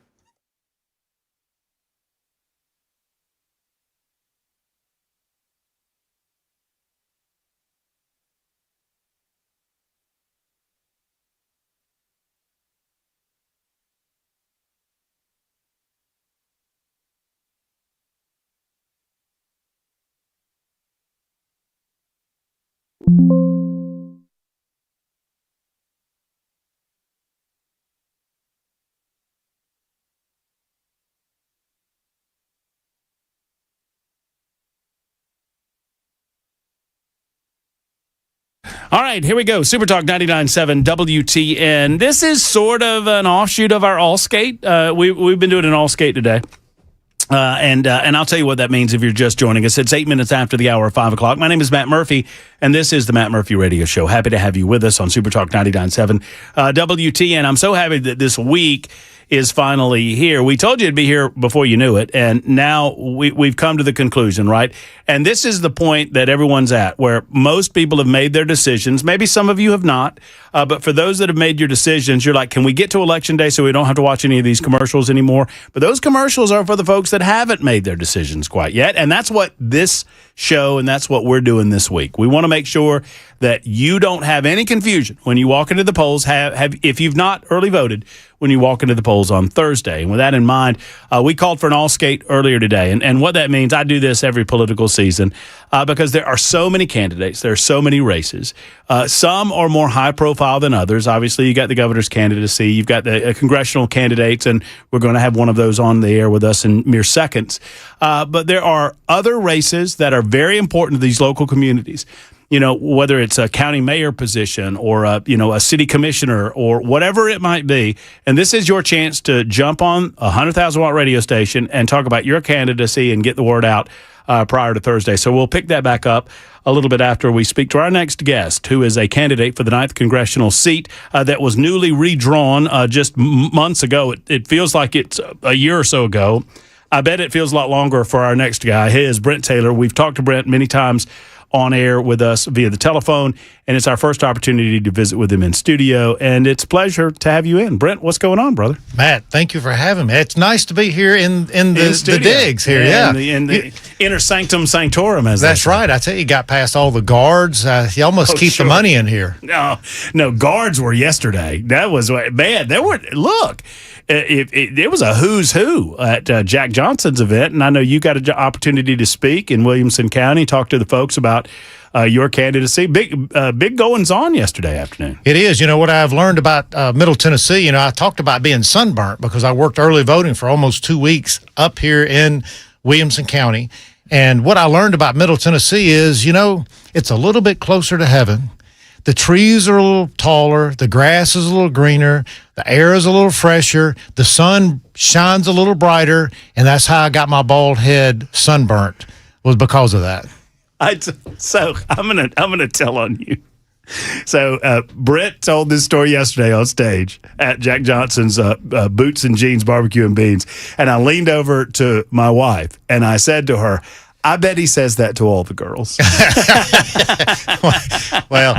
All right, here we go. Super Talk 99.7 WTN. This is sort of an offshoot of our All Skate. We've been doing an All Skate today. And I'll tell you what that means if you're just joining us. It's 8 minutes after the hour of 5 o'clock. My name is Matt Murphy, and this is the Matt Murphy Radio Show. Happy to have you with us on Super Talk 99.7 WTN. I'm so happy that this week is finally here. We told you it'd be here before you knew it, and now we've come to the conclusion, right? And this is the point that everyone's at, where most people have made their decisions. Maybe some of you have not, but for those that have made your decisions, you're like, can we get to Election Day so we don't have to watch any of these commercials anymore? But those commercials are for the folks that haven't made their decisions quite yet, and that's what this show and that's what we're doing this week. We want to make sure that you don't have any confusion when you walk into the polls. If you've not early voted, when you walk into the polls on Thursday. And with that in mind, we called for an all skate earlier today. And what that means, I do this every political season because there are so many candidates. There are so many races. Some are more high profile than others. Obviously, you got the governor's candidacy. You've got the congressional candidates, and we're going to have one of those on the air with us in mere seconds. But there are other races that are very important to these local communities. You know, whether it's a county mayor position or a city commissioner or whatever it might be. And this is your chance to jump on a 100,000 watt radio station and talk about your candidacy and get the word out prior to Thursday. So we'll pick that back up a little bit after we speak to our next guest, who is a candidate for the 9th congressional seat that was newly redrawn just months ago. It feels like it's a year or so ago. I bet it feels a lot longer for our next guy. He is Brent Taylor. We've talked to Brent many times on air with us via the telephone, and it's our first opportunity to visit with him in studio, and it's a pleasure to have you in. Brent, what's going on, brother? Matt, thank you for having me. It's nice to be here in the digs here, yeah. In the inner sanctum sanctorum, as that's right. I tell you, got past all the guards. You almost keep the money in here. No, guards were yesterday. That was, man, there were, look, it was a who's who at Jack Johnson's event, and I know you got an opportunity to speak in Williamson County, talk to the folks about your candidacy. Big goings on yesterday afternoon. It is. You know, what I've learned about Middle Tennessee, I talked about being sunburnt because I worked early voting for almost 2 weeks up here in Williamson County. And what I learned about Middle Tennessee is, it's a little bit closer to heaven. The trees are a little taller. The grass is a little greener. The air is a little fresher. The sun shines a little brighter. And that's how I got my bald head sunburnt, was because of that. So I'm gonna tell on you. So Brett told this story yesterday on stage at Jack Johnson's Boots and Jeans Barbecue and Beans, and I leaned over to my wife and I said to her, I bet he says that to all the girls. Well,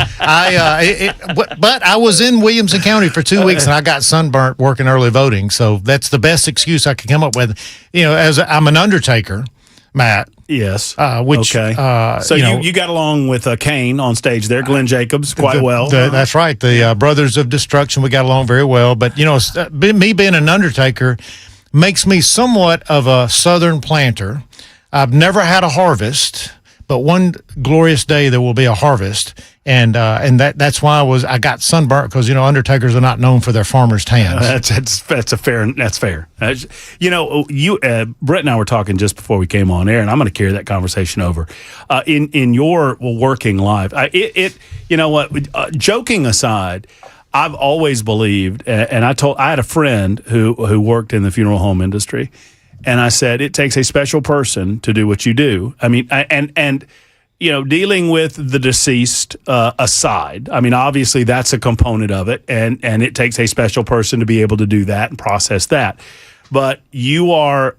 but I was in Williamson County for 2 weeks and I got sunburnt working early voting, so that's the best excuse I could come up with. As I'm an undertaker, Matt. Yes. Okay. So you got along with Kane on stage there, Glenn Jacobs, quite well. That's right. The Brothers of Destruction, we got along very well. But, me being an undertaker makes me somewhat of a Southern planter. I've never had a harvest, but one glorious day there will be a harvest. And that's why I got sunburnt, because undertakers are not known for their farmers' tans. That's fair. Brett and I were talking just before we came on air, and I'm going to carry that conversation over in your working life. Joking aside, I've always believed, and I had a friend who worked in the funeral home industry, and I said it takes a special person to do what you do. I mean, dealing with the deceased aside, I mean, obviously that's a component of it, and it takes a special person to be able to do that and process that. But you are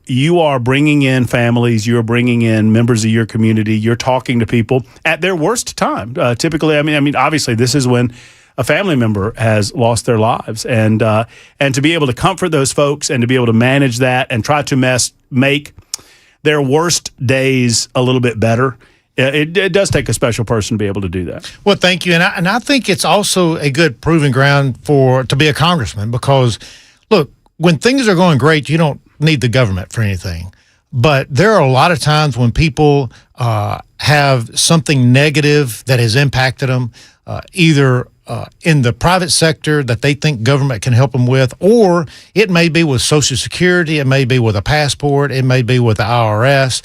bringing in families, you're bringing in members of your community, you're talking to people at their worst time. Typically, I mean, obviously this is when a family member has lost their lives, and to be able to comfort those folks and to be able to manage that and try to make their worst days a little bit better. It does take a special person to be able to do that. Well, thank you. And I think it's also a good proving ground to be a congressman, because, look, when things are going great, you don't need the government for anything. But there are a lot of times when people have something negative that has impacted them, either in the private sector that they think government can help them with, or it may be with Social Security, it may be with a passport, it may be with the IRS.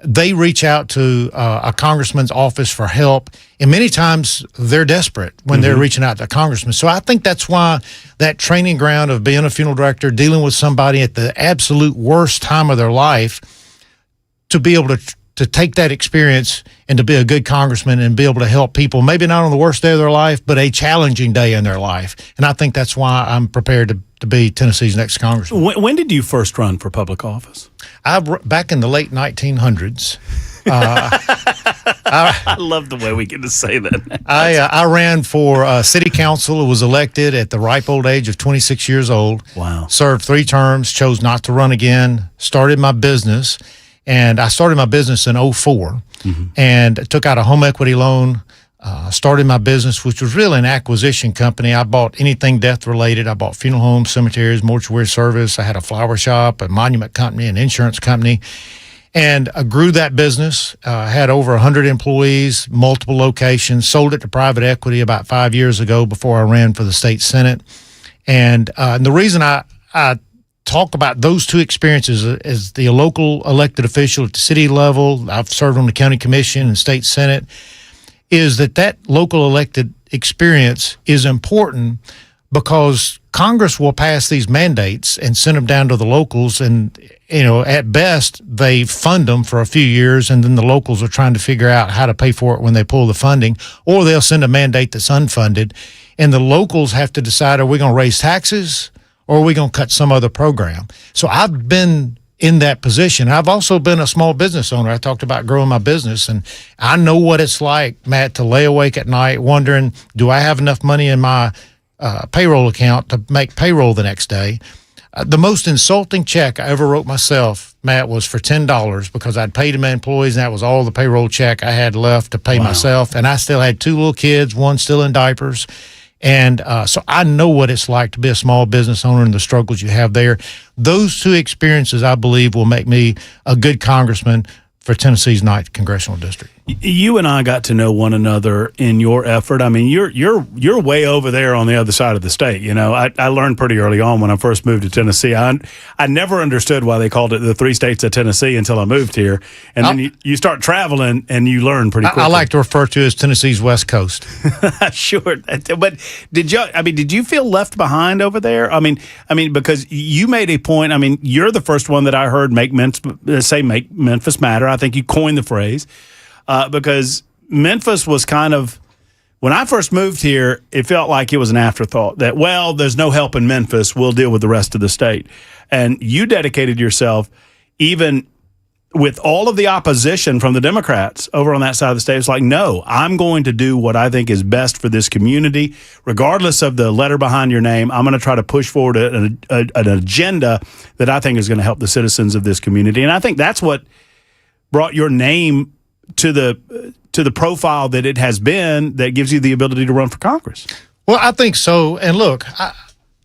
they reach out to a congressman's office for help, and many times they're desperate when they're reaching out to a congressman. So I think that's why that training ground of being a funeral director, dealing with somebody at the absolute worst time of their life, to be able to take that experience and to be a good congressman and be able to help people, maybe not on the worst day of their life, but a challenging day in their life. And I think that's why I'm prepared to be Tennessee's next congressman. When did you first run for public office? Back in the late 1900s. I love the way we get to say that. I ran for city council. Was elected at the ripe old age of 26 years old. Wow. Served 3 terms, chose not to run again, started my business. And I started my business in 2004 and took out a home equity loan, started my business, which was really an acquisition company. I bought anything death-related. I bought funeral homes, cemeteries, mortuary service. I had a flower shop, a monument company, an insurance company. And I grew that business, had over 100 employees, multiple locations, sold it to private equity about 5 years ago before I ran for the state Senate. And the reason I talk about those 2 experiences as the local elected official at the city level, I've served on the county commission and state senate, is that local elected experience is important because Congress will pass these mandates and send them down to the locals, and at best they fund them for a few years, and then the locals are trying to figure out how to pay for it when they pull the funding, or they'll send a mandate that's unfunded, and the locals have to decide, are we going to raise taxes or are we going to cut some other program? So I've been in that position. I've also been a small business owner. I talked about growing my business, and I know what it's like, Matt, to lay awake at night wondering, do I have enough money in my payroll account to make payroll the next day? The most insulting check I ever wrote myself, Matt, was for $10 because I'd paid my employees, and that was all the payroll check I had left to pay myself. And I still had 2 little kids, one still in diapers. And so I know what it's like to be a small business owner and the struggles you have there. Those 2 experiences, I believe, will make me a good congressman for Tennessee's 9th congressional district. You and I got to know one another in your effort. I mean, you're way over there on the other side of the state. I learned pretty early on when I first moved to Tennessee. I never understood why they called it the 3 states of Tennessee until I moved here. And then you start traveling and you learn pretty quickly. I like to refer to it as Tennessee's West Coast. Sure. But did you feel left behind over there? I mean, because you made a point. I mean, you're the first one that I heard make Memphis matter. I think you coined the phrase. Because Memphis was kind of, when I first moved here, it felt like it was an afterthought that, well, there's no help in Memphis. We'll deal with the rest of the state. And you dedicated yourself, even with all of the opposition from the Democrats over on that side of the state. It's like, no, I'm going to do what I think is best for this community. Regardless of the letter behind your name, I'm going to try to push forward an agenda that I think is going to help the citizens of this community. And I think that's what brought your name to the profile that it has been, that gives you the ability to run for Congress. Well, I think so. And look,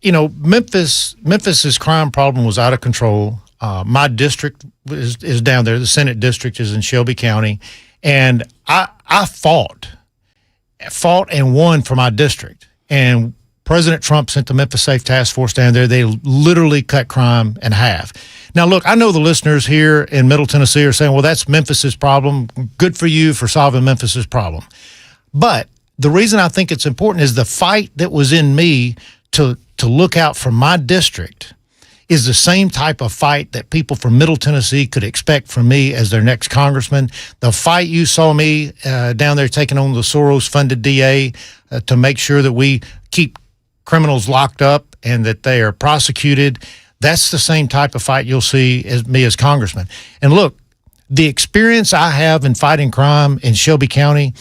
Memphis's crime problem was out of control. My district is down there. The Senate district is in Shelby County, and I fought and won for my district. And President Trump sent the Memphis Safe Task Force down there. They literally cut crime in half. Now, look, I know the listeners here in Middle Tennessee are saying, well, that's Memphis's problem. Good for you for solving Memphis's problem. But the reason I think it's important is the fight that was in me to look out for my district is the same type of fight that people from Middle Tennessee could expect from me as their next congressman. The fight you saw me down there taking on the Soros-funded DA to make sure that we keep criminals locked up and that they are prosecuted, that's the same type of fight you'll see as me as congressman. And look, the experience I have in fighting crime in Shelby County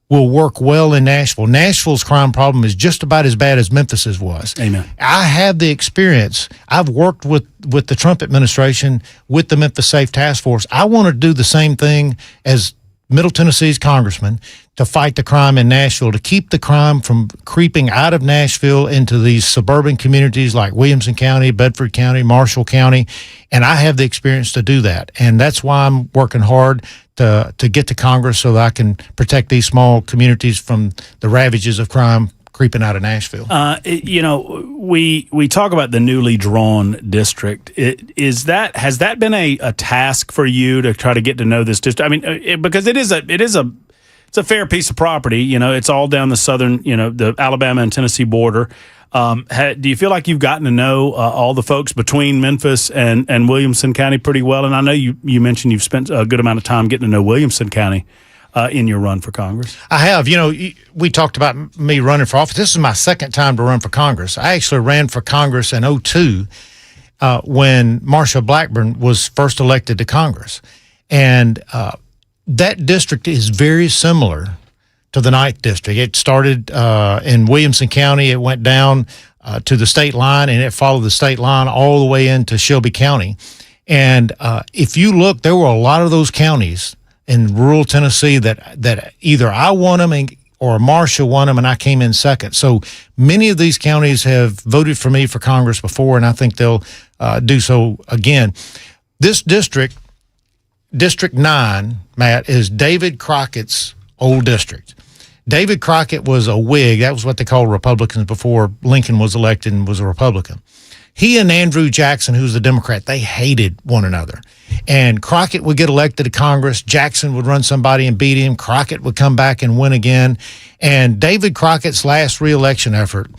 will work well in Nashville. Nashville's crime problem is just about as bad as Memphis's was. Amen. I have the experience. I've worked with the Trump administration, with the Memphis Safe Task Force. I want to do the same thing as Middle Tennessee's congressman to fight the crime in Nashville, to keep the crime from creeping out of Nashville into these suburban communities like Williamson County, Bedford County, Marshall County. And I have the experience to do that. And that's why I'm working hard to get to Congress so that I can protect these small communities from the ravages of crime creeping out of Nashville. We talk about the newly drawn district. Has that been a task for you to try to get to know this district? I mean, because it's a fair piece of property. It's all down the southern, the Alabama and Tennessee border. Do you feel like you've gotten to know all the folks between Memphis and Williamson County pretty well? And I know you mentioned you've spent a good amount of time getting to know Williamson County in your run for Congress. I have. We talked about me running for office. This is my second time to run for Congress. I actually ran for Congress in 2002 when Marsha Blackburn was first elected to Congress. And that district is very similar to the 9th District. It started in Williamson County. It went down to the state line, and it followed the state line all the way into Shelby County. And if you look, there were a lot of those counties in rural Tennessee that either I won them or Marsha won them, and I came in second. So many of these counties have voted for me for Congress before, and I think they'll do so again. This district, District 9, Matt, is David Crockett's old district. David Crockett was a Whig. That was what they called Republicans before Lincoln was elected and was a Republican. He and Andrew Jackson, who's a Democrat, they hated one another. And Crockett would get elected to Congress. Jackson would run somebody and beat him. Crockett would come back and win again. And David Crockett's last reelection effort,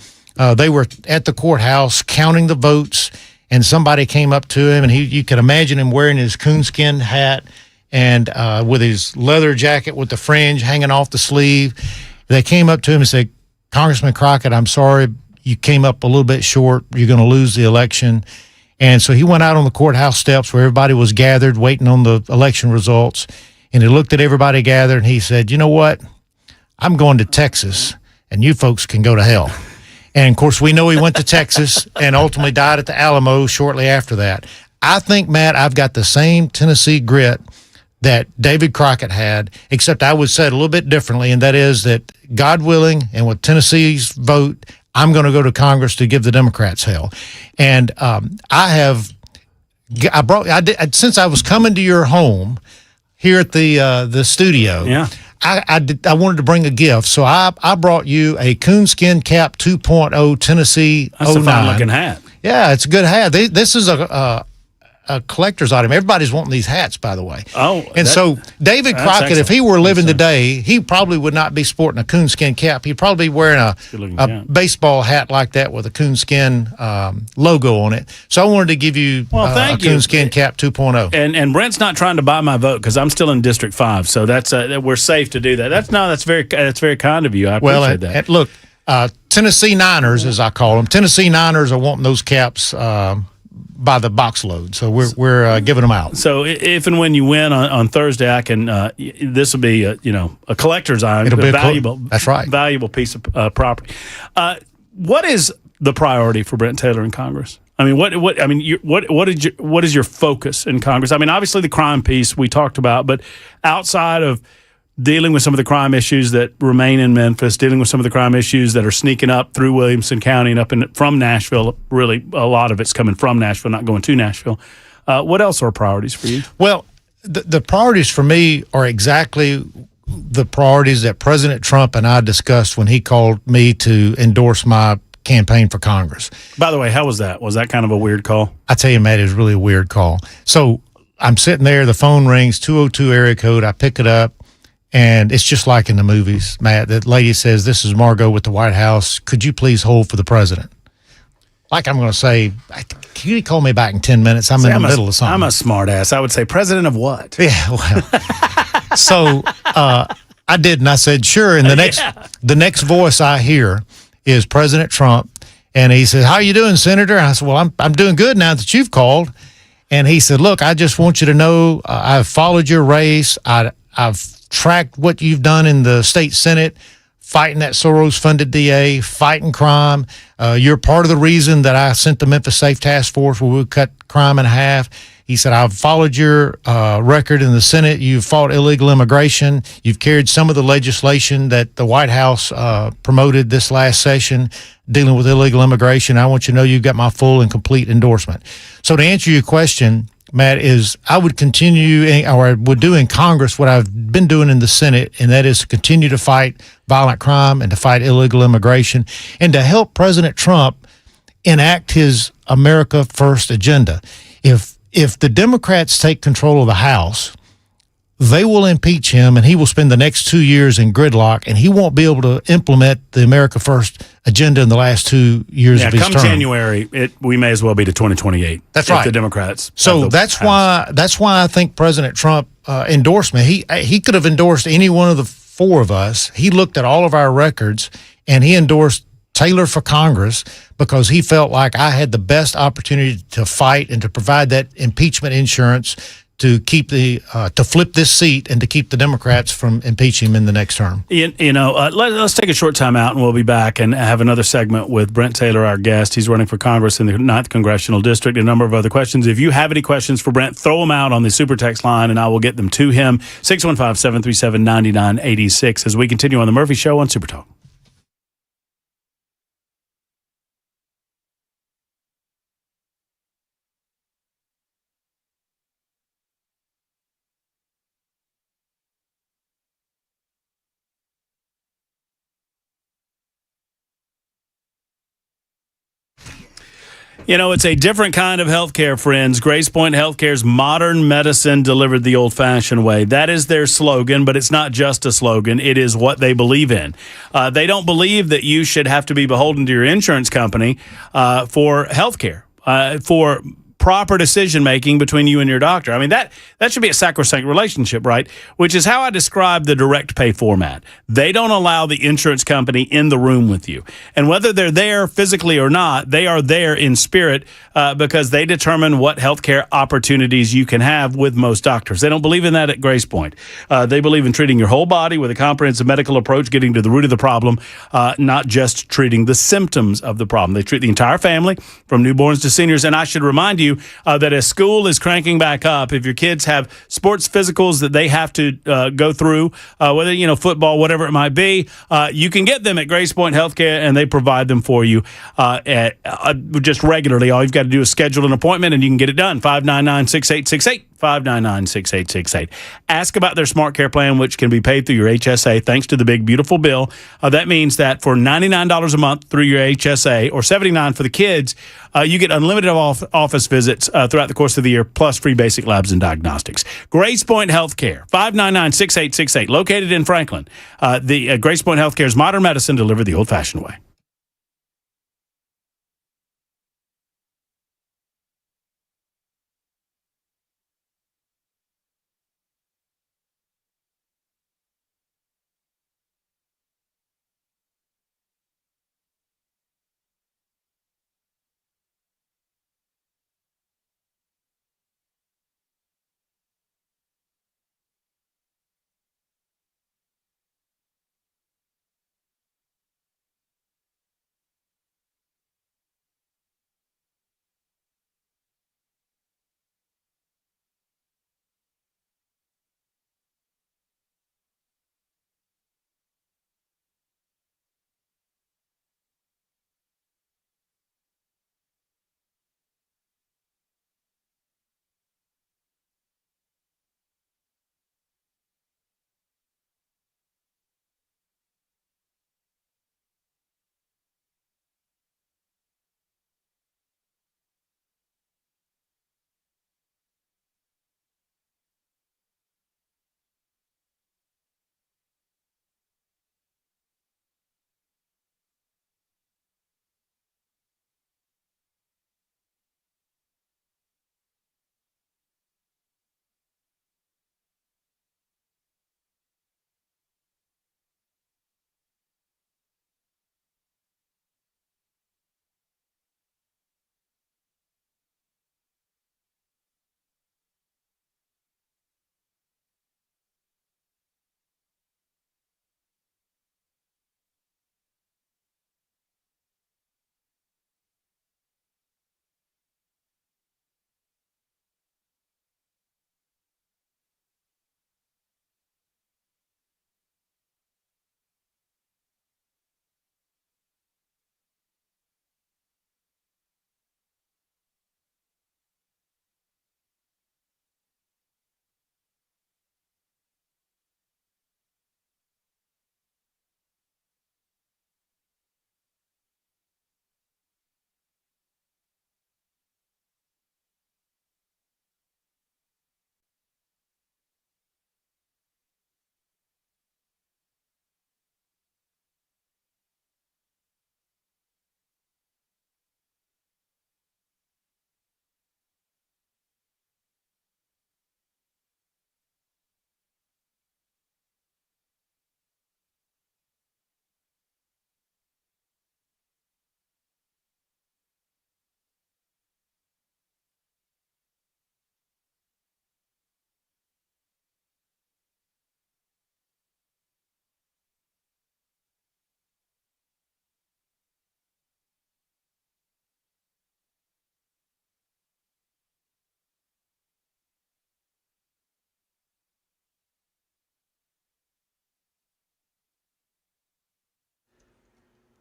they were at the courthouse counting the votes, and somebody came up to him, and you could imagine him wearing his coonskin hat and with his leather jacket with the fringe hanging off the sleeve. They came up to him and said, "Congressman Crockett, I'm sorry, you came up a little bit short. You're going to lose the election." And so he went out on the courthouse steps where everybody was gathered waiting on the election results. And he looked at everybody gathered and he said, "You know what? I'm going to Texas, and you folks can go to hell." And, of course, we know he went to Texas and ultimately died at the Alamo shortly after that. I think, Matt, I've got the same Tennessee grit that David Crockett had, except I would say it a little bit differently, and that is that, God willing, and with Tennessee's vote, I'm going to go to Congress to give the Democrats hell. And since I was coming to your home here at the studio, yeah. I wanted to bring a gift, so I brought you a coonskin cap 2.0 Tennessee 09. That's a fine looking hat. Yeah, it's a good hat. This is a collector's item. Everybody's wanting these hats, by the way. So David Crockett, excellent. if he were living today, he probably would not be sporting a coonskin cap. He'd probably be wearing a baseball hat like that with a coonskin logo on it. So I wanted to give you a coonskin cap 2.0. And Brent's not trying to buy my vote because I'm still in District 5, so that's we're safe to do that. That's very kind of you. I appreciate that. And look, Tennessee Niners, as I call them, Tennessee Niners are wanting those caps by the box load, so we're giving them out. So if and when you win on Thursday, I can. This will be a collector's item. It'll be valuable. That's right. Valuable piece of property. What is the priority for Brent Taylor in Congress? I mean, what is your focus in Congress? I mean, obviously the crime piece we talked about, but outside of dealing with some of the crime issues that remain in Memphis, dealing with some of the crime issues that are sneaking up through Williamson County and from Nashville. Really, a lot of it's coming from Nashville, not going to Nashville. What else are priorities for you? Well, the priorities for me are exactly the priorities that President Trump and I discussed when he called me to endorse my campaign for Congress. By the way, how was that? Was that kind of a weird call? I tell you, Matt, it was really a weird call. So I'm sitting there, the phone rings, 202 area code, I pick it up. And it's just like in the movies, Matt. That lady says, "This is Margot with the White House. Could you please hold for the president?" Like I'm going to say, "Can you call me back in 10 minutes? I'm in the middle of something." I'm a smart ass. I would say, "President of what?" Yeah, well. So I did, and I said, "Sure." And the next voice I hear is President Trump, and he said, "How are you doing, Senator?" And I said, "Well, I'm doing good now that you've called." And he said, "Look, I just want you to know I've followed your race. I've tracked what you've done in the state Senate, fighting that Soros-funded DA, fighting crime. You're part of the reason that I sent the Memphis Safe Task Force where we cut crime in half." He said, "I've followed your record in the Senate. You've fought illegal immigration. You've carried some of the legislation that the White House promoted this last session dealing with illegal immigration. I want you to know you've got my full and complete endorsement." So to answer your question, Matt, is I would continue, or I would do in Congress what I've been doing in the Senate, and that is to continue to fight violent crime and to fight illegal immigration and to help President Trump enact his America First agenda. If the Democrats take control of the House, they will impeach him, and he will spend the next 2 years in gridlock, and he won't be able to implement the America First agenda in the last 2 years of his term. Come January, we may as well be to 2028. That's right. If the Democrats. So that's why I think President Trump endorsed me. He could have endorsed any one of the four of us. He looked at all of our records, and he endorsed Taylor for Congress because he felt like I had the best opportunity to fight and to provide that impeachment insurance to keep to flip this seat and to keep the Democrats from impeaching him in the next term. Let's take a short time out, and we'll be back and have another segment with Brent Taylor, our guest. He's running for Congress in the 9th Congressional District. A number of other questions. If you have any questions for Brent, throw them out on the super text line, and I will get them to him. 615-737-9986 as we continue on the Murphy Show on Super Talk. It's a different kind of healthcare, friends. Grace Point Healthcare's modern medicine delivered the old-fashioned way. That is their slogan, but it's not just a slogan. It is what they believe in. They don't believe that you should have to be beholden to your insurance company for healthcare, for proper decision-making between you and your doctor. I mean, that should be a sacrosanct relationship, right? Which is how I describe the direct pay format. They don't allow the insurance company in the room with you. And whether they're there physically or not, they are there in spirit because they determine what healthcare opportunities you can have with most doctors. They don't believe in that at Grace Point. They believe in treating your whole body with a comprehensive medical approach, getting to the root of the problem, not just treating the symptoms of the problem. They treat the entire family, from newborns to seniors. And I should remind you that as school is cranking back up, if your kids have sports physicals that they have to go through, whether, football, whatever it might be, you can get them at Grace Point Healthcare, and they provide them for you just regularly. All you've got to do is schedule an appointment, and you can get it done. 599-6868. 599-6868. Ask about their Smart Care plan, which can be paid through your HSA thanks to the big, beautiful bill. That means that for $99 a month through your HSA or $79 for the kids, you get unlimited office visits throughout the course of the year, plus free basic labs and diagnostics. Grace Point Healthcare, 599-6868, located in Franklin. The Grace Point Healthcare's modern medicine delivered the old-fashioned way.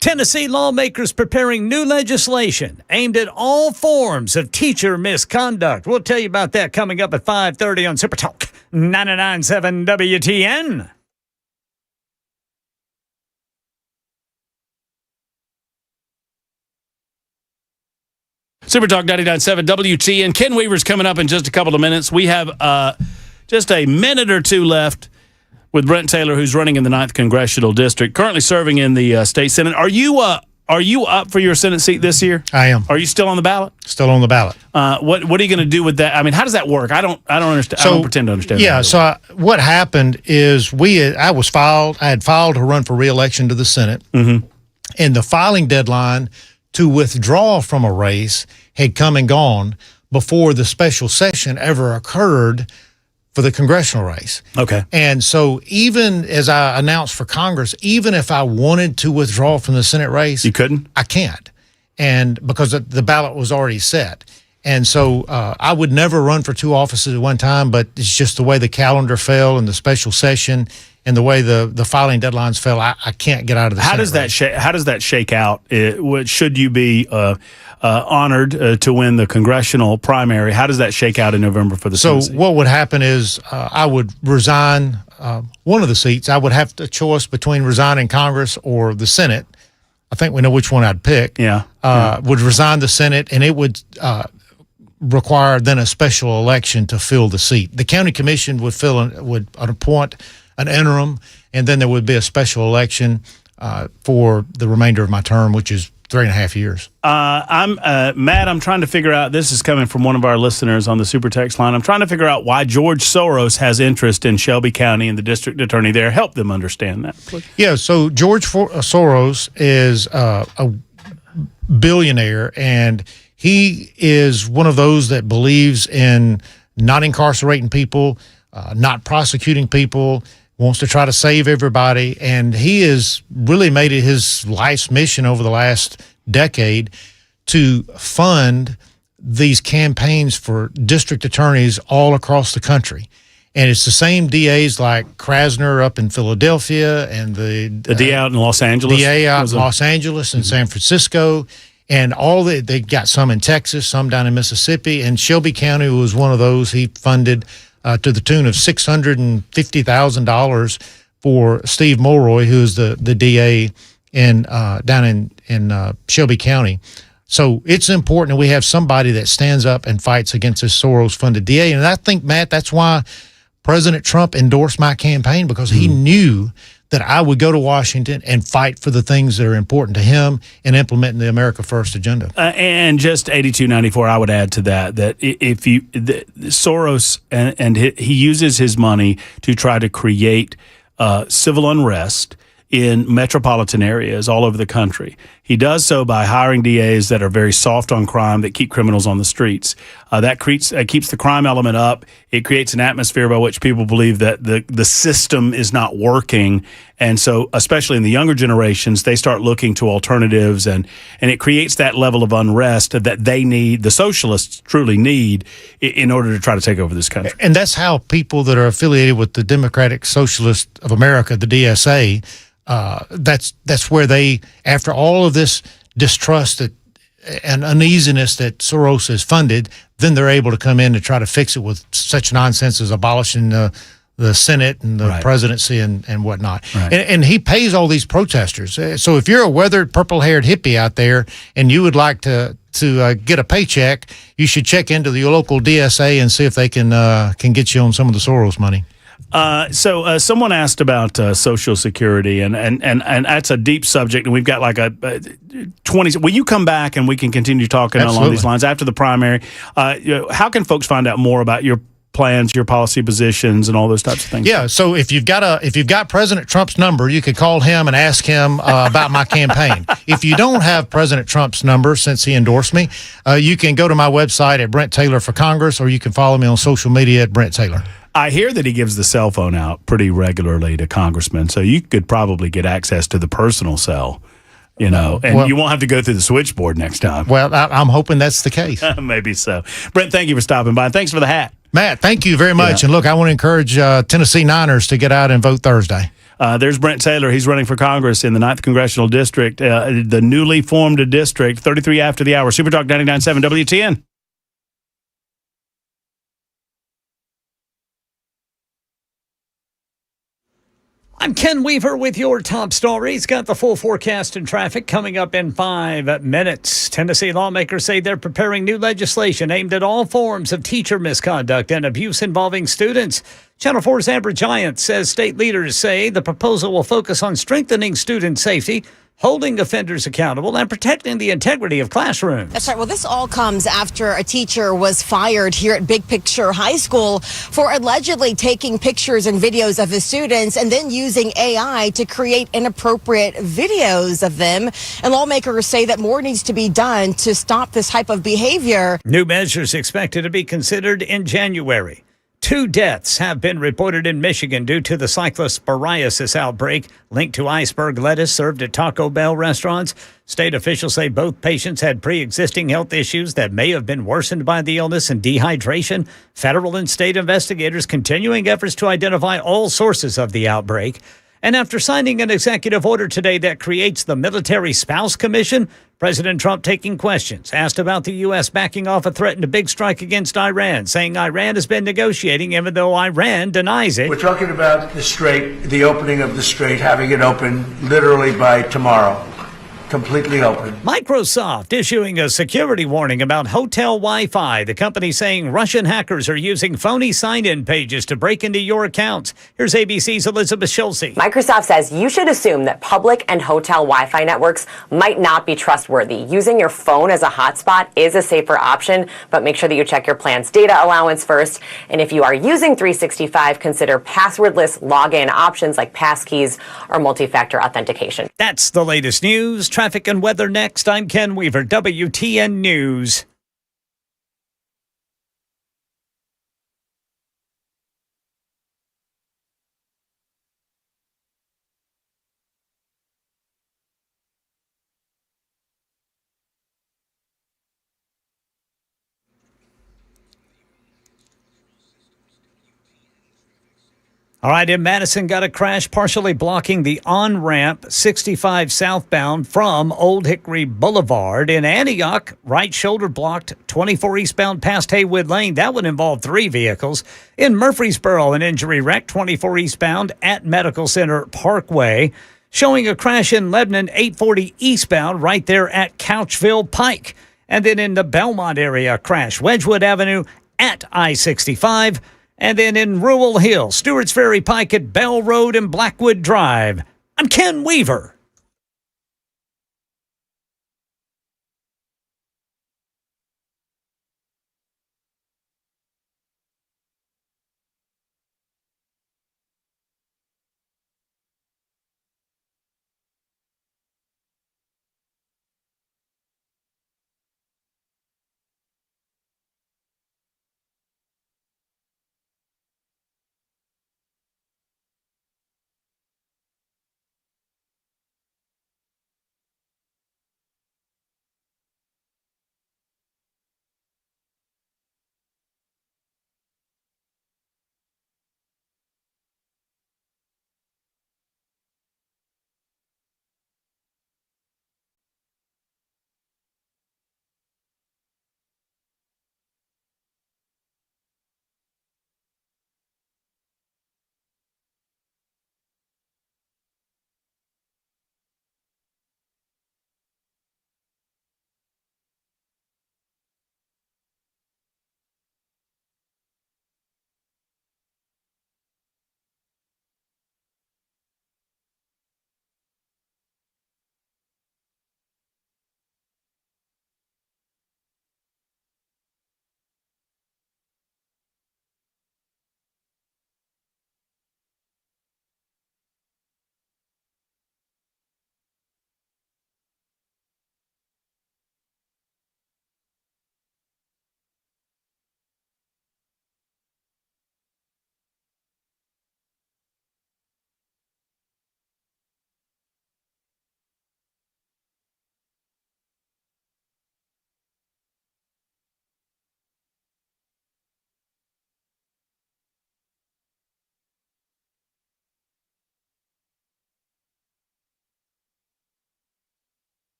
Tennessee lawmakers preparing new legislation aimed at all forms of teacher misconduct. We'll tell you about that coming up at 5:30 on Super Talk 99.7 WTN. Super Talk 99.7 WTN. Ken Weaver's coming up in just a couple of minutes. We have just a minute or two left with Brent Taylor, who's running in the 9th Congressional District, currently serving in the state Senate. Are you up for your Senate seat this year? I am. Are you still on the ballot? Still on the ballot. What are you going to do with that? I mean, how does that work? I don't understand. I don't pretend to understand. Yeah. What happened is I had filed to run for re-election to the Senate, and the filing deadline to withdraw from a race had come and gone before the special session ever occurred for the congressional race. Okay. And so even as I announced for Congress, even if I wanted to withdraw from the Senate race, you couldn't? I can't. And because the ballot was already set. And so I would never run for two offices at one time, but it's just the way the calendar fell and the special session and the way the filing deadlines fell, I can't get out of the Senate race. How does that shake out? Should you be honored to win the congressional primary? How does that shake out in November for the Senate? So what would happen is I would resign one of the seats. I would have a choice between resigning Congress or the Senate. I think we know which one I'd pick. Yeah. Would resign the Senate, and it would require then a special election to fill the seat. The county commission would appoint an interim, and then there would be a special election for the remainder of my term, which is 3.5 years. I'm Matt. I'm trying to figure out. This is coming from one of our listeners on the Super Text line. I'm trying to figure out why George Soros has interest in Shelby County and the district attorney there. Help them understand that, please. Yeah. So George Soros is a billionaire, and he is one of those that believes in not incarcerating people, not prosecuting people, wants to try to save everybody. And he has really made it his life's mission over the last decade to fund these campaigns for district attorneys all across the country. And it's the same DAs like Krasner up in Philadelphia and the DA out in Los Angeles. DA out in Los Angeles and San Francisco. And they got some in Texas, some down in Mississippi. And Shelby County was one of those he funded to the tune of $650,000 for Steve Mulroy, who is the DA down in Shelby County. So it's important that we have somebody that stands up and fights against this Soros-funded DA. And I think, Matt, that's why President Trump endorsed my campaign, because he knew that I would go to Washington and fight for the things that are important to him and implementing the America First agenda. And just 8294, I would add to that if Soros and he uses his money to try to create civil unrest in metropolitan areas all over the country. He does so by hiring DAs that are very soft on crime, that keep criminals on the streets. That keeps the crime element up. It creates an atmosphere by which people believe that the system is not working. And so, especially in the younger generations, they start looking to alternatives, and it creates that level of unrest that they need, the socialists truly need, in order to try to take over this country. And that's how people that are affiliated with the Democratic Socialists of America, the DSA, that's where they, after all of this distrust and uneasiness that Soros has funded, then they're able to come in and try to fix it with such nonsense as abolishing the Senate and the presidency and whatnot. Right. And he pays all these protesters. So if you're a weathered, purple-haired hippie out there and you would like to get a paycheck, you should check into your local DSA and see if they can get you on some of the Soros money. So someone asked about Social Security, and that's a deep subject, and we've got like a 20. Will you come back and we can continue talking along these lines after the primary? How can folks find out more about your plans, your policy positions, and all those types of things? Yeah, so if you've got President Trump's number, you could call him and ask him about my campaign. If you don't have President Trump's number, since he endorsed me, you can go to my website at Brent Taylor for Congress, or you can follow me on social media at Brent Taylor. I hear that he gives the cell phone out pretty regularly to congressmen, so you could probably get access to the personal cell, and you won't have to go through the switchboard next time. Well, I'm hoping that's the case. Maybe so. Brent, thank you for stopping by. Thanks for the hat. Matt, thank you very much. And look, I want to encourage Tennessee Niners to get out and vote Thursday. There's Brent Taylor. He's running for Congress in the 9th Congressional District, the newly formed district, 33 after the hour. Super Talk 99.7 WTN. I'm Ken Weaver with your top stories. Got the full forecast and traffic coming up in 5 minutes. Tennessee lawmakers say they're preparing new legislation aimed at all forms of teacher misconduct and abuse involving students. Channel 4's Amber Giant says state leaders say the proposal will focus on strengthening student safety, holding offenders accountable, and protecting the integrity of classrooms. That's right. Well, this all comes after a teacher was fired here at Big Picture High School for allegedly taking pictures and videos of his students and then using AI to create inappropriate videos of them. And lawmakers say that more needs to be done to stop this type of behavior. New measures expected to be considered in January. 2 deaths have been reported in Michigan due to the cyclosporiasis outbreak linked to iceberg lettuce served at Taco Bell restaurants. State officials say both patients had pre-existing health issues that may have been worsened by the illness and dehydration. Federal and state investigators continuing efforts to identify all sources of the outbreak. And after signing an executive order today that creates the Military Spouse Commission, President Trump taking questions, asked about the U.S. backing off a threatened big strike against Iran, saying Iran has been negotiating even though Iran denies it. We're talking about the strait, the opening of the strait, having it open literally by tomorrow. Completely open. Microsoft issuing a security warning about hotel Wi-Fi. The company saying Russian hackers are using phony sign-in pages to break into your accounts. Here's ABC's Elizabeth Schulze. Microsoft says you should assume that public and hotel Wi-Fi networks might not be trustworthy. Using your phone as a hotspot is a safer option, but make sure that you check your plan's data allowance first. And if you are using 365, consider passwordless login options like passkeys or multi-factor authentication. That's the latest news. Traffic and weather next. I'm Ken Weaver, WTN News. All right, in Madison, got a crash partially blocking the on-ramp 65 southbound from Old Hickory Boulevard. In Antioch, right shoulder blocked 24 eastbound past Haywood Lane. That would involve 3 vehicles. In Murfreesboro, an injury wreck 24 eastbound at Medical Center Parkway. Showing a crash in Lebanon 840 eastbound right there at Couchville Pike. And then in the Belmont area, a crash Wedgwood Avenue at I-65. And then in Rural Hill, Stewart's Ferry Pike at Bell Road and Blackwood Drive. I'm Ken Weaver.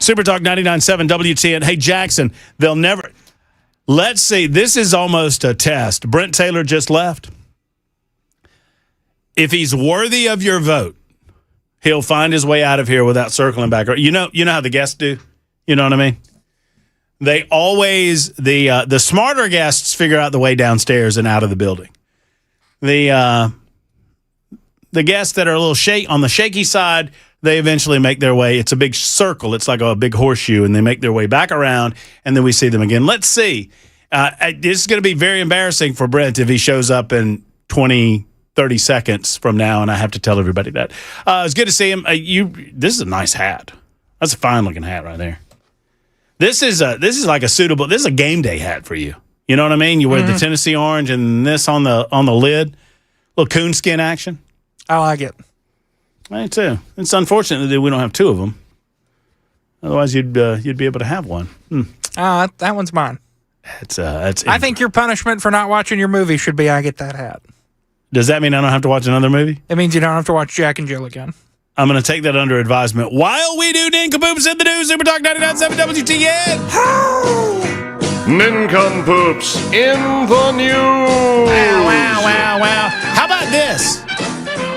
Super Talk 99.7 WTN. Hey, Jackson, they'll never. Let's see. This is almost a test. Brent Taylor just left. If he's worthy of your vote, he'll find his way out of here without circling back. You know how the guests do? You know what I mean? They always, the smarter guests figure out the way downstairs and out of the building. The guests that are a little on the shaky side, they eventually make their way. It's a big circle. It's like a big horseshoe, and they make their way back around, and then we see them again. Let's see. This is going to be very embarrassing for Brent if he shows up in 30 seconds from now, and I have to tell everybody that. It's good to see him. This is a nice hat. That's a fine-looking hat right there. This is like a suitable. This is a game day hat for you. You know what I mean? You wear the Tennessee orange and this on the lid, little coonskin action. I like it. Me too. It's unfortunate that we don't have two of them. Otherwise, you'd be able to have one. That one's mine. I think your punishment for not watching your movie should be I get that hat. Does that mean I don't have to watch another movie? It means you don't have to watch Jack and Jill again. I'm going to take that under advisement. While we do Nincompoops in the News, Super Talk 99.7 WTN. Nincompoops in the News. Wow. How about this?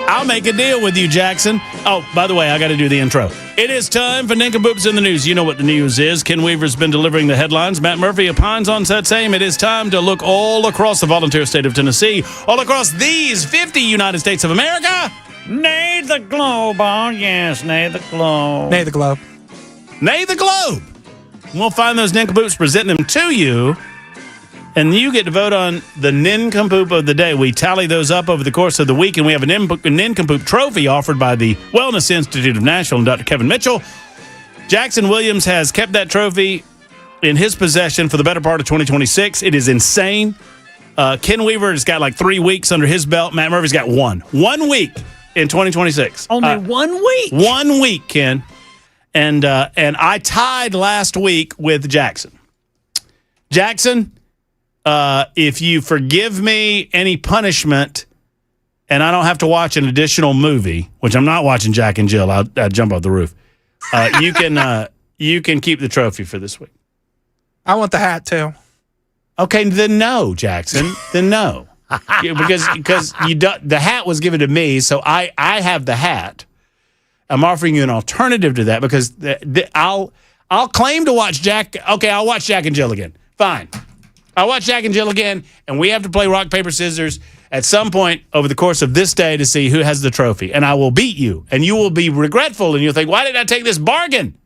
I'll make a deal with you, Jackson. Oh, by the way, I got to do the intro. It is time for Nincompoops in the News. You know what the news is. Ken Weaver's been delivering the headlines. Matt Murphy opines on that same. It is time to look all across the volunteer state of Tennessee, all across these 50 United States of America. Nay the globe, oh yes, nay the globe. Nay the globe. Nay the globe. We'll find those nincompoops, present them to you, and you get to vote on the nincompoop of the day. We tally those up over the course of the week, and we have a nincompoop trophy offered by the Wellness Institute of Nashville and Dr. Kevin Mitchell. Jackson Williams has kept that trophy in his possession for the better part of 2026. It is insane. Ken Weaver has got like 3 weeks under his belt. Matt Murphy's got 1 week in 2026. Only 1 week? 1 week, Ken. And I tied last week with Jackson. Jackson, if you forgive me any punishment and I don't have to watch an additional movie, which I'm not watching Jack and Jill, I'll jump off the roof. You can keep the trophy for this week. I want the hat too. Okay, then no, Jackson. Then no. because the hat was given to me, so I have the hat. I'm offering you an alternative to that because I'll claim to watch Jack. Okay, I'll watch Jack and Jill again. Fine. I'll watch Jack and Jill again, and we have to play rock, paper, scissors at some point over the course of this day to see who has the trophy. And I will beat you, and you will be regretful, and you'll think, why did I take this bargain?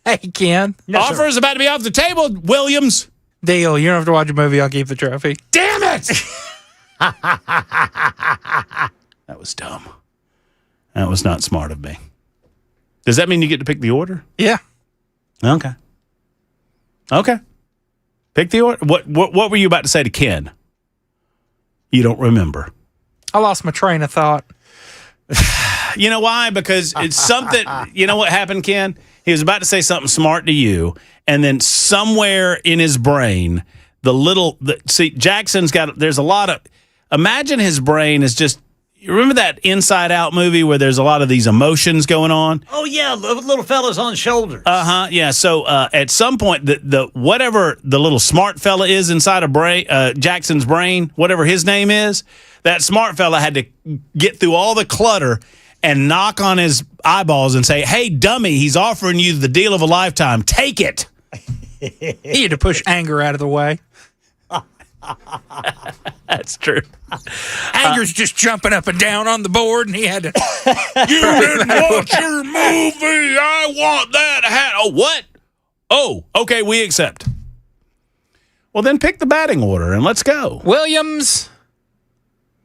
Hey, Ken. Yes, offer is about to be off the table, Williams. Deal. You don't have to watch a movie. I'll keep the trophy. Damn it! That was dumb. That was not smart of me. Does that mean you get to pick the order? Yeah. Okay. Pick the order. What were you about to say to Ken? You don't remember. I lost my train of thought. You know why? Because it's something. You know what happened, Ken? He was about to say something smart to you, and then somewhere in his brain, Jackson's got. There's a lot of. Imagine his brain is just. You remember that Inside Out movie where there's a lot of these emotions going on? Oh yeah, little fellas on shoulders. Yeah. So at some point, the whatever the little smart fella is inside of Jackson's brain, whatever his name is, that smart fella had to get through all the clutter and knock on his eyeballs and say, "Hey, dummy, he's offering you the deal of a lifetime. Take it." He had to push anger out of the way. That's true. Anger's just jumping up and down on the board, and he had to. You didn't watch your movie. I want that hat. Oh, what? Oh, okay, we accept. Well, then pick the batting order and let's go. Williams,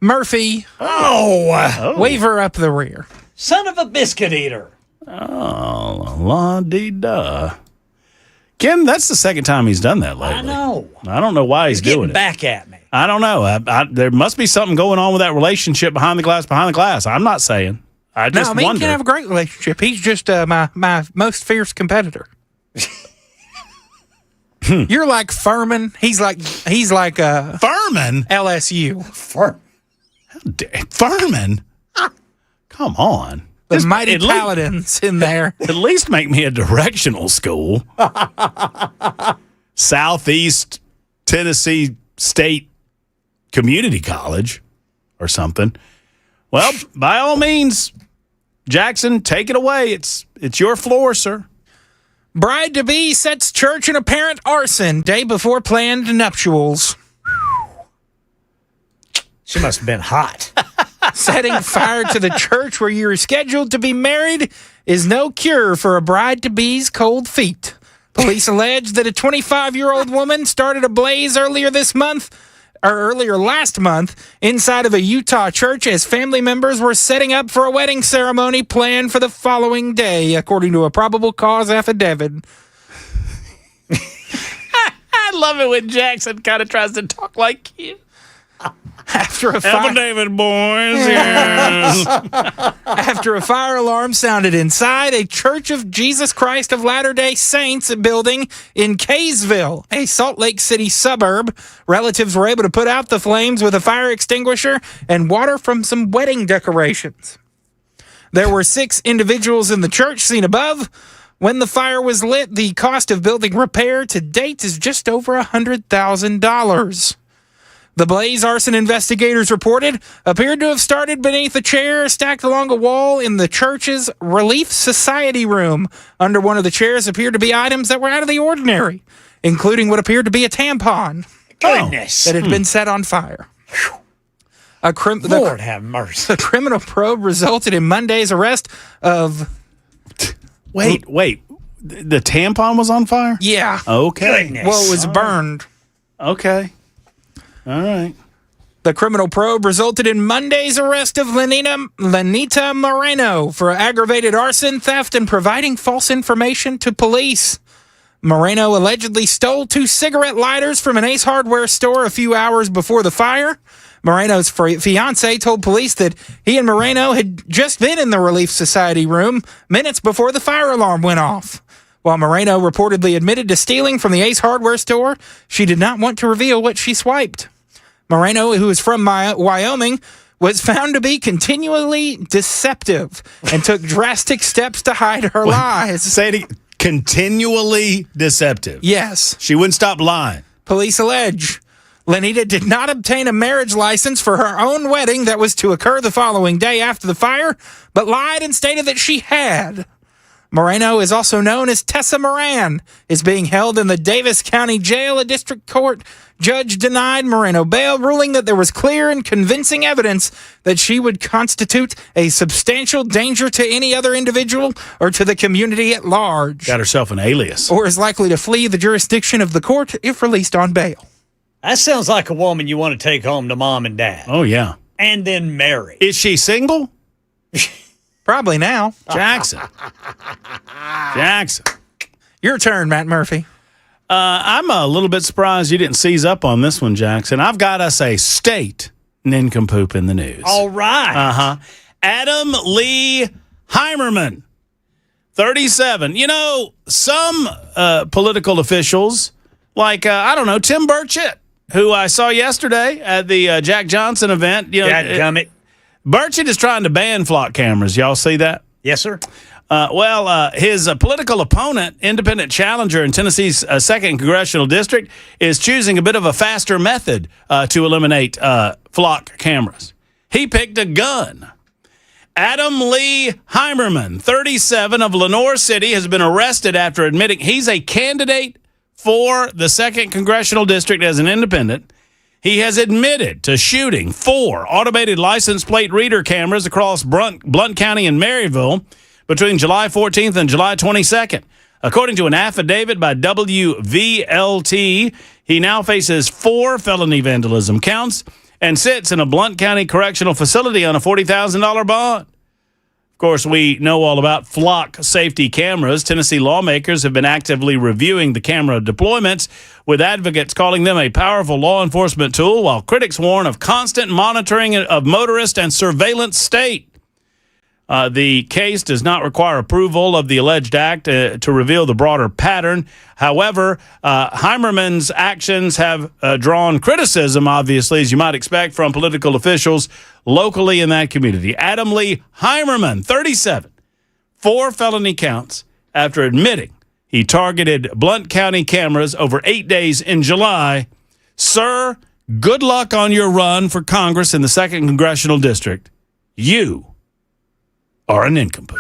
Murphy, Weaver up the rear. Son of a biscuit eater. Oh, la-dee-da. Ken, that's the second time he's done that lately. I know. I don't know why he's doing it. Back at me. I don't know. There must be something going on with that relationship behind the glass. I'm not saying. I just wonder. We can have a great relationship. He's just my most fierce competitor. You're like Furman. He's like Furman? LSU. Furman? Come on. The mighty paladins in there. At least make me a directional school. Southeast Tennessee State Community College or something. Well, by all means, Jackson, take it away. It's your floor, sir. Bride-to-be sets church in apparent arson day before planned nuptials. She must have been hot. Setting fire to the church where you're scheduled to be married is no cure for a bride-to-be's cold feet. Police allege that a 25-year-old woman started a blaze earlier last month inside of a Utah church as family members were setting up for a wedding ceremony planned for the following day, according to a probable cause affidavit. I love it when Jackson kind of tries to talk like you. After a fire, affidavit, boys. Yes. After a fire alarm sounded inside a Church of Jesus Christ of Latter-day Saints building in Kaysville, a Salt Lake City suburb, relatives were able to put out the flames with a fire extinguisher and water from some wedding decorations. There were 6 individuals in the church seen above. When the fire was lit, the cost of building repair to date is just over $100,000. The blaze, arson investigators reported, appeared to have started beneath a chair stacked along a wall in the church's Relief Society room. Under one of the chairs appeared to be items that were out of the ordinary, including what appeared to be a tampon. Goodness. That had been set on fire. Lord have mercy. The criminal probe resulted in Monday's arrest of... Wait. The tampon was on fire? Yeah. Okay. Goodness. Well, it was burned. Okay. All right. The criminal probe resulted in Monday's arrest of Lenita Moreno for aggravated arson, theft, and providing false information to police. Moreno allegedly stole 2 cigarette lighters from an Ace Hardware store a few hours before the fire. Moreno's fiancée told police that he and Moreno had just been in the Relief Society room minutes before the fire alarm went off. While Moreno reportedly admitted to stealing from the Ace Hardware store, she did not want to reveal what she swiped. Moreno, who is from Wyoming, was found to be continually deceptive and took drastic steps to hide her lies. Say it again. Continually deceptive. Yes. She wouldn't stop lying. Police allege Lenita did not obtain a marriage license for her own wedding that was to occur the following day after the fire, but lied and stated that she had. Moreno is also known as Tessa Moran, is being held in the Davis County Jail. A district court judge denied Moreno bail, ruling that there was clear and convincing evidence that she would constitute a substantial danger to any other individual or to the community at large. Got herself an alias. Or is likely to flee the jurisdiction of the court if released on bail. That sounds like a woman you want to take home to mom and dad. Oh, yeah. And then marry. Is she single? Probably now. Jackson. Your turn, Matt Murphy. I'm a little bit surprised you didn't seize up on this one, Jackson. I've got us a state nincompoop in the news. All right. Adam Lee Heimerman, 37. You know, some political officials, like, Tim Burchett, who I saw yesterday at the Jack Johnson event. Dadgummit. Burchett is trying to ban flock cameras. Y'all see that? Yes, sir. His political opponent, independent challenger in Tennessee's 2nd Congressional District, is choosing a bit of a faster method to eliminate flock cameras. He picked a gun. Adam Lee Heimerman, 37, of Lenore City, has been arrested after admitting he's a candidate for the 2nd Congressional District as an independent. He has admitted to shooting 4 automated license plate reader cameras across Blount County and Maryville between July 14th and July 22nd. According to an affidavit by WVLT, he now faces 4 felony vandalism counts and sits in a Blount County Correctional Facility on a $40,000 bond. Of course, we know all about flock safety cameras. Tennessee lawmakers have been actively reviewing the camera deployments, with advocates calling them a powerful law enforcement tool, while critics warn of constant monitoring of motorists and surveillance state. The case does not require approval of the alleged act to reveal the broader pattern. However, Heimermann's actions have drawn criticism, obviously, as you might expect, from political officials locally in that community. Adam Lee Heimermann, 37, 4 felony counts after admitting he targeted Blount County cameras over 8 days in July. Sir, good luck on your run for Congress in the 2nd Congressional District. You are an nincompoop.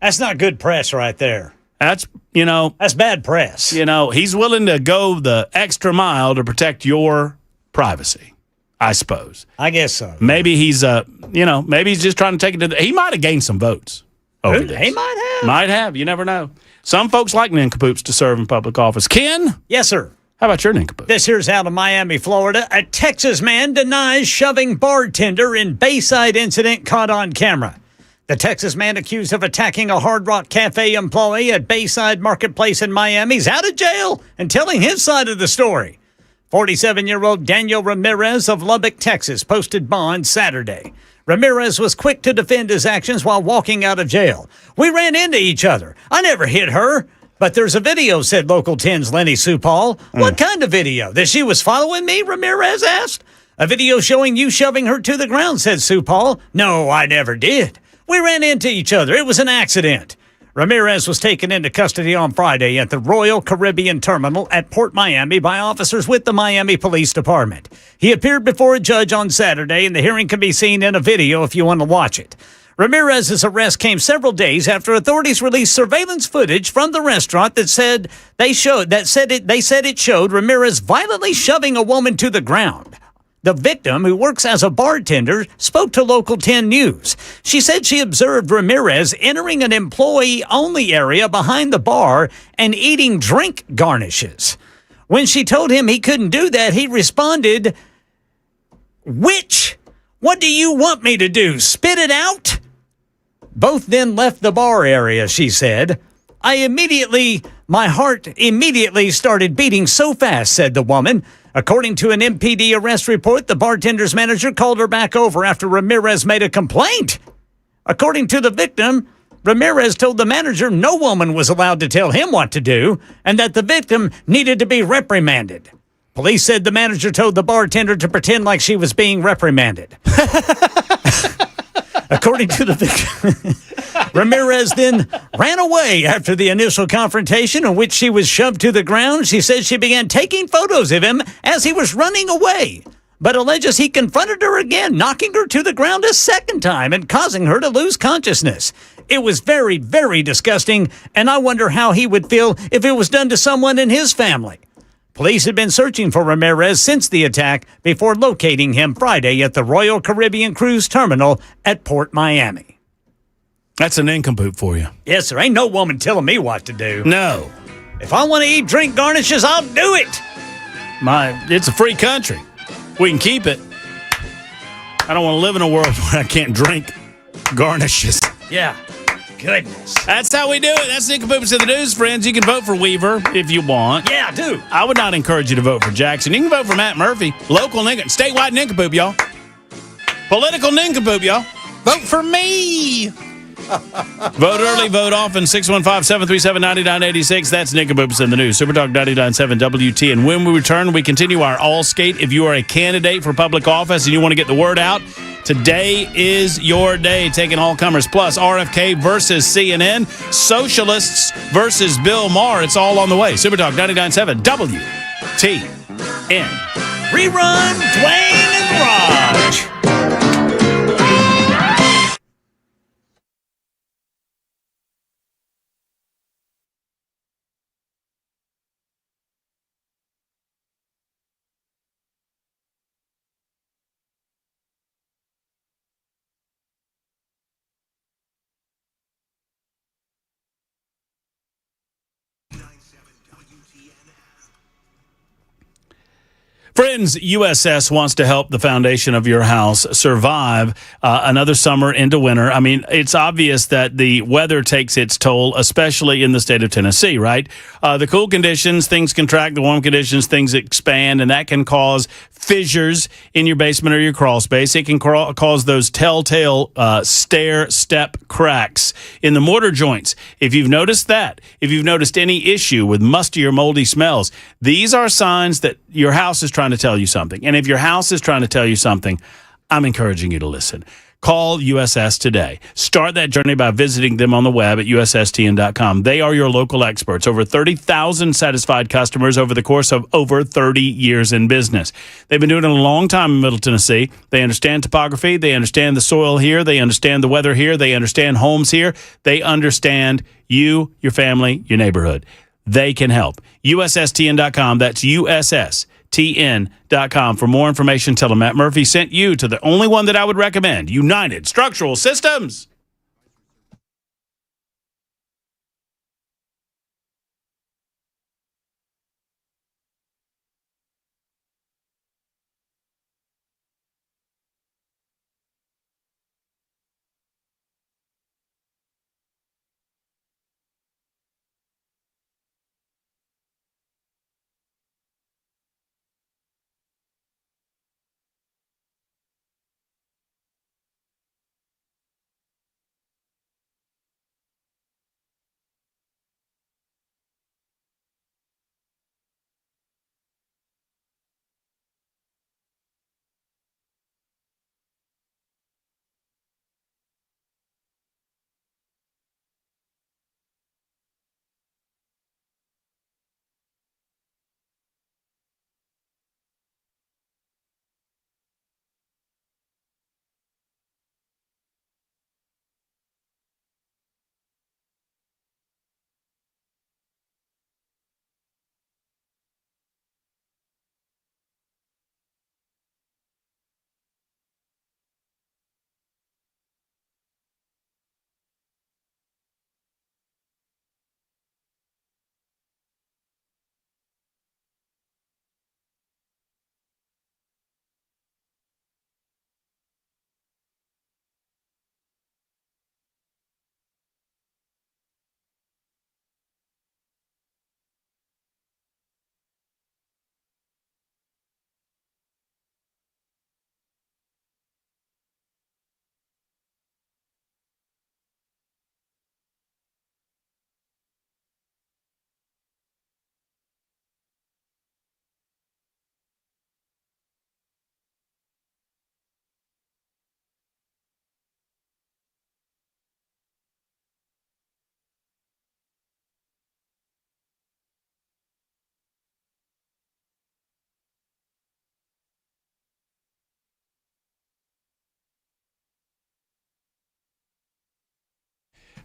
That's not good press right there. That's bad press. He's willing to go the extra mile to protect your privacy, I suppose. I guess so. Maybe he's, maybe he's just trying to take it to he might have gained some votes over this. He might have. Might have. You never know. Some folks like nincompoops to serve in public office. Ken? Yes, sir. How about your nincompoop? This here's out of Miami, Florida. A Texas man denies shoving bartender in Bayside incident caught on camera. The Texas man accused of attacking a Hard Rock Cafe employee at Bayside Marketplace in Miami is out of jail and telling his side of the story. 47-year-old Daniel Ramirez of Lubbock, Texas, posted bond Saturday. Ramirez was quick to defend his actions while walking out of jail. We ran into each other. I never hit her. But there's a video, said Local 10's Lenny Supal. What kind of video? That she was following me, Ramirez asked. A video showing you shoving her to the ground, said Supal. No, I never did. We ran into each other. It was an accident. Ramirez was taken into custody on Friday at the Royal Caribbean Terminal at Port Miami by officers with the Miami Police Department. He appeared before a judge on Saturday, and the hearing can be seen in a video if you want to watch it. Ramirez's arrest came several days after authorities released surveillance footage from the restaurant that said it showed Ramirez violently shoving a woman to the ground. The victim, who works as a bartender, spoke to Local 10 News. She said she observed Ramirez entering an employee-only area behind the bar and eating drink garnishes. When she told him he couldn't do that, he responded, "Which? What do you want me to do? Spit it out?" Both then left the bar area, she said. My heart immediately started beating so fast, said the woman. According to an MPD arrest report, the bartender's manager called her back over after Ramirez made a complaint. According to the victim, Ramirez told the manager no woman was allowed to tell him what to do and that the victim needed to be reprimanded. Police said the manager told the bartender to pretend like she was being reprimanded. According to the victim, Ramirez then ran away after the initial confrontation in which she was shoved to the ground. She says she began taking photos of him as he was running away, but alleges he confronted her again, knocking her to the ground a second time and causing her to lose consciousness. It was very, very disgusting, and I wonder how he would feel if it was done to someone in his family. Police had been searching for Ramirez since the attack before locating him Friday at the Royal Caribbean Cruise Terminal at Port Miami. That's an nincompoop for you. Yes, there ain't no woman telling me what to do. No. If I want to eat drink garnishes, I'll do it. It's a free country. We can keep it. I don't want to live in a world where I can't drink garnishes. Yeah. Goodness. That's how we do it. That's Nincompoops in the News, friends. You can vote for Weaver if you want. Yeah, do. I would not encourage you to vote for Jackson. You can vote for Matt Murphy. Local statewide nincompoop, y'all. Political nincompoop, y'all. Vote for me. Vote early, vote often. 615-737-9986. That's Nincompoops in the News. Supertalk 99.7 WT. And when we return, we continue our all skate. If you are a candidate for public office and you want to get the word out, today is your day. Taking all comers. Plus, RFK versus CNN. Socialists versus Bill Maher. It's all on the way. Supertalk 99.7 WTN. Rerun, Dwayne and Raj. Friends, USS wants to help the foundation of your house survive another summer into winter. I mean, it's obvious that the weather takes its toll, especially in the state of Tennessee, right? The cool conditions, things contract, the warm conditions, things expand, and that can cause fissures in your basement or your crawl space. It can cause those telltale step cracks in the mortar joints. If you've noticed that, if you've noticed any issue with musty or moldy smells, these are signs that your house is trying to tell you something. And if your house is trying to tell you something, I'm encouraging you to listen. Call USS today. Start that journey by visiting them on the web at USSTN.com. They are your local experts. Over 30,000 satisfied customers over the course of over 30 years in business. They've been doing it a long time in Middle Tennessee. They understand topography. They understand the soil here. They understand the weather here. They understand homes here. They understand you, your family, your neighborhood. They can help. USSTN.com. That's USSTN.com. For more information, tell them Matt Murphy sent you to the only one that I would recommend, United Structural Systems.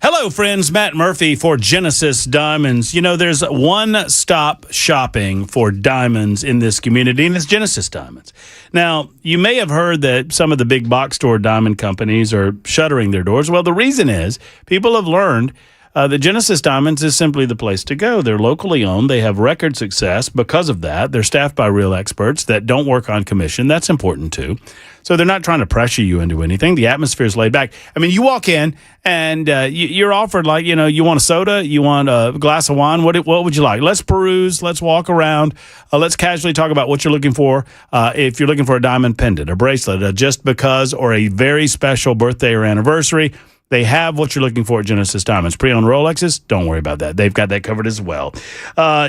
Hello, friends. Matt Murphy for Genesis Diamonds. You know, there's one-stop shopping for diamonds in this community, and it's Genesis Diamonds. Now, you may have heard that some of the big box store diamond companies are shuttering their doors. Well, the reason is people have learned that Genesis Diamonds is simply the place to go. They're locally owned. They have record success because of that. They're staffed by real experts that don't work on commission. That's important, too. So they're not trying to pressure you into anything. The atmosphere is laid back. I mean, you walk in and you're offered, like, you know, you want a soda, you want a glass of wine. What would you like? Let's peruse. Let's walk around. Let's casually talk about what you're looking for. If you're looking for a diamond pendant, a bracelet, a just because, or a very special birthday or anniversary, they have what you're looking for at Genesis Diamonds. Pre-owned Rolexes, don't worry about that. They've got that covered as well.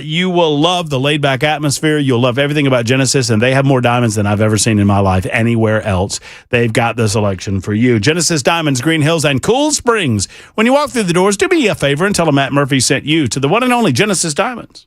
You will love the laid-back atmosphere. You'll love everything about Genesis, and they have more diamonds than I've ever seen in my life anywhere else. They've got the selection for you. Genesis Diamonds, Green Hills, and Cool Springs. When you walk through the doors, do me a favor and tell them Matt Murphy sent you to the one and only Genesis Diamonds.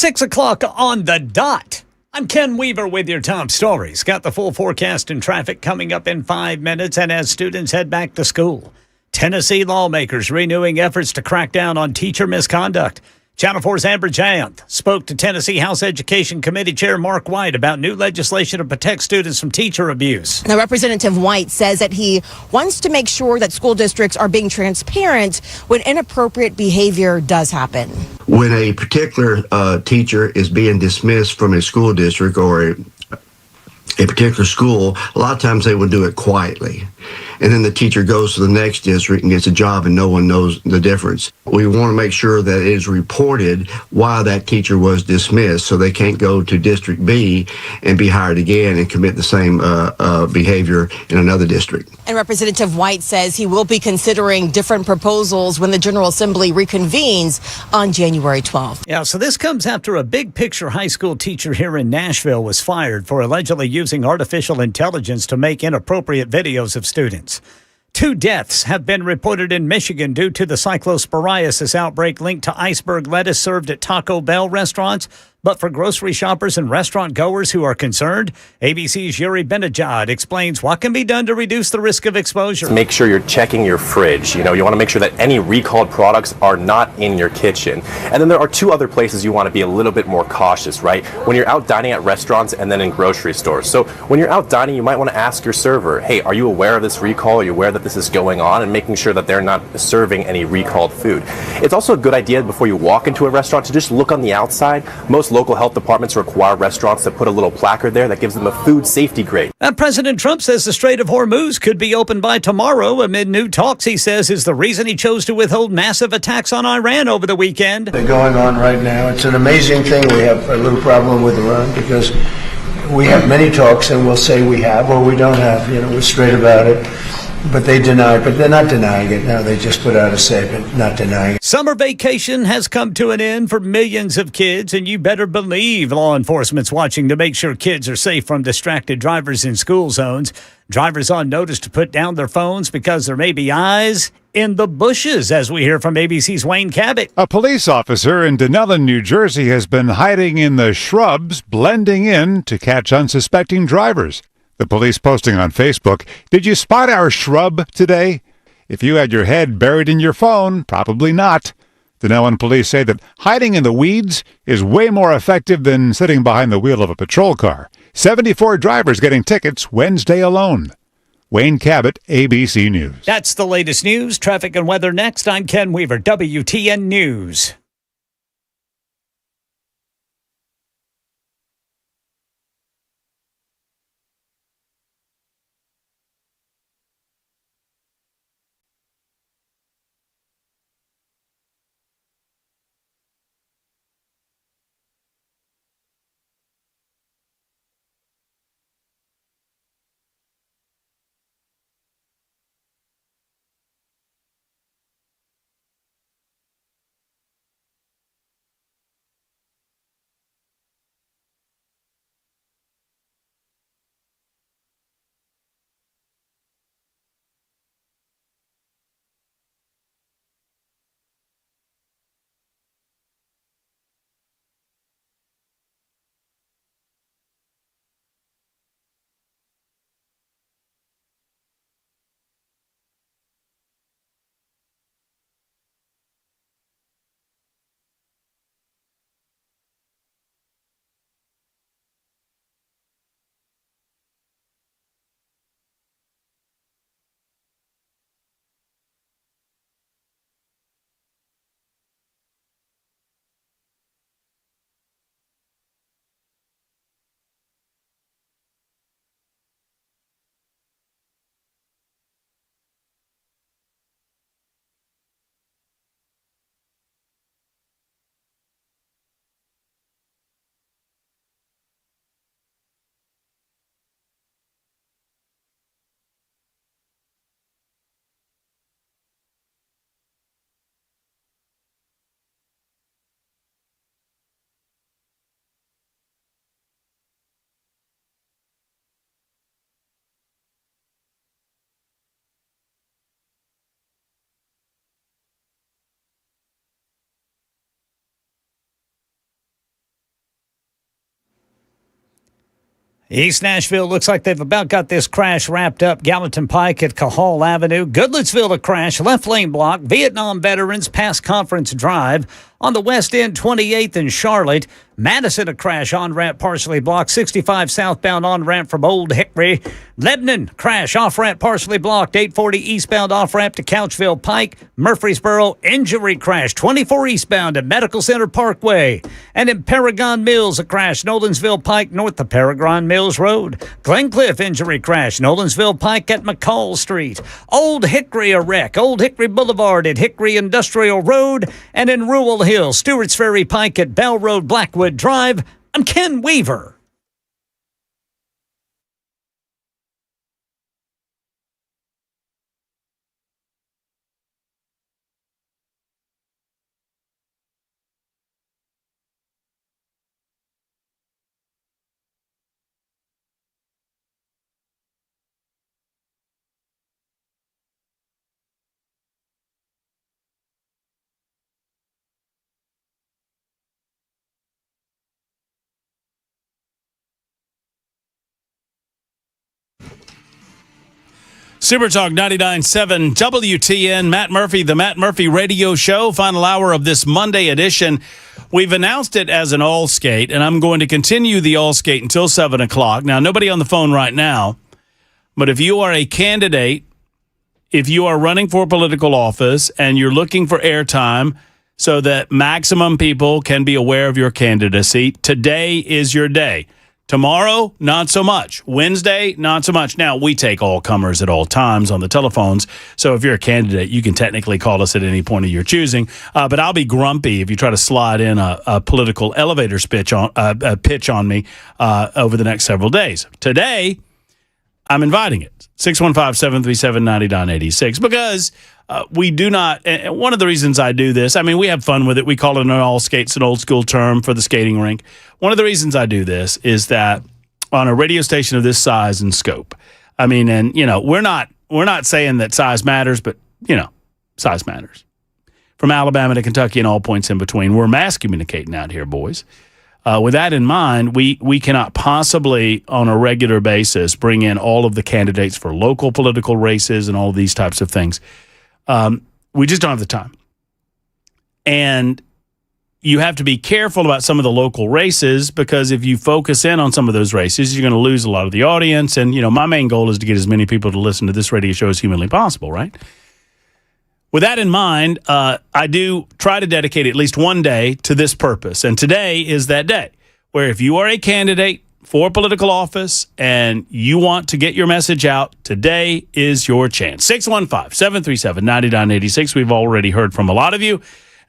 6 o'clock on the dot. I'm Ken Weaver with your top stories. Got the full forecast and traffic coming up in 5 minutes, and as students head back to school, Tennessee lawmakers renewing efforts to crack down on teacher misconduct. Channel 4's Amber Jayanth spoke to Tennessee House Education Committee Chair Mark White about new legislation to protect students from teacher abuse. Now, Representative White says that he wants to make sure that school districts are being transparent when inappropriate behavior does happen. When a particular teacher is being dismissed from a school district or a particular school, a lot of times they will do it quietly. And then the teacher goes to the next district and gets a job and no one knows the difference. We want to make sure that it is reported why that teacher was dismissed so they can't go to District B and be hired again and commit the same behavior in another district. And Representative White says he will be considering different proposals when the General Assembly reconvenes on January 12th. Yeah, so this comes after a big picture high school teacher here in Nashville was fired for allegedly using artificial intelligence to make inappropriate videos of students. 2 deaths have been reported in Michigan due to the cyclosporiasis outbreak linked to iceberg lettuce served at Taco Bell restaurants. But for grocery shoppers and restaurant goers who are concerned, ABC's Yuri Benajad explains what can be done to reduce the risk of exposure. Make sure you're checking your fridge. You want to make sure that any recalled products are not in your kitchen. And then there are 2 other places you want to be a little bit more cautious, right? When you're out dining at restaurants and then in grocery stores. So when you're out dining, you might want to ask your server, hey, are you aware of this recall? Are you aware that this is going on? And making sure that they're not serving any recalled food. It's also a good idea before you walk into a restaurant to just look on the outside. Most local health departments require restaurants to put a little placard there that gives them a food safety grade. President Trump says the Strait of Hormuz could be opened by tomorrow amid new talks he says is the reason he chose to withhold massive attacks on Iran over the weekend. They're going on right now. It's an amazing thing. We have a little problem with Iran because we have many talks and we'll say we have or we don't have. We're straight about it. But they deny it. But they're not denying it now. They just put out a statement not denying it. Summer vacation has come to an end for millions of kids, and you better believe law enforcement's watching to make sure kids are safe from distracted drivers in school zones. Drivers on notice to put down their phones because there may be eyes in the bushes, as we hear from ABC's Wayne Cabot. A police officer in Dunellen, New Jersey, has been hiding in the shrubs, blending in to catch unsuspecting drivers. The police posting on Facebook, "Did you spot our shrub today?" If you had your head buried in your phone, probably not. Dunellen police say that hiding in the weeds is way more effective than sitting behind the wheel of a patrol car. 74 drivers getting tickets Wednesday alone. Wayne Cabot, ABC News. That's the latest news, traffic and weather next. I'm Ken Weaver, WTN News. East Nashville looks like they've about got this crash wrapped up. Gallatin Pike at Cahall Avenue. Goodlettsville a crash. Left lane block. Vietnam veterans past Conference Drive. On the west end, 28th in Charlotte. Madison a crash on-ramp partially blocked. 65 southbound on-ramp from Old Hickory. Lebanon crash off-ramp partially blocked. 840 eastbound off-ramp to Couchville Pike. Murfreesboro injury crash. 24 eastbound at Medical Center Parkway. And in Paragon Mills a crash. Nolensville Pike north of Paragon Mills Road. Glencliff injury crash. Nolensville Pike at McCall Street. Old Hickory a wreck. Old Hickory Boulevard at Hickory Industrial Road. And in Rural Hill, Stewart's Ferry Pike at Bell Road Blackwood Drive. I'm Ken Weaver. Super Talk 99.7 WTN, Matt Murphy, the Matt Murphy Radio Show, final hour of this Monday edition. We've announced it as an all skate, and I'm going to continue the all skate until 7 o'clock. Now, nobody on the phone right now, but if you are a candidate, if you are running for political office and you're looking for airtime so that maximum people can be aware of your candidacy, today is your day. Tomorrow, not so much. Wednesday, not so much. Now, we take all comers at all times on the telephones, so if you're a candidate, you can technically call us at any point of your choosing. But I'll be grumpy if you try to slide in a political elevator pitch on me over the next several days. Today, I'm inviting it. 615-737-9986, because we do not, and one of the reasons I do this, I mean, we have fun with it. We call it an all skate. It's an old school term for the skating rink. One of the reasons I do this is that on a radio station of this size and scope, I mean, and, you know, we're not saying that size matters, but, you know, size matters. From Alabama to Kentucky and all points in between, we're mass communicating out here, boys. With that in mind, we cannot possibly, on a regular basis, bring in all of the candidates for local political races and all of these types of things. We just don't have the time. And you have to be careful about some of the local races, because if you focus in on some of those races, you're going to lose a lot of the audience. And, you know, my main goal is to get as many people to listen to this radio show as humanly possible, right? With that in mind, I do try to dedicate at least one day to this purpose. And today is that day where if you are a candidate for political office and you want to get your message out, today is your chance. 615-737-9986. We've already heard from a lot of you,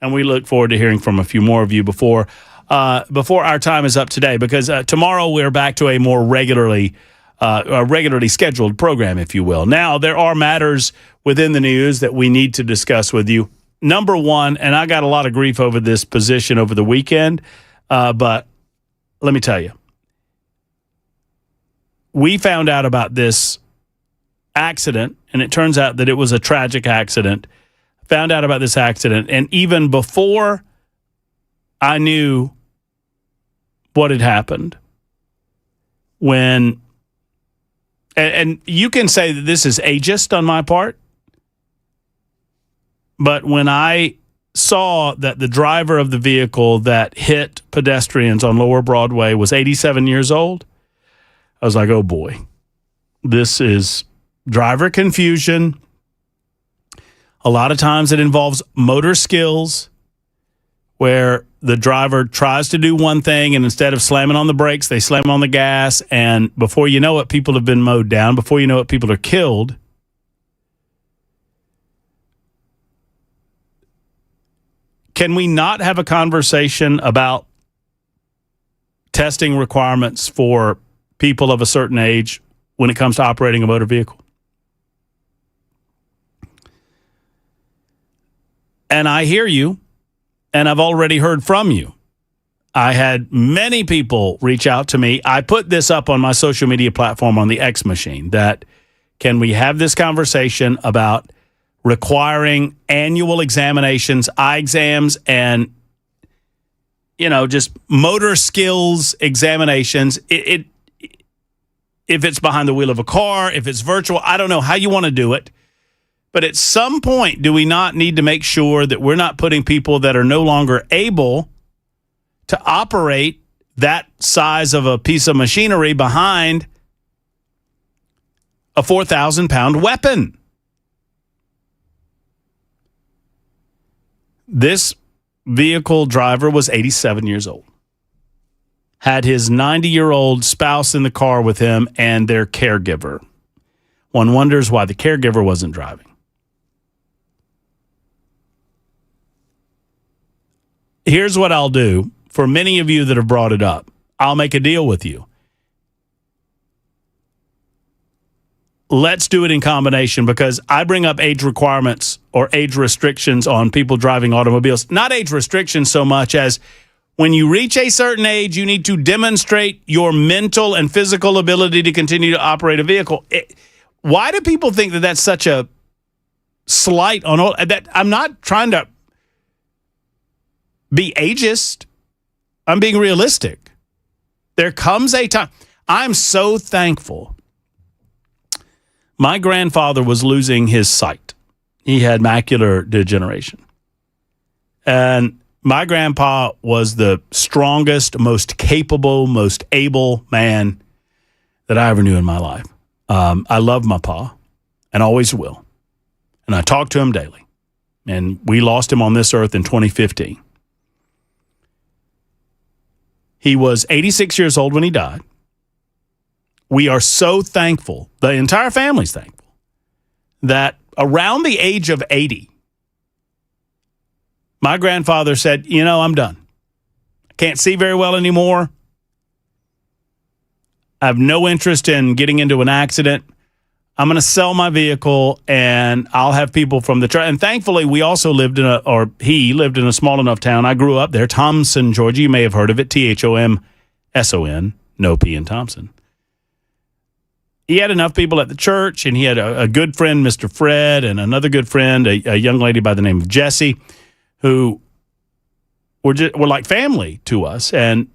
and we look forward to hearing from a few more of you before our time is up today, because tomorrow we're back to a more regularly scheduled program, if you will. Now, there are matters within the news that we need to discuss with you. Number one, and I got a lot of grief over this position over the weekend, but let me tell you, we found out about this accident, and it turns out that it was a tragic accident. Found out about this accident, and even before I knew what had happened, and you can say that this is ageist on my part, but when I saw that the driver of the vehicle that hit pedestrians on Lower Broadway was 87 years old, I was like, oh boy, this is driver confusion. A lot of times it involves motor skills, where the driver tries to do one thing, and instead of slamming on the brakes, they slam on the gas, and before you know it, people have been mowed down. Before you know it, people are killed. Can we not have a conversation about testing requirements for people of a certain age when it comes to operating a motor vehicle? And I hear you, and I've already heard from you. I had many people reach out to me. I put this up on my social media platform on the X machine, that can we have this conversation about requiring annual examinations, eye exams, and, you know, just motor skills examinations. if it's behind the wheel of a car, if it's virtual, I don't know how you want to do it. But at some point, do we not need to make sure that we're not putting people that are no longer able to operate that size of a piece of machinery behind a 4,000-pound weapon? This vehicle driver was 87 years old, had his 90-year-old spouse in the car with him and their caregiver. One wonders why the caregiver wasn't driving. Here's what I'll do. For many of you that have brought it up, I'll make a deal with you. Let's do it in combination, because I bring up age requirements or age restrictions on people driving automobiles. Not age restrictions so much as when you reach a certain age, you need to demonstrate your mental and physical ability to continue to operate a vehicle. Why do people think that that's such a slight on all that? I'm not trying to be ageist. I'm being realistic. There comes a time. I'm so thankful. My grandfather was losing his sight. He had macular degeneration. And my grandpa was the strongest, most capable, most able man that I ever knew in my life. I love my pa and always will. And I talk to him daily. And we lost him on this earth in 2015. He was 86 years old when he died. We are so thankful, the entire family's thankful, that around the age of 80, my grandfather said, I'm done. I can't see very well anymore. I have no interest in getting into an accident. I'm going to sell my vehicle, and I'll have people from the church. And thankfully, we also lived he lived in a small enough town. I grew up there, Thomson, Georgia. You may have heard of it, Thomson, no P in Thompson. He had enough people at the church, and he had a good friend, Mr. Fred, and another good friend, a young lady by the name of Jessie, who were like family to us and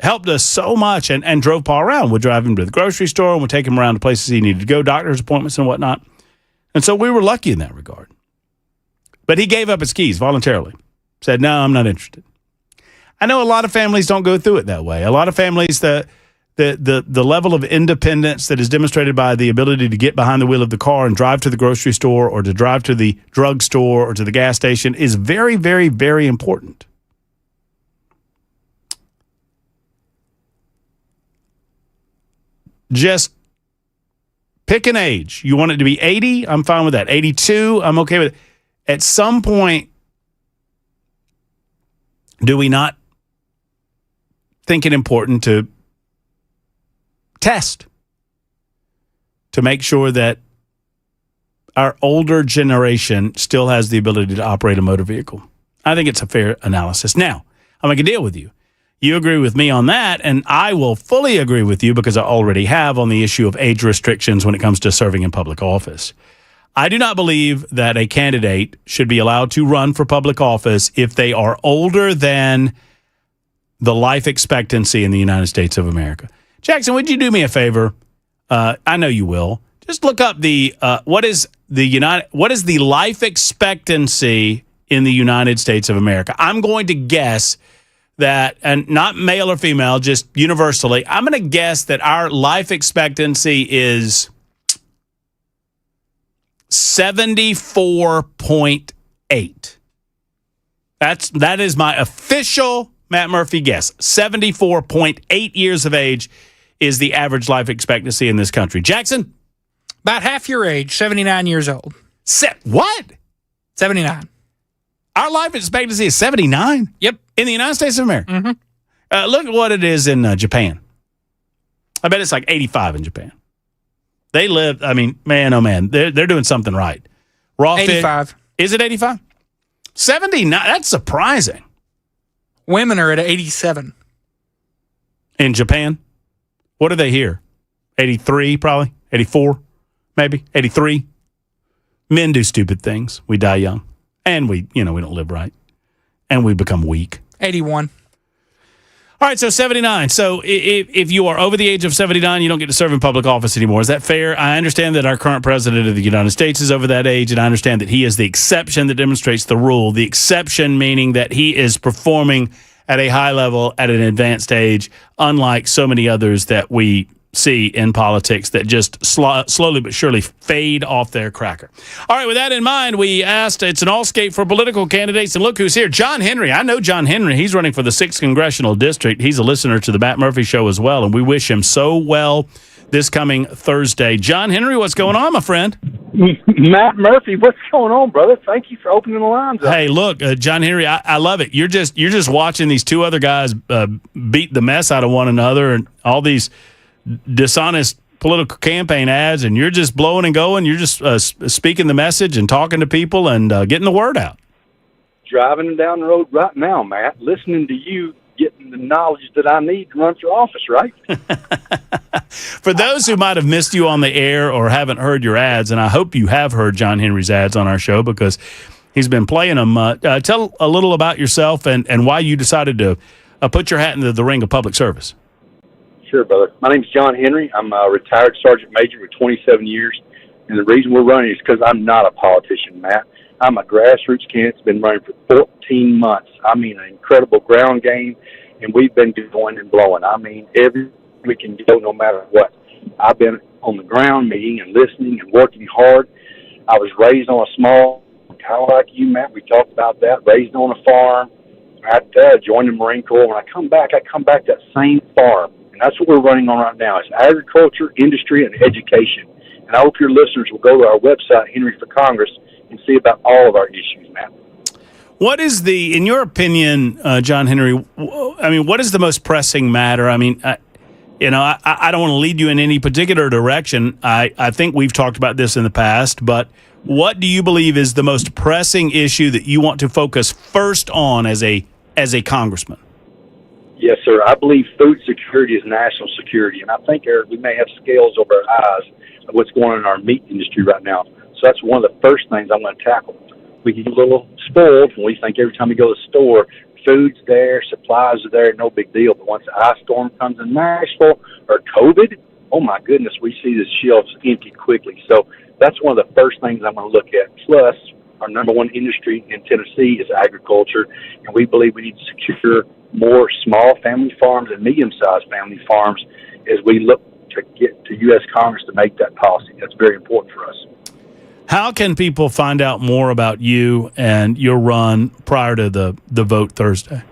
helped us so much and drove Paul around. We'd drive him to the grocery store and we'd take him around to places he needed to go, doctor's appointments and whatnot. And so we were lucky in that regard. But he gave up his keys voluntarily. Said, no, I'm not interested. I know a lot of families don't go through it that way. A lot of families, the level of independence that is demonstrated by the ability to get behind the wheel of the car and drive to the grocery store or to drive to the drugstore or to the gas station is very, very, very important. Just pick an age. You want it to be 80? I'm fine with that. 82? I'm okay with it. At some point, do we not think it important to test to make sure that our older generation still has the ability to operate a motor vehicle? I think it's a fair analysis. Now, I'll make a deal with you. You agree with me on that, and I will fully agree with you because I already have on the issue of age restrictions when it comes to serving in public office. I do not believe that a candidate should be allowed to run for public office if they are older than the life expectancy in the United States of America. Jackson, would you do me a favor? I know you will. Just look up what is the life expectancy in the United States of America. I'm going to guess that, and not male or female, just universally, I'm going to guess that our life expectancy is 74.8. That is my official Matt Murphy guess. 74.8 years of age is the average life expectancy in this country. Jackson? About half your age, 79 years old. What? 79. Our life expectancy is 79? Yep. In the United States of America? Mm-hmm. Look at what it is in Japan. I bet it's like 85 in Japan. They live, man, oh man, they're doing something right. Raw 85. Fit, is it 85? 79, that's surprising. Women are at 87. In Japan? What are they here? 83 probably? 84 maybe? 83? Men do stupid things. We die young. And we don't live right. And we become weak. 81. All right, so 79. So if you are over the age of 79, you don't get to serve in public office anymore. Is that fair? I understand that our current president of the United States is over that age, and I understand that he is the exception that demonstrates the rule. The exception meaning that he is performing at a high level at an advanced age, unlike so many others that we see in politics that just slowly but surely fade off their cracker. All right, with that in mind, we asked, it's an all-skate for political candidates, and look who's here. John Henry. I know John Henry. He's running for the 6th Congressional District. He's a listener to the Matt Murphy Show as well, and we wish him so well this coming Thursday. John Henry, what's going on, my friend? Matt Murphy, what's going on, brother? Thank you for opening the lines up. Hey, look, John Henry, I love it. You're just watching these two other guys beat the mess out of one another, and all these dishonest political campaign ads, and you're just blowing and going. You're just speaking the message and talking to people and getting the word out. Driving down the road right now, Matt, listening to you, getting the knowledge that I need to run for office, right? For those who might have missed you on the air or haven't heard your ads, and I hope you have heard John Henry's ads on our show because he's been playing them, tell a little about yourself and why you decided to put your hat into the ring of public service. Sure, brother. My name's John Henry. I'm a retired sergeant major with 27 years, and the reason we're running is because I'm not a politician, Matt. I'm a grassroots candidate that's been running for 14 months. I mean, an incredible ground game, and we've been going and blowing. I mean, every we can go no matter what. I've been on the ground meeting and listening and working hard. I was raised on a small, kind of like you, Matt. We talked about that, raised on a farm. I joined the Marine Corps. When I come back to that same farm. And that's what we're running on right now. It's agriculture, industry, and education. And I hope your listeners will go to our website, Henry for Congress, and see about all of our issues, Matt. What is in your opinion, John Henry, I mean, what is the most pressing matter? I mean, I don't want to lead you in any particular direction. I think we've talked about this in the past, but what do you believe is the most pressing issue that you want to focus first on as a congressman? Yes, sir. I believe food security is national security, and I think, Eric, we may have scales over our eyes of what's going on in our meat industry right now. So that's one of the first things I'm going to tackle. We get a little spoiled when we think every time we go to the store, food's there, supplies are there, no big deal. But once the ice storm comes in Nashville or COVID, oh my goodness, we see the shelves empty quickly. So that's one of the first things I'm going to look at. Plus, our number one industry in Tennessee is agriculture, and we believe we need to secure more small family farms and medium-sized family farms as we look to get to U.S. Congress to make that policy. That's very important for us. How can people find out more about you and your run prior to the vote Thursday?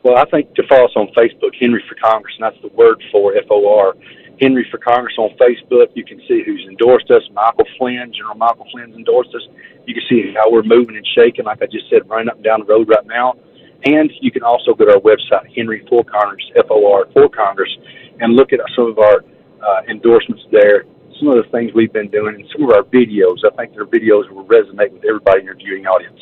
Well, I think to follow us on Facebook, Henry for Congress, and that's the word for F-O-R. Henry for Congress on Facebook. You can see who's endorsed us. Michael Flynn, General Michael Flynn's endorsed us. You can see how we're moving and shaking, like I just said, running up and down the road right now. And you can also go to our website, Henry for Congress, F-O-R, for Congress, and look at some of our endorsements there, some of the things we've been doing, and some of our videos. I think their videos will resonate with everybody in your viewing audience.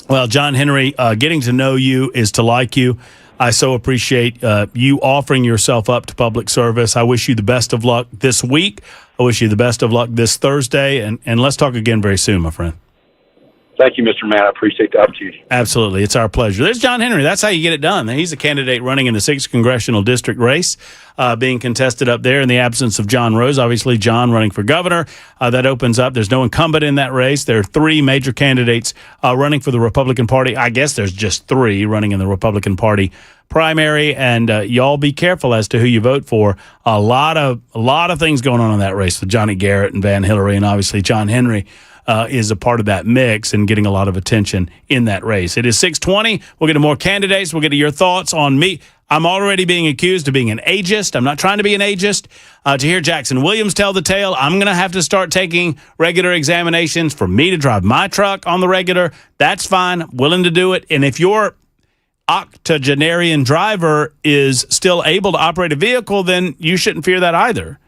Well, John Henry, getting to know you is to like you. I so appreciate you offering yourself up to public service. I wish you the best of luck this week. I wish you the best of luck this Thursday, and let's talk again very soon, my friend. Thank you, Mr. Matt. I appreciate the opportunity. Absolutely. It's our pleasure. There's John Henry. That's how you get it done. He's a candidate running in the 6th Congressional District race, being contested up there in the absence of John Rose. Obviously, John running for governor. That opens up. There's no incumbent in that race. There are 3 major candidates running for the Republican Party. I guess there's just 3 running in the Republican Party primary, and y'all be careful as to who you vote for. A lot of things going on in that race with Johnny Garrett and Van Hillary, and obviously John Henry is a part of that mix and getting a lot of attention in that race. It is 6:20. We'll get to more candidates. We'll get to your thoughts on me. I'm already being accused of being an ageist. I'm not trying to be an ageist. To hear Jackson Williams tell the tale, I'm going to have to start taking regular examinations for me to drive my truck on the regular. That's fine. I'm willing to do it. And if your octogenarian driver is still able to operate a vehicle, then you shouldn't fear that either.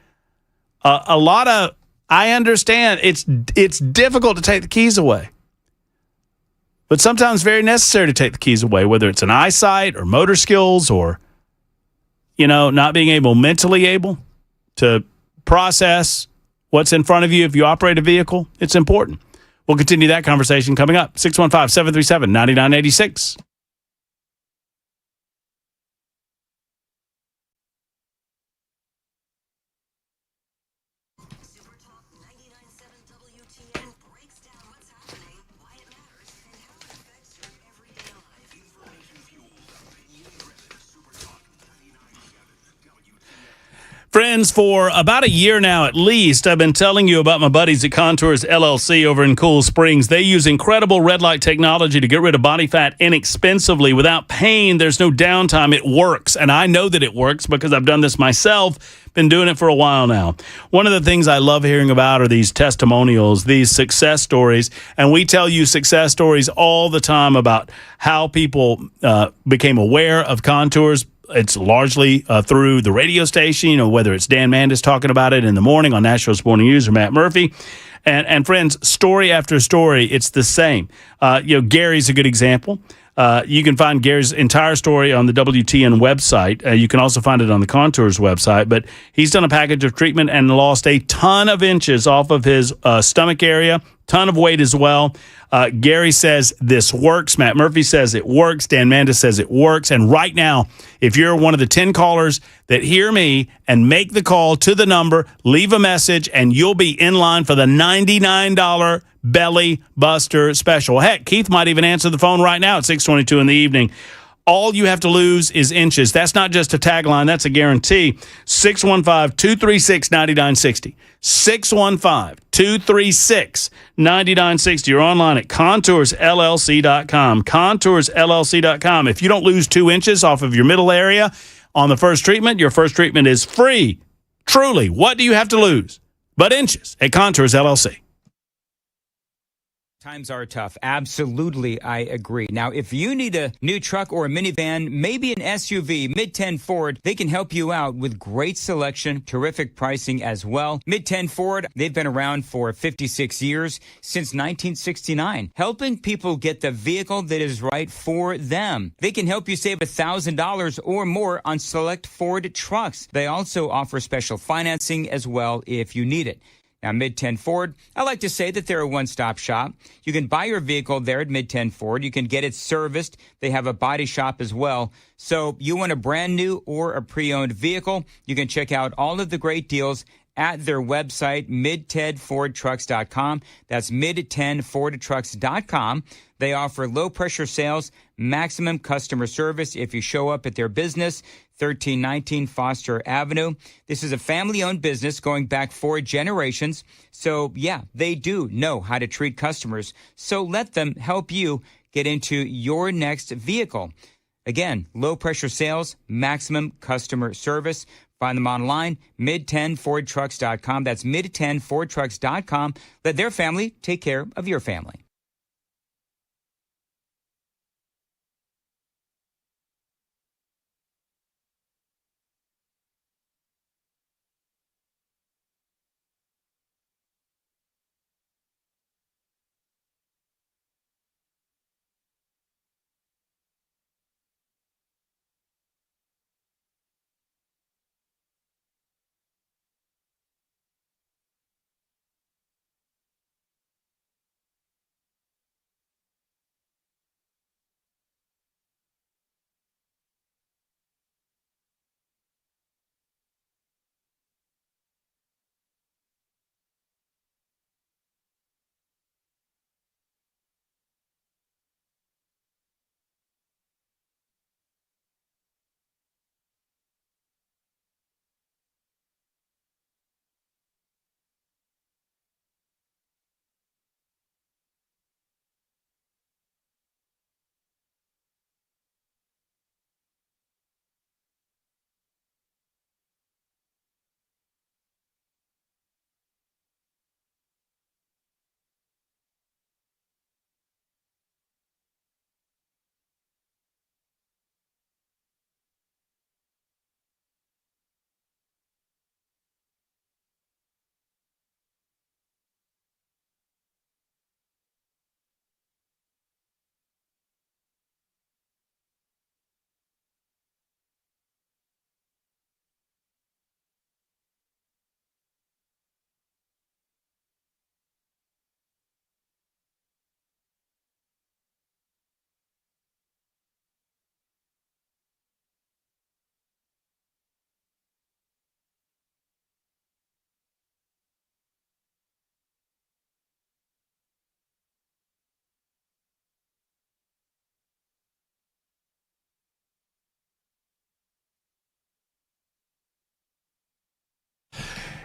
I understand it's difficult to take the keys away, but sometimes very necessary to take the keys away, whether it's an eyesight or motor skills or, not being mentally able to process what's in front of you. If you operate a vehicle, it's important. We'll continue that conversation coming up. 615-737-9986. Friends, for about a year now at least, I've been telling you about my buddies at Contours LLC over in Cool Springs. They use incredible red light technology to get rid of body fat inexpensively without pain. There's no downtime. It works, and I know that it works because I've done this myself. Been doing it for a while now. One of the things I love hearing about are these testimonials, these success stories, and we tell you success stories all the time about how people became aware of Contours. It's largely through the radio station, whether it's Dan Mandis talking about it in the morning on Nashville Sporting News or Matt Murphy. And friends, story after story, it's the same. Gary's a good example. You can find Gary's entire story on the WTN website. You can also find it on the Contours website. But he's done a package of treatment and lost a ton of inches off of his stomach area, ton of weight as well. Gary says this works. Matt Murphy says it works. Dan Mandis says it works. And right now, if you're one of the 10 callers that hear me and make the call to the number, leave a message, and you'll be in line for the $99 Belly Buster special. Heck, Keith might even answer the phone right now at 6:22 in the evening. All you have to lose is inches. That's not just a tagline. That's a guarantee. 615-236-9960. 615-236-9960. You're online at ContoursLLC.com. ContoursLLC.com. If you don't lose 2 inches off of your middle area on the first treatment, your first treatment is free. Truly, what do you have to lose but inches at Contours LLC? Times are tough. Absolutely, I agree. Now, if you need a new truck or a minivan, maybe an SUV, Mid-10 Ford, they can help you out with great selection, terrific pricing as well. Mid-10 Ford, they've been around for 56 years, since 1969, helping people get the vehicle that is right for them. They can help you save $1,000 or more on select Ford trucks. They also offer special financing as well if you need it. Now, Mid-10 Ford, I like to say that they're a one-stop shop. You can buy your vehicle there at Mid-10 Ford. You can get it serviced. They have a body shop as well. So you want a brand new or a pre-owned vehicle, you can check out all of the great deals at their website, mid10fordtrucks.com. That's mid10fordtrucks.com. They offer low-pressure sales, maximum customer service if you show up at their business, 1319 Foster Avenue. This is a family-owned business going back 4 generations. So, yeah, they do know how to treat customers. So let them help you get into your next vehicle. Again, low-pressure sales, maximum customer service. Find them online, mid10fordtrucks.com. That's mid10fordtrucks.com. Let their family take care of your family.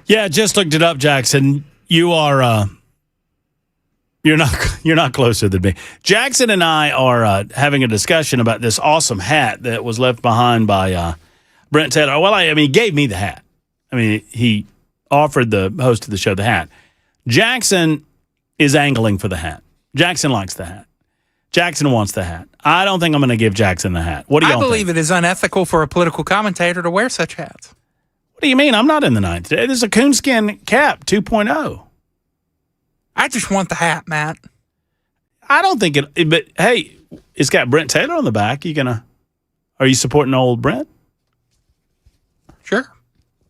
Yeah, just looked it up, Jackson. You are you're not closer than me. Jackson and I are having a discussion about this awesome hat that was left behind by Brent Taylor. Well, he gave me the hat. He offered the host of the show the hat. Jackson is angling for the hat. Jackson likes the hat. Jackson wants the hat. I don't think I'm going to give Jackson the hat. What do y'all think? I believe it is unethical for a political commentator to wear such hats. What do you mean? I'm not in the ninth. This is a coonskin cap 2.0. I just want the hat, Matt. I don't think it, but hey, it's got Brent Taylor on the back. Are you supporting old Brent? Sure.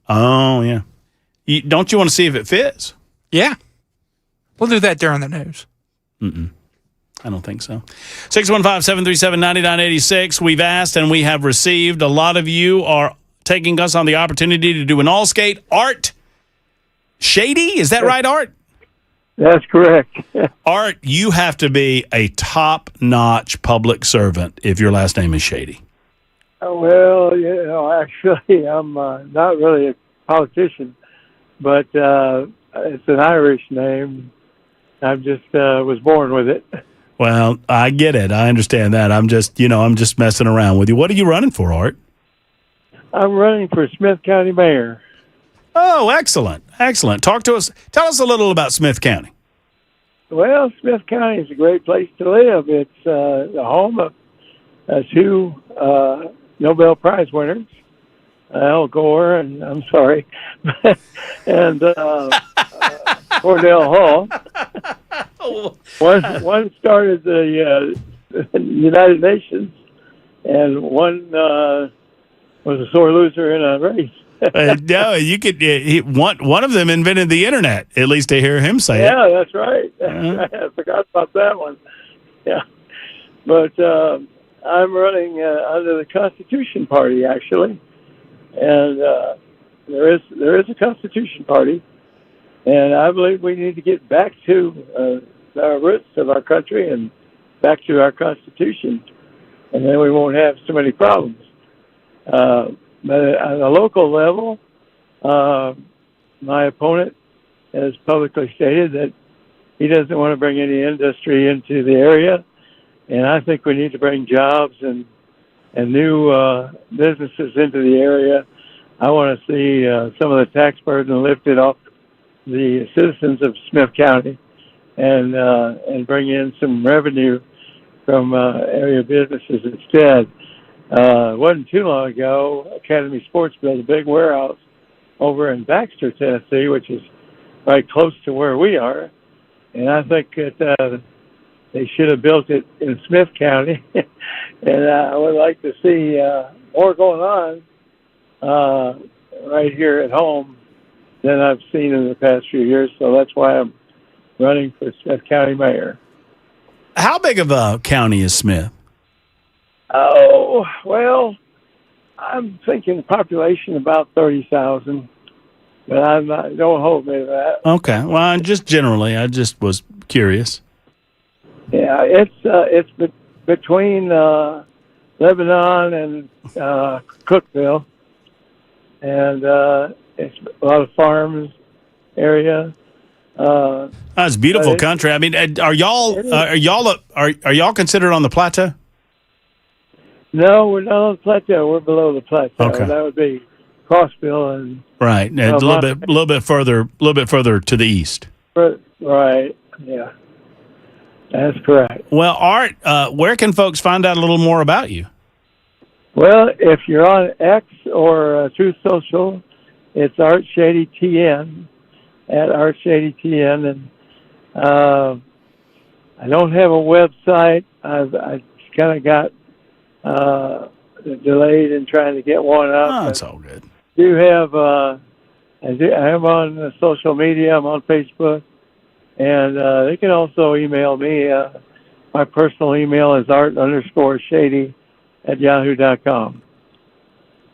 Oh, yeah. Don't you want to see if it fits? Yeah. We'll do that during the news. I don't think so. 615-737-9986. We've asked and we have received. A lot of you are taking us on the opportunity to do an all-skate. Art Shady, is that right, Art? That's correct. Art, you have to be a top-notch public servant if your last name is Shady. Well, actually, I'm not really a politician, but it's an Irish name. I just was born with it. Well, I get it. I understand that. I'm just messing around with you. What are you running for, Art? I'm running for Smith County Mayor. Oh, excellent. Excellent. Talk to us. Tell us a little about Smith County. Well, Smith County is a great place to live. It's the home of two Nobel Prize winners, Al Gore and Cornell Hall. One started the United Nations, and one was a sore loser in a race. No, you could. One of them invented the internet. At least to hear him say it. Yeah, that's right. I forgot about that one. Yeah, but I'm running under the Constitution Party actually, and there is a Constitution Party, and I believe we need to get back to our roots of our country and back to our Constitution, and then we won't have so many problems. But on a local level, my opponent has publicly stated that he doesn't want to bring any industry into the area, and I think we need to bring jobs and new businesses into the area. I want to see some of the tax burden lifted off the citizens of Smith County, and bring in some revenue from area businesses instead. It wasn't too long ago, Academy Sports built a big warehouse over in Baxter, Tennessee, which is right close to where we are. And I think that they should have built it in Smith County. And I would like to see more going on right here at home than I've seen in the past few years. So that's why I'm running for Smith County Mayor. How big of a county is Smith? Oh, well, I'm thinking population about 30,000, but don't hold me to that. Okay. Well, just generally, I just was curious. Yeah, it's between Lebanon and Cookville, and it's a lot of farms area. It's beautiful country. I mean, are y'all considered on the plateau? No, we're not on the plateau. We're below the plateau. Okay. That would be Crossville and right, a little bit further to the east. Right. Yeah, that's correct. Well, Art, where can folks find out a little more about you? Well, if you're on X or Truth Social, it's Art Shady TN at Art Shady TN, and I don't have a website. I kind of got delayed in trying to get one up. Oh, that's all good. I am on social media. I'm on Facebook, and they can also email me. My personal email is art_shady@yahoo.com.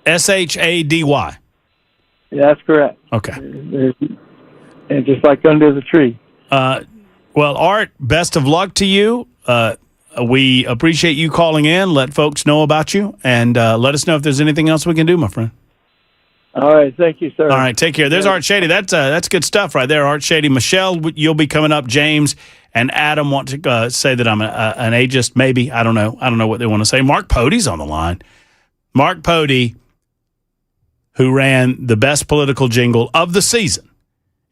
SHADY. That's correct. Okay. And just like under the tree. Well, Art, best of luck to you. We appreciate you calling in. Let folks know about you, and let us know if there's anything else we can do, my friend. All right. Thank you, sir. All right. Take care. There's Art Shady. That's good stuff right there, Art Shady. Michelle, you'll be coming up. James and Adam want to say that I'm an ageist. Maybe. I don't know. I don't know what they want to say. Mark Pody's on the line. Mark Pody, who ran the best political jingle of the season,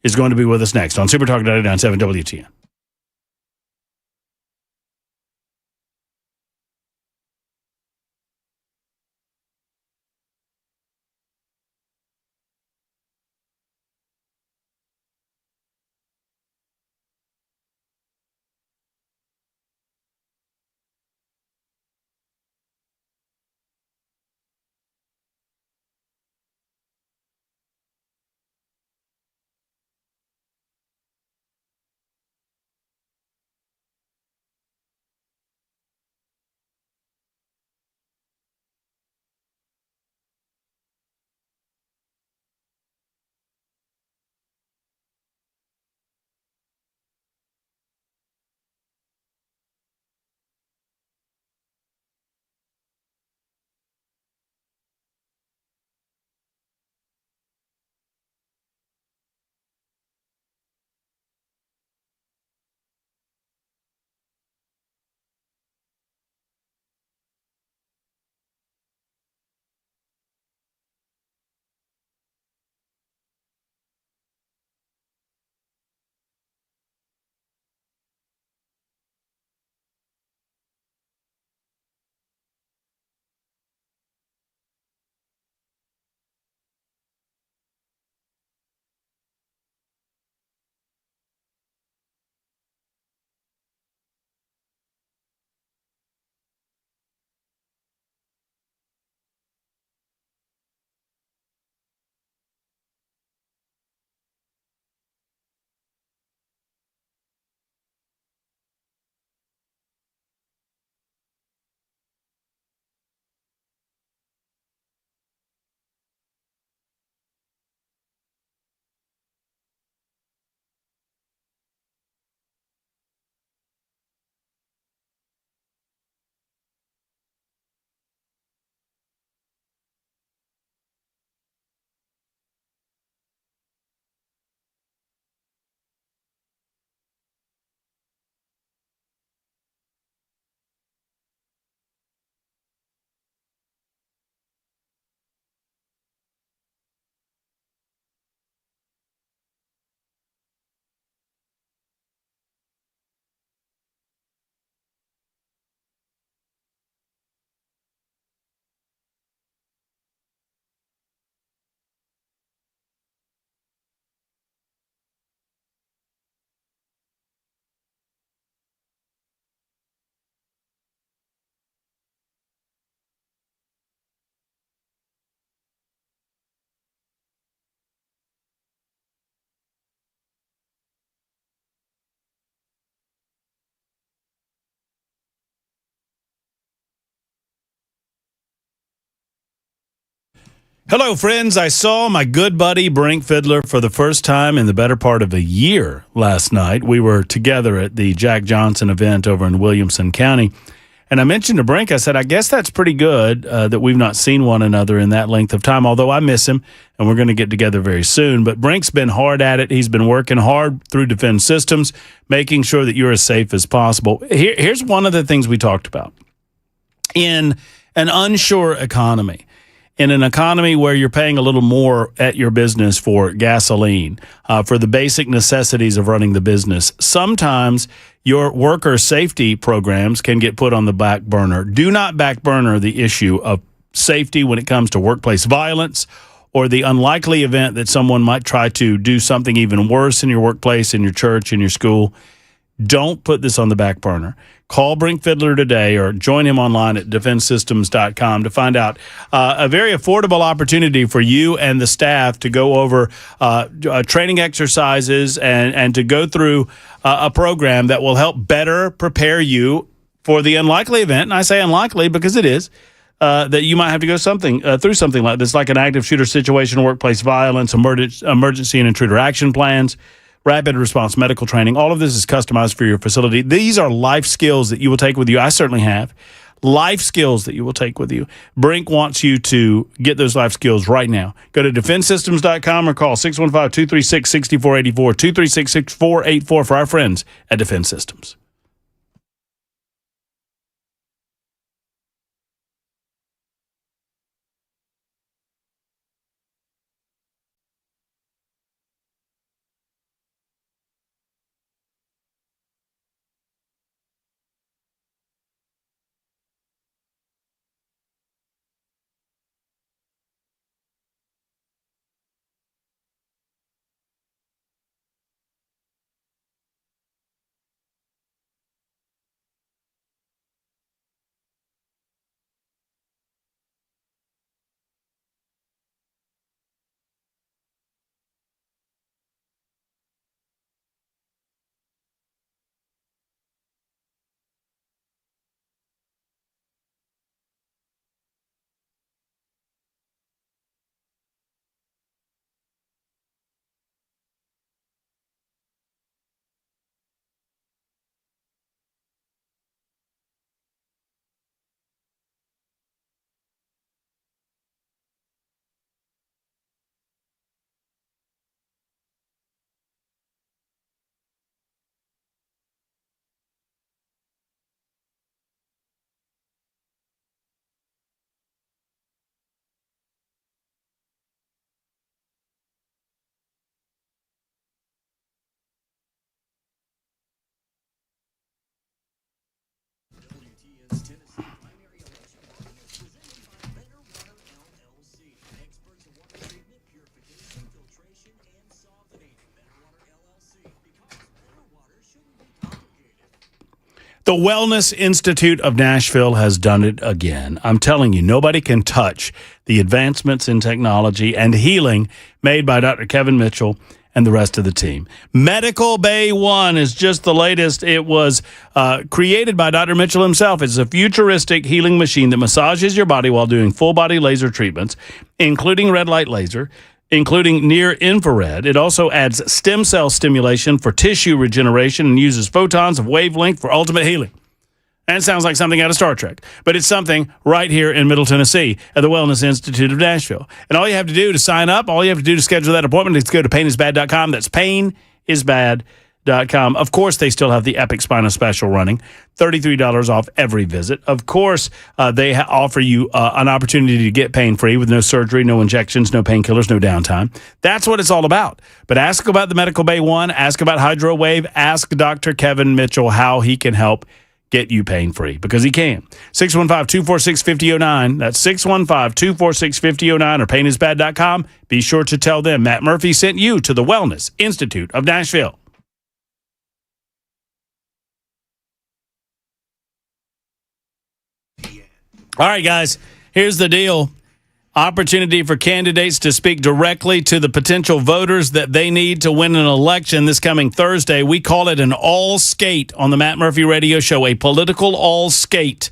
is going to be with us next on Super Talk 99.7 WTN. Hello, friends. I saw my good buddy Brink Fiddler for the first time in the better part of a year last night. We were together at the Jack Johnson event over in Williamson County. And I mentioned to Brink, I said, I guess that's pretty good that we've not seen one another in that length of time, although I miss him, and we're going to get together very soon. But Brink's been hard at it. He's been working hard through Defense Systems, making sure that you're as safe as possible. Here's one of the things we talked about. In an unsure economy, in an economy where you're paying a little more at your business for gasoline, for the basic necessities of running the business, sometimes your worker safety programs can get put on the back burner. Do not back burner the issue of safety when it comes to workplace violence or the unlikely event that someone might try to do something even worse in your workplace, in your church, in your school. Don't put this on the back burner. Call Brink Fiddler today or join him online at defensesystems.com to find out a very affordable opportunity for you and the staff to go over training exercises and to go through a program that will help better prepare you for the unlikely event. And I say unlikely because it is. That you might have to go through something like this, like an active shooter situation, workplace violence, emergency and intruder action plans, rapid response medical training. All of this is customized for your facility. These are life skills that you will take with you. I certainly have. life skills that you will take with you. Brink wants you to get those life skills right now. Go to defensesystems.com or call 615-236-6484, 236-6484 for our friends at Defense Systems. The Wellness Institute of Nashville has done it again. I'm telling you, nobody can touch the advancements in technology and healing made by Dr. Kevin Mitchell and the rest of the team. Medical Bay One is just the latest. It was created by Dr. Mitchell himself. It's a futuristic healing machine that massages your body while doing full-body laser treatments, including red light laser, including near-infrared. It also adds stem cell stimulation for tissue regeneration and uses photons of wavelength for ultimate healing. And it sounds like something out of Star Trek, but it's something right here in Middle Tennessee at the Wellness Institute of Nashville. And all you have to do to sign up, all you have to do to schedule that appointment is go to painisbad.com. That's painisbad.com. Of course, they still have the Epic Spina Special running, $33 off every visit. Of course, they offer you an opportunity to get pain-free with no surgery, no injections, no painkillers, no downtime. That's what it's all about. But ask about the Medical Bay One, ask about HydroWave, ask Dr. Kevin Mitchell how he can help get you pain-free, because he can. 615-246-5009. That's 615-246-5009 or painisbad.com. Be sure to tell them Matt Murphy sent you to the Wellness Institute of Nashville. All right, guys, here's the deal. Opportunity for candidates to speak directly to the potential voters that they need to win an election this coming Thursday. We call it an all skate on the Matt Murphy Radio Show, a political all skate.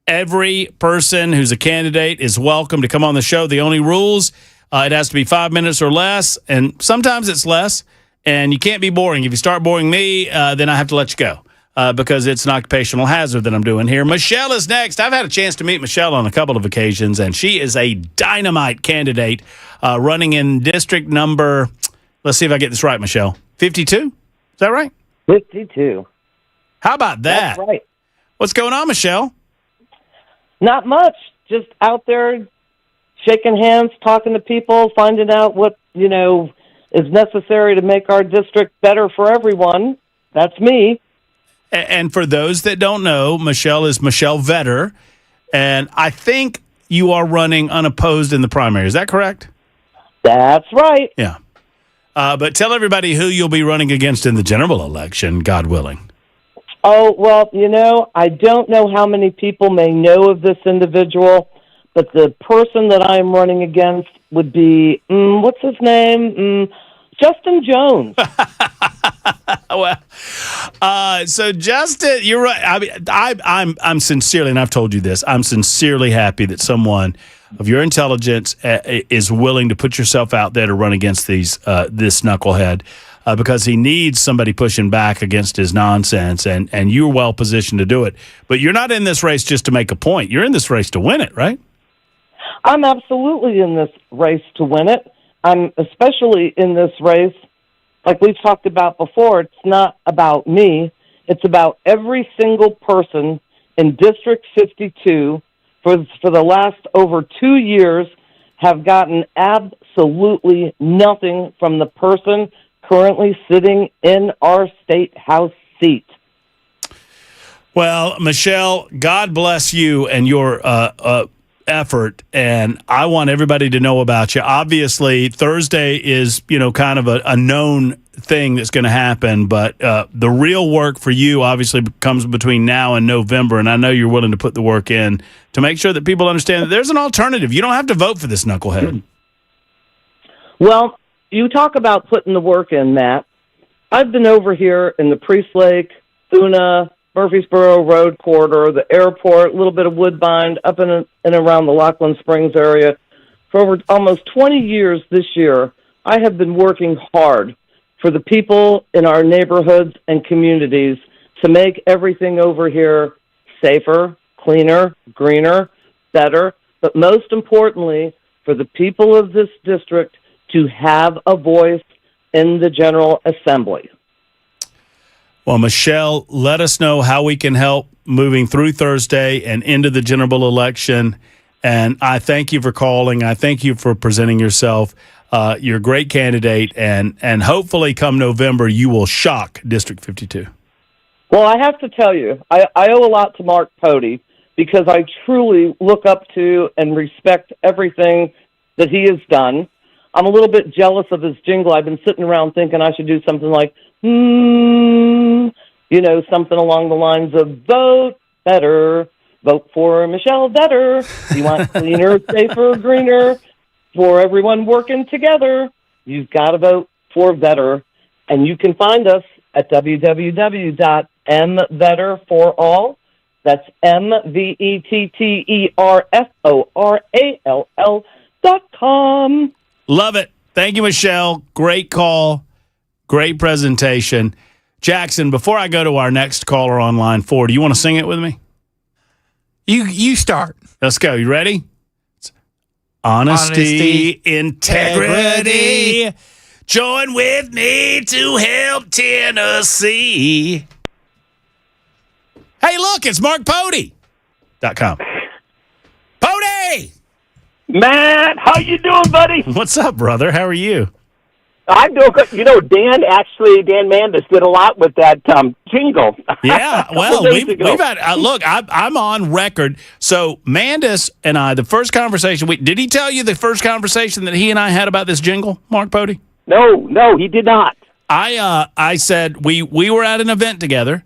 Every person who's a candidate is welcome to come on the show. The only rules, it has to be 5 minutes or less, and sometimes it's less, and you can't be boring. If you start boring me, then I have to let you go. Because it's an occupational hazard that I'm doing here. Michelle is next. I've had a chance to meet Michelle on a couple of occasions, and she is a dynamite candidate running in district number, let's see if I get this right, Michelle, 52? Is that right? 52. How about that? That's right. What's going on, Michelle? Not much. Just out there shaking hands, talking to people, finding out what, is necessary to make our district better for everyone. That's me. And for those that don't know, Michelle is Michelle Vetter, and I think you are running unopposed in the primary. Is that correct? That's right. Yeah. But tell everybody who you'll be running against in the general election, God willing. Oh, well, I don't know how many people may know of this individual, but the person that I'm running against would be, what's his name? Justin Jones. Well, so Justin, you're right. I mean, I'm sincerely, and I've told you this, I'm sincerely happy that someone of your intelligence is willing to put yourself out there to run against this knucklehead. because he needs somebody pushing back against his nonsense, and you're well positioned to do it. But you're not in this race just to make a point. You're in this race to win it, right? I'm absolutely in this race to win it. I'm especially in this race, like we've talked about before, it's not about me. It's about every single person in District 52 for the last over 2 years have gotten absolutely nothing from the person currently sitting in our state house seat. Well, Michelle, God bless you and your effort, and I want everybody to know about you. Obviously, Thursday is, kind of a known thing that's going to happen, but the real work for you obviously comes between now and November, and I know you're willing to put the work in to make sure that people understand that there's an alternative. You don't have to vote for this knucklehead. Well, you talk about putting the work in, Matt. I've been over here in the Priest Lake, Una, Murfreesboro Road corridor, the airport, a little bit of Woodbine, up in and around the Lockland Springs area. For over almost 20 years this year, I have been working hard for the people in our neighborhoods and communities to make everything over here safer, cleaner, greener, better, but most importantly, for the people of this district to have a voice in the General Assembly. Well, Michelle, let us know how we can help moving through Thursday and into the general election. And I thank you for calling. I thank you for presenting yourself. You're a great candidate, and hopefully come November, you will shock District 52. Well, I have to tell you, I owe a lot to Mark Pody because I truly look up to and respect everything that he has done. I'm a little bit jealous of his jingle. I've been sitting around thinking I should do something like, something along the lines of vote better, vote for Michelle Vetter. You want cleaner, safer, greener, for everyone working together. You've got to vote for Vetter. And you can find us at www.mvetterforall. That's MVETTERFORALL.com. Love it. Thank you, Michelle. Great call. Great presentation. Jackson, before I go to our next caller on line 4, do you want to sing it with me? You start. Let's go. You ready? Honesty, integrity. Join with me to help Tennessee. Hey, look, it's MarkPody.com. Pody! Matt, how you doing, buddy? What's up, brother? How are you? I'm doing good. Dan Mandis did a lot with that jingle. Yeah, well, we've had, look, I'm on record. So Mandis and I, the first conversation, did he tell you the first conversation that he and I had about this jingle, Mark Pody? No, he did not. I said, we were at an event together,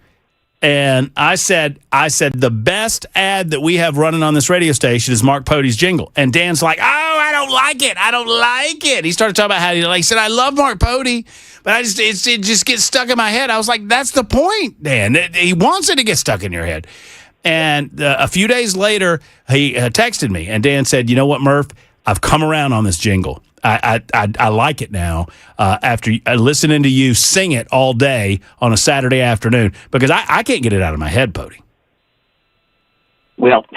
and I said the best ad that we have running on this radio station is Mark Pody's jingle. And Dan's like, I don't like it. He started talking about how he said, I love Mark Pody, but it just gets stuck in my head. I was like, that's the point, Dan. He wants it to get stuck in your head. And a few days later, he texted me, and Dan said, you know what, Murph? I've come around on this jingle. I like it now after listening to you sing it all day on a Saturday afternoon because I can't get it out of my head, Pody. Well,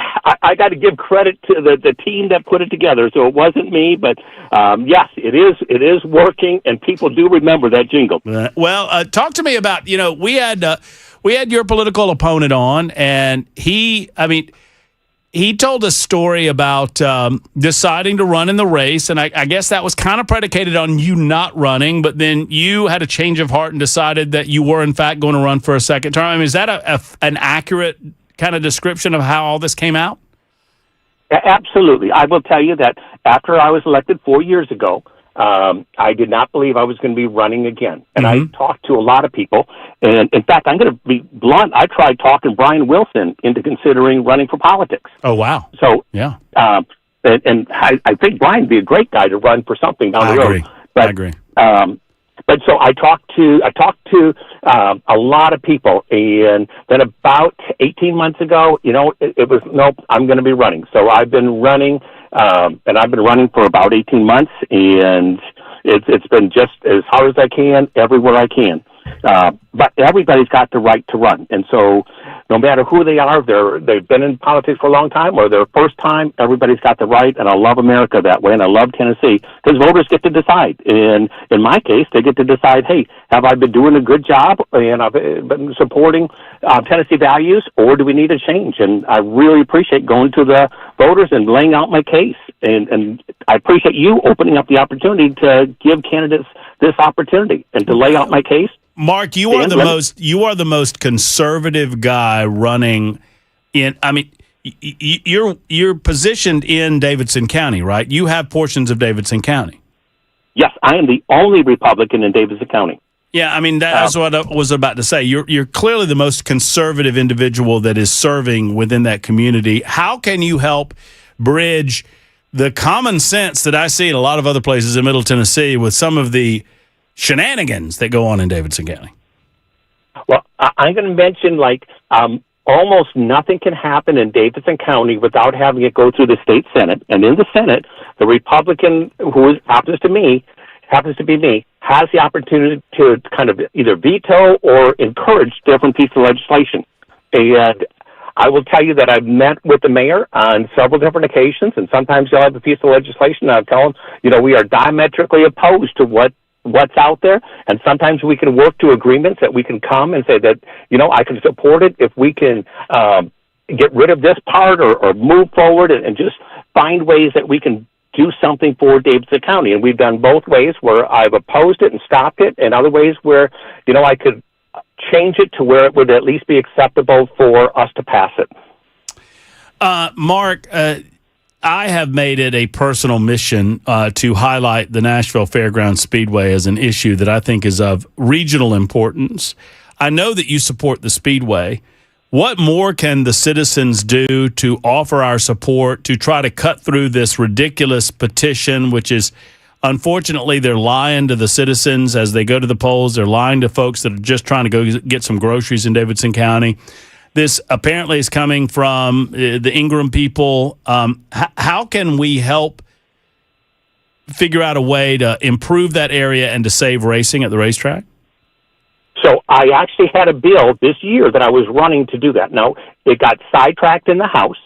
I got to give credit to the team that put it together. So it wasn't me, but yes, it is working, and people do remember that jingle. Well, talk to me about we had your political opponent on, and he told a story about deciding to run in the race, and I guess that was kind of predicated on you not running, but then you had a change of heart and decided that you were, in fact, going to run for a second term. I mean, is that an accurate kind of description of how all this came out? Absolutely. I will tell you that after I was elected 4 years ago, I did not believe I was going to be running again. And I talked to a lot of people. And in fact, I'm going to be blunt. I tried talking Brian Wilson into considering running for politics. Oh, wow. So, yeah. And I think Brian would be a great guy to run for something down the road. I agree. But so I talked to a lot of people, and then about 18 months ago, it was, nope, I'm going to be running. So I've been running, and I've been running for about 18 months, and It's been just as hard as I can, everywhere I can. But everybody's got the right to run. And so no matter who they are, they've been in politics for a long time or their first time, everybody's got the right. And I love America that way. And I love Tennessee because voters get to decide. And in my case, they get to decide, hey, have I been doing a good job and I've been supporting Tennessee values, or do we need a change? And I really appreciate going to the voters and laying out my case. And I appreciate you opening up the opportunity to give candidates this opportunity and to lay out my case. Mark, you are the most conservative guy running in. I mean, you're positioned in Davidson County, right? You have portions of Davidson County. Yes, I am the only Republican in Davidson County. Yeah, I mean that's what I was about to say. You're clearly the most conservative individual that is serving within that community. How can you help bridge the common sense that I see in a lot of other places in Middle Tennessee with some of the shenanigans that go on in Davidson County? Well, I'm going to mention almost nothing can happen in Davidson County without having it go through the state Senate. And in the Senate, the Republican who happens to be me, has the opportunity to kind of either veto or encourage different pieces of legislation. And I will tell you that I've met with the mayor on several different occasions, and sometimes they'll have a piece of legislation and I'll tell them, we are diametrically opposed to what's out there, and sometimes we can work to agreements that we can come and say that, I can support it if we can get rid of this part or move forward and just find ways that we can do something for Davidson County. And we've done both ways where I've opposed it and stopped it, and other ways where, I could change it to where it would at least be acceptable for us to pass it. Mark, I have made it a personal mission to highlight the Nashville Fairgrounds Speedway as an issue that I think is of regional importance. I know that you support the Speedway. What more can the citizens do to offer our support to try to cut through this ridiculous petition, which is, unfortunately, they're lying to the citizens as they go to the polls. They're lying to folks that are just trying to go get some groceries in Davidson County. This apparently is coming from the Ingram people. How can we help figure out a way to improve that area and to save racing at the racetrack? So I actually had a bill this year that I was running to do that. Now, it got sidetracked in the House.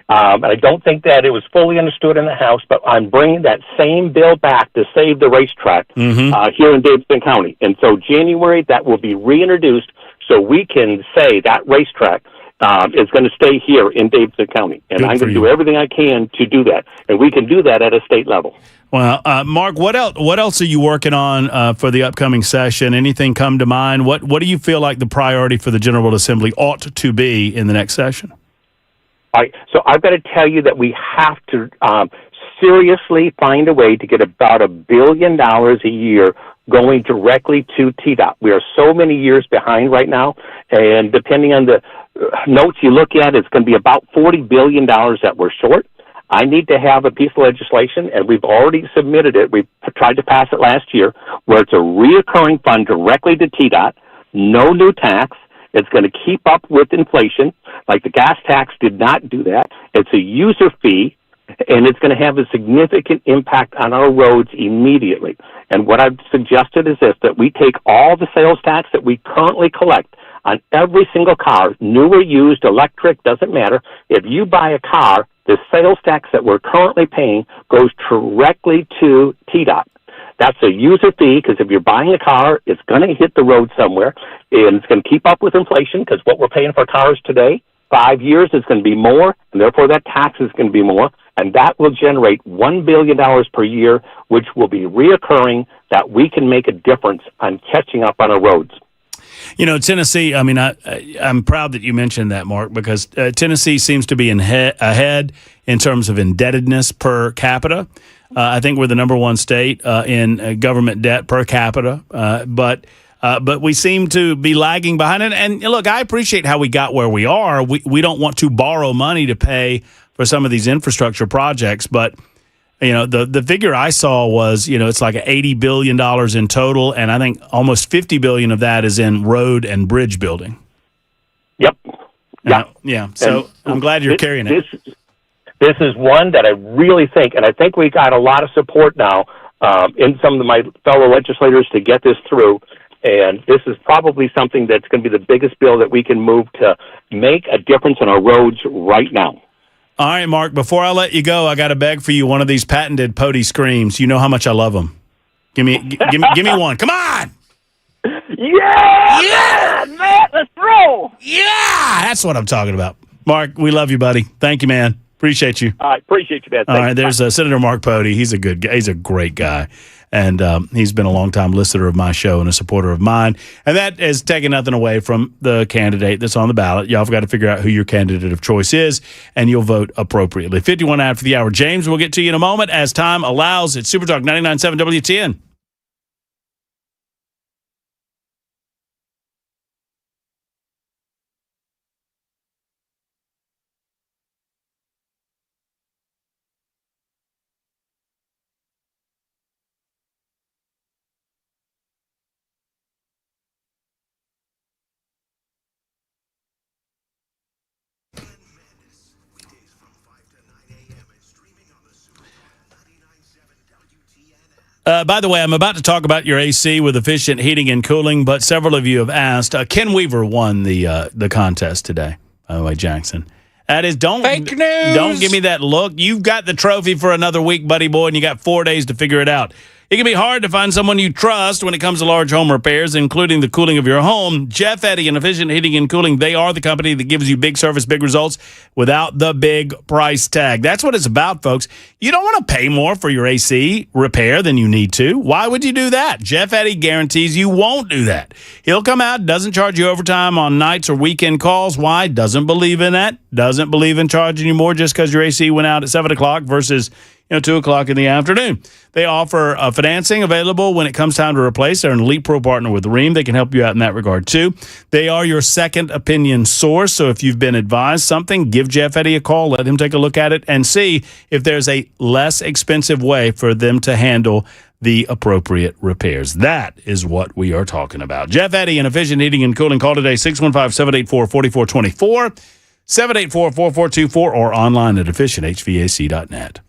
And I don't think that it was fully understood in the House, but I'm bringing that same bill back to save the racetrack here in Davidson County. And so January, that will be reintroduced so we can say that racetrack is going to stay here in Davidson County. And I'm going to do everything I can to do that. And we can do that at a state level. Well, Mark, what else are you working on for the upcoming session? Anything come to mind? What do you feel like the priority for the General Assembly ought to be in the next session? All right, so I've got to tell you that we have to seriously find a way to get about $1 billion a year going directly to TDOT. We are so many years behind right now, and depending on the notes you look at, it's going to be about $40 billion that we're short. I need to have a piece of legislation, and we've already submitted it. We tried to pass it last year, where it's a reoccurring fund directly to TDOT, no new tax. It's going to keep up with inflation. Like the gas tax did not do that. It's a user fee, and it's going to have a significant impact on our roads immediately. And what I've suggested is this, that we take all the sales tax that we currently collect on every single car, new or used, electric, doesn't matter. If you buy a car, the sales tax that we're currently paying goes directly to TDOT. That's a user fee, because if you're buying a car, it's going to hit the road somewhere, and it's going to keep up with inflation, because what we're paying for cars today, 5 years is going to be more, and therefore that tax is going to be more, and that will generate $1 billion per year, which will be reoccurring, that we can make a difference on catching up on our roads. Tennessee, I mean, I'm proud that you mentioned that, Mark, because Tennessee seems to be ahead in terms of indebtedness per capita. I think we're the number one state in government debt per capita, but we seem to be lagging behind it. And look, I appreciate how we got where we are. We don't want to borrow money to pay for some of these infrastructure projects, but the figure I saw was, it's like $80 billion in total, and I think almost $50 billion of that is in road and bridge building. Yep. Yeah. So I'm glad you're carrying it. This is one that I really think, and I think we got a lot of support now and some of my fellow legislators to get this through. And this is probably something that's going to be the biggest bill that we can move to make a difference on our roads right now. All right, Mark, before I let you go, I got to beg for you one of these patented Pody screams. You know how much I love them. Give me one. Come on. Yeah, man, let's roll. Yeah, that's what I'm talking about. Mark, we love you, buddy. Thank you, man. Appreciate you. I appreciate you, man. All right, there's Senator Mark Pody. He's a good guy. He's a great guy. And he's been a long-time listener of my show and a supporter of mine. And that is taking nothing away from the candidate that's on the ballot. Y'all have got to figure out who your candidate of choice is, and you'll vote appropriately. 51 after the hour. James, we'll get to you in a moment as time allows. It's Super Talk 99.7 WTN. By the way, I'm about to talk about your AC with efficient heating and cooling, but several of you have asked. Ken Weaver won the contest today, by the way, Jackson. That is, fake news. Don't give me that look. You've got the trophy for another week, buddy boy, and you got 4 days to figure it out. It can be hard to find someone you trust when it comes to large home repairs, including the cooling of your home. Jeff Eddy and Efficient Heating and Cooling, they are the company that gives you big service, big results without the big price tag. That's what it's about, folks. You don't want to pay more for your AC repair than you need to. Why would you do that? Jeff Eddy guarantees you won't do that. He'll come out, doesn't charge you overtime on nights or weekend calls. Why? Doesn't believe in that. Doesn't believe in charging you more just because your AC went out at 7 o'clock versus 2 o'clock in the afternoon. They offer financing available when it comes time to replace. They're an Elite Pro partner with Rheem. They can help you out in that regard, too. They are your second opinion source. So if you've been advised something, give Jeff Eddy a call. Let him take a look at it and see if there's a less expensive way for them to handle the appropriate repairs. That is what we are talking about. Jeff Eddy and Efficient Heating and Cooling. Call today, 615-784-4424, 784-4424, or online at efficienthvac.net.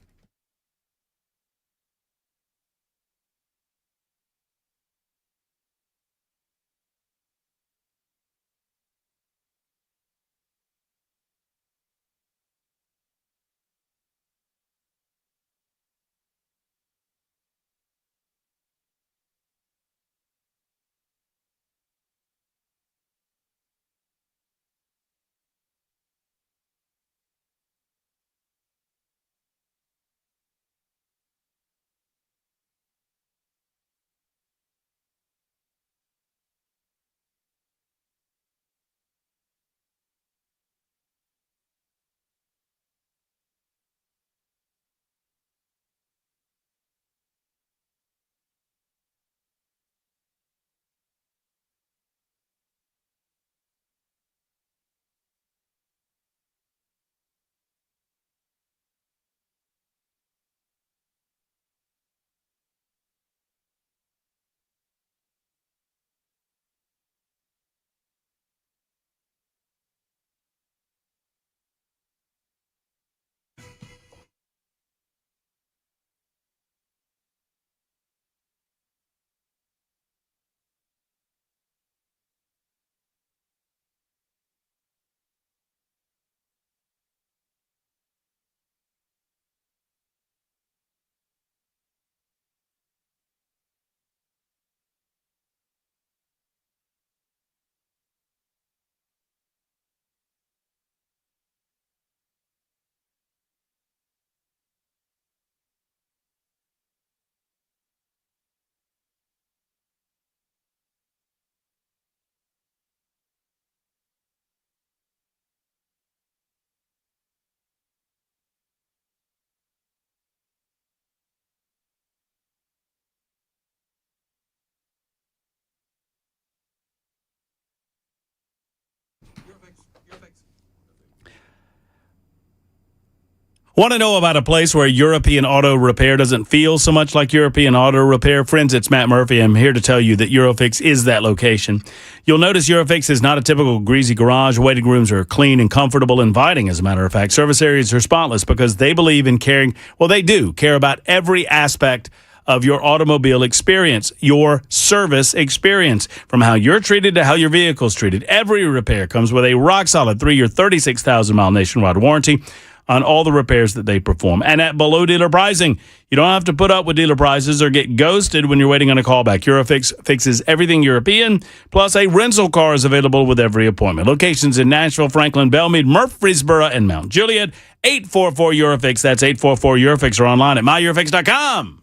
Want to know about a place where European Auto Repair doesn't feel so much like European Auto Repair? Friends, it's Matt Murphy. I'm here to tell you that Eurofix is that location. You'll notice Eurofix is not a typical greasy garage. Waiting rooms are clean and comfortable, inviting, as a matter of fact. Service areas are spotless because they believe in caring. Well, they do care about every aspect of your automobile experience, your service experience, from how you're treated to how your vehicle's treated. Every repair comes with a rock-solid 3-year, 36,000-mile nationwide warranty on all the repairs that they perform. And at below dealer pricing, you don't have to put up with dealer prices or get ghosted when you're waiting on a callback. Eurofix fixes everything European, plus a rental car is available with every appointment. Locations in Nashville, Franklin, Belmead, Murfreesboro, and Mount Juliet. 844-EUROFIX. That's 844-EUROFIX, or online at myEuroFix.com.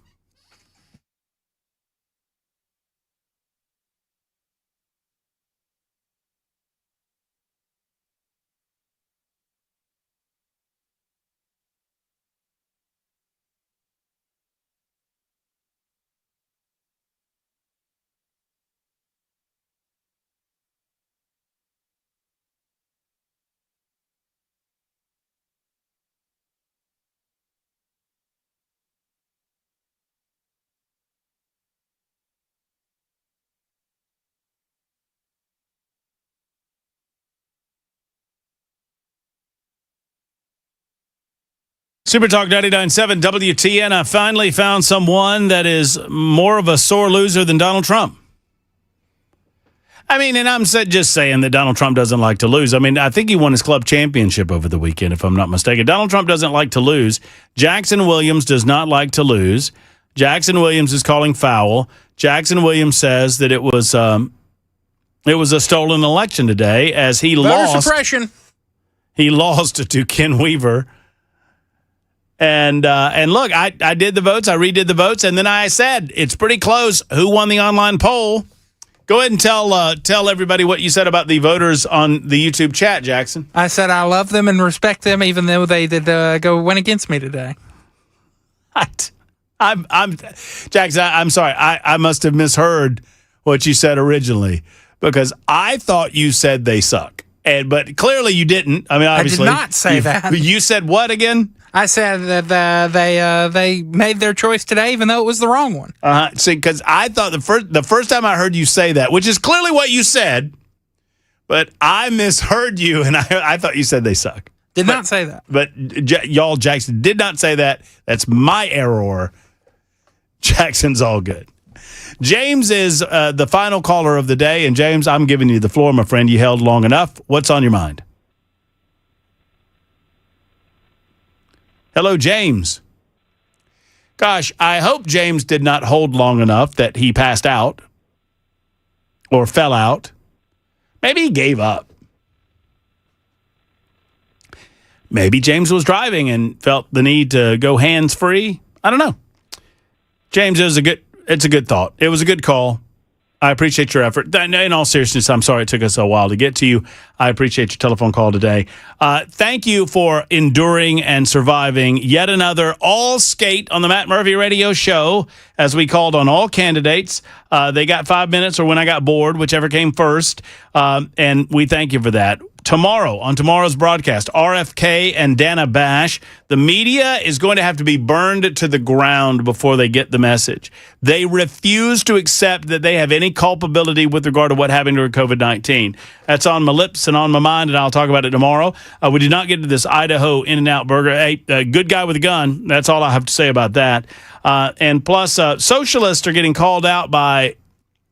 Super Talk 99.7 WTN. I finally found someone that is more of a sore loser than Donald Trump. I mean, and I'm just saying that Donald Trump doesn't like to lose. I mean, I think he won his club championship over the weekend, if I'm not mistaken. Donald Trump doesn't like to lose. Jackson Williams does not like to lose. Jackson Williams is calling foul. Jackson Williams says that it was a stolen election today as he Voter suppression. He lost to Ken Weaver. And look, I did the votes. I redid the votes, and then I said it's pretty close. Who won the online poll? Go ahead and tell everybody what you said about the voters on the YouTube chat, Jackson. I said I love them and respect them, even though they did went against me today. Jackson. I'm sorry. I must have misheard what you said originally, because I thought you said they suck, but clearly you didn't. I mean, obviously I did not say that. You said what again? I said that they made their choice today, even though it was the wrong one. See, because I thought the first time I heard you say that, which is clearly what you said, but I misheard you, and I thought you said they suck. Did not say that. But y'all, Jackson did not say that. That's my error. Jackson's all good. James is the final caller of the day, and James, I'm giving you the floor, my friend. You held long enough. What's on your mind? Hello, James. Gosh, I hope James did not hold long enough that he passed out or fell out. Maybe he gave up. Maybe James was driving and felt the need to go hands-free. I don't know. James, it's a good thought. It was a good call. I appreciate your effort. In all seriousness, I'm sorry it took us a while to get to you. I appreciate your telephone call today. Thank you for enduring and surviving yet another all skate on the Matt Murphy Radio Show, as we called on all candidates. They got 5 minutes, or when I got bored, whichever came first. And we thank you for that. Tomorrow, on tomorrow's broadcast, RFK and Dana Bash, the media is going to have to be burned to the ground before they get the message. They refuse to accept that they have any culpability with regard to what happened during COVID-19. That's on my lips and on my mind, and I'll talk about it tomorrow. We did not get to this Idaho In-N-Out burger. Hey, a good guy with a gun. That's all I have to say about that. And plus, socialists are getting called out by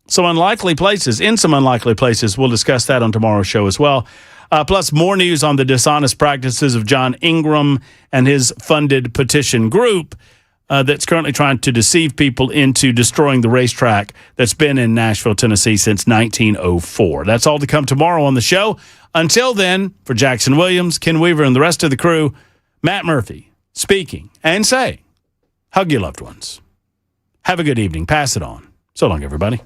some unlikely places. We'll discuss that on tomorrow's show as well. Plus, more news on the dishonest practices of John Ingram and his funded petition group that's currently trying to deceive people into destroying the racetrack that's been in Nashville, Tennessee since 1904. That's all to come tomorrow on the show. Until then, for Jackson Williams, Ken Weaver, and the rest of the crew, Matt Murphy speaking and saying, hug your loved ones. Have a good evening. Pass it on. So long, everybody.